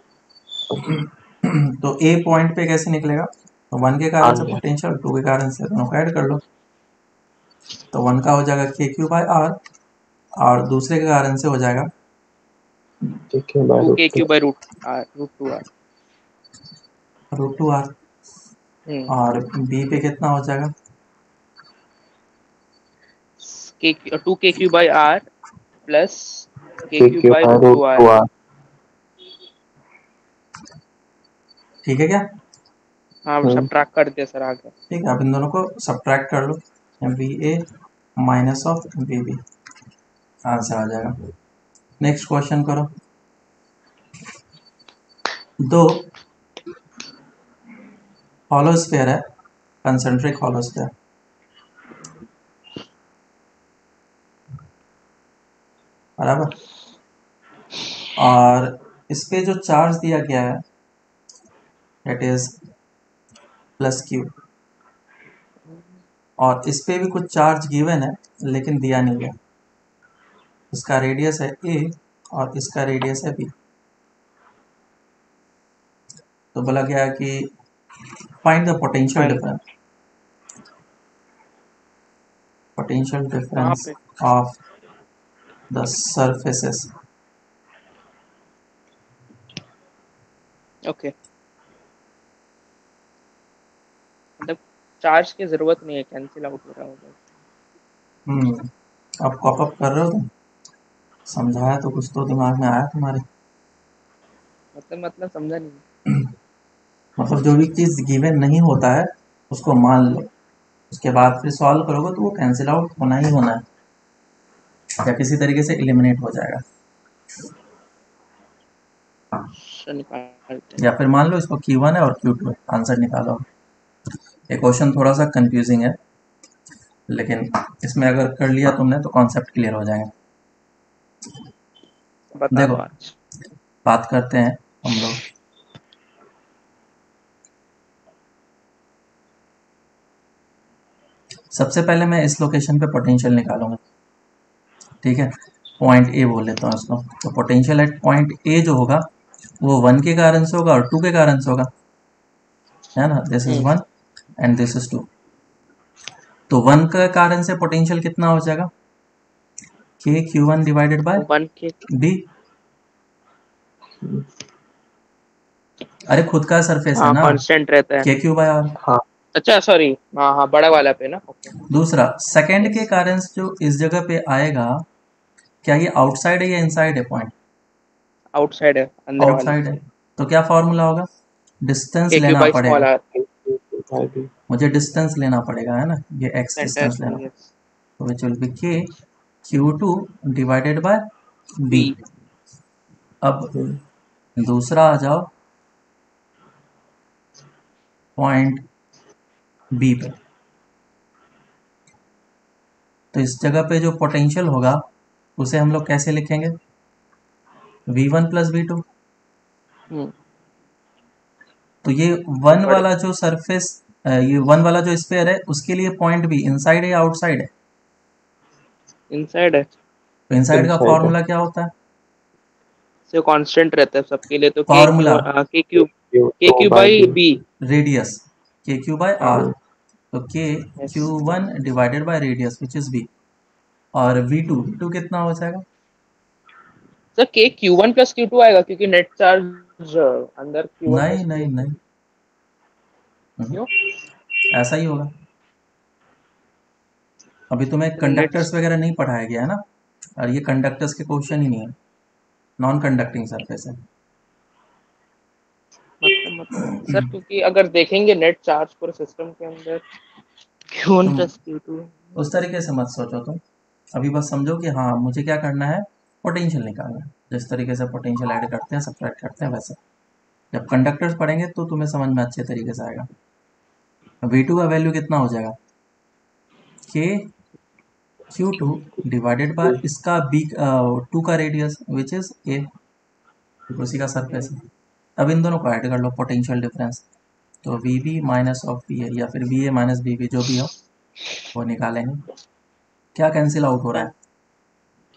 तो ए पॉइंट पे कैसे निकलेगा? तो 1 के
हाँ
कारण से
जी,
पोटेंशियल, 2 के कारण से, दोनों को ऐड कर लो। तो 1 का हो जाएगा के क्यू बाय आर, और दूसरे के कारण से हो जाएगा
ठीक है, by
two
root
K
two.
Q by root two R.
√2r। और बी पे कितना हो जाएगा?
के to K Q by are plus के
ठीक
क्यू
है,
by
by
root
root
two
two
R.
R.
ठीक है क्या?
हाँ सब्ट्रैक्ट कर दिया सर आगे।
ठीक है, अब इन दोनों को सब्ट्रैक्ट कर लो, V A minus of V B, answer आ जाएगा। नेक्स्ट क्वेश्चन करो। दो हॉलो स्फीयर है, कंसेंट्रिक हॉलो स्फीयर, बराबर। और इस पे जो चार्ज दिया गया है दैट इज प्लस क्यू, और इस पे भी कुछ चार्ज गिवन है लेकिन दिया नहीं गया। इसका रेडियस है ए और इसका रेडियस है बी। तो बोला गया है कि find the potential
fine
difference, potential
कहाँ
डिफरेंस
पे?
Of the surfaces.
ओके, मतलब चार्ज की जरूरत नहीं है, कैंसिल आउट हो रहा होगा।
अब कॉप अप कर रहे हो तुम? समझाया तो कुछ तो दिमाग में आया तुम्हारे?
मतलब समझा नहीं।
मतलब जो भी चीज़ गिवन नहीं होता है उसको मान लो, उसके बाद फिर सॉल्व करोगे तो वो कैंसिल आउट होना ही होना है या किसी तरीके से एलिमिनेट हो जाएगा।
सर निकालते हैं।
या फिर मान लो इसको Q1 है और Q2 है, आंसर निकालो। ये क्वेश्चन थोड़ा सा कंफ्यूजिंग है, लेकिन इसमें अगर कर लिया तुमने तो कॉन्सेप्ट क्लियर हो जाएगा।
बता
देखो
दो आज।
बात करते हैं हम लोग। सबसे पहले मैं इस लोकेशन पे पोटेंशियल निकालूंगा, ठीक है। पॉइंट ए बोल लेता हूँ इसको। तो पोटेंशियल एट पॉइंट ए जो होगा वो 1 के कारण से होगा और 2 के कारण से होगा, है ना। This is 1 and this is 2। तो 1 के कारण से पोटेंशियल कितना हो जाएगा? के Q1 डिवाइडेड बाय
वन के
बी। अरे खुद का सरफेस है
हाँ
ना,
कांस्टेंट रहता है।
के क्यू बाय आर।
हाँ,
अच्छा सॉरी, हाँ हाँ बड़ा वाला पे ना, ओके।
दूसरा सेकंड के
यस,
कारण से जो इस जगह पे आएगा, क्या ये आउटसाइड है या इनसाइड है पॉइंट?
आउटसाइड है, अंदर वाले
आउटसाइड है।
साइड।
तो क्या फॉर्मूला होगा? डिस्टेंस
के क्यू
लेना
बाई स्मॉल
पड़ेगा,
आर।
By B.
मुझे डिस्टेंस लेना पड़ेगा, है ना, ये एक्स
सेंटर
डिस्टेंस लेना।
यस।
तो विच विल बी के Q2 divided by B.
B.
अब दूसरा आ जाओ पॉइंट बी पे। तो इस जगह पे जो पोटेंशियल होगा उसे हम लोग कैसे लिखेंगे? V1 plus V2। तो ये वन
बड़े
वाला जो सरफेस, ये वन वाला जो स्फीयर है उसके लिए पॉइंट भी इनसाइड है या आउटसाइड है?
इनसाइड है,
तो इनसाइड का
इनसाइड है।
फॉर्मूला क्या होता है?
से कांस्टेंट रहता है सबके लिए, तो
formula
K
Q2
Q
by
by
B।
B.
Radius, K Q by R.
हाँ,
तो K
yes
Q one divided by radius which is B. और वी टू कितना हो जाएगा?
Sir, K Q one plus Q two आएगा क्योंकि net charge अंदर Q one
नहीं
प्लस क्यू
नहीं नहीं।
क्यों?
ऐसा ही होगा। अभी तुम्हें
नेट
कंडक्टर्स वगैरह नहीं पढ़ाया गया है ना, और ये कंडक्टर्स के क्वेश्चन ही नहीं है, नॉन कंडक्टिंग सरफेस है।
मतलब सर, क्योंकि अगर देखेंगे नेट चार्ज पूरे सिस्टम के अंदर क्यू वन
तुम
प्लस क्यू टू।
उस तरीके से मत सोचो तुम, अभी बस समझो कि हाँ मुझे क्या करना है, पोटेंशियल निकालना है। जिस तरीके से पोटेंशियल ऐड करते हैं सब्ट्रैक्ट करते हैं वैसे। जब कंडक्टर्स पढ़ेंगे तो तुम्हें समझ में अच्छे तरीके से आएगा। V2 का वैल्यू कितना हो जाएगा? K Q two divided by इसका बी टू का रेडियस विच इज ए, उसी का सरफेस है। अब इन दोनों को ऐड कर लो, पोटेंशियल डिफरेंस। तो V B minus of B A, या फिर B A minus B B, जो भी हो वो निकालेंगे। क्या कैंसिल आउट हो रहा है?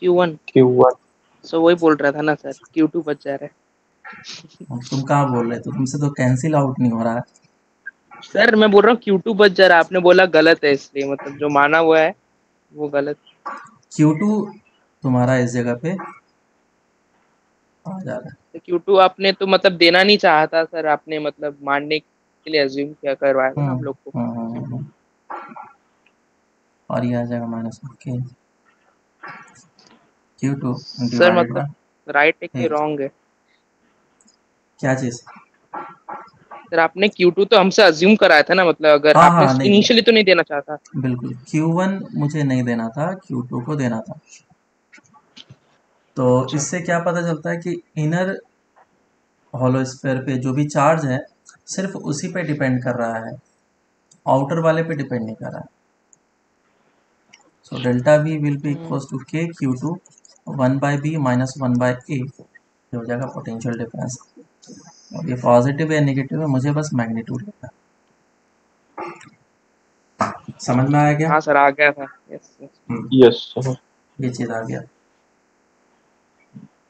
Q one.
Q1।
सो वही बोल रहा था ना सर, क्यू टू बच जा रहा
तुम कहाँ बोल रहे थे, तुमसे तो कैंसिल आउट नहीं हो रहा है।
है। सर मैं बोल रहा हूँ क्यू टू बच जा रहा है, आपने बोला गलत है, इसलिए मतलब जो माना हुआ है वो गलत।
Q2 तुम्हारा इस जगह पे आ जा रहा है।
तो क्यू टू आपने तो मतलब देना नहीं चाहा था सर, आपने मतलब मानने के लिए अज्यूम किया, करवाया था ना हम लोग को।
हम्म। और ये आ जाएगा माइनस के Q2
सर
डिवाइडेड
मतलब राइट है कि
बाय
रॉन्ग है?
क्या चीज़?
सर आपने Q2 तो हमसे अज्यूम कराया था ना, मतलब अगर
हाँ
आपने
हाँ, नहीं
इनिशियली तो नहीं देना चाहता।
बिल्कुल, Q1 मुझे नहीं देना था, Q2 को देना था। तो
अच्छा।
इससे क्या पता चलता है कि इनर हॉलोस्फीयर पे जो भी चार्ज है सिर्फ उसी पे डिपेंड कर रहा है, आउटर वाले पे डिपेंड नहीं कर रहा है। So delta V will be equals to K Q two one by B minus one by A, ये हो जाएगा पोटेंशियल डिफरेंस। अब ये पॉजिटिव या नेगेटिव है, मुझे बस मैग्नीट्यूड लेना है। समझ में आया क्या?
हाँ सर, आ गया था। Yes yes.
Yes sir.
ये चीज़ आ गया।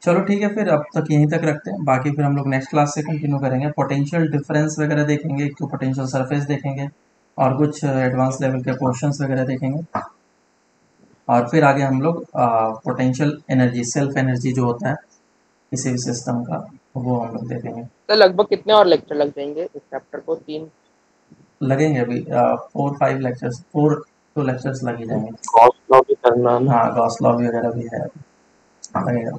चलो ठीक है, फिर अब तक यहीं तक रखते हैं, बाकी फिर हम लोग नेक्स्ट क्लास से कंटिन्यू करेंगे, पोटेंशियल डिफरेंस वगैरह देखेंगे, एक तो पोटेंशियल सरफेस देखेंगे, और कुछ एडवांस लेवल के क्वेश्चंस वगैरह देखेंगे। और फिर आगे हम लोग पोटेंशियल एनर्जी, सेल्फ एनर्जी जो होता है किसी भी सिस्टम का, वो हम लोग देखेंगे।
तो लगभग कितने और लेक्चर लग जाएंगे इस चैप्टर को? 3?
लगेंगे अभी 4-5 लेक्चर्स, 4 तो लेक्चर्स लग ही जाएंगे।
गॉस लॉ भी करना है ना।
हाँ, गॉस लॉ वगैरह भी है, लगेगा।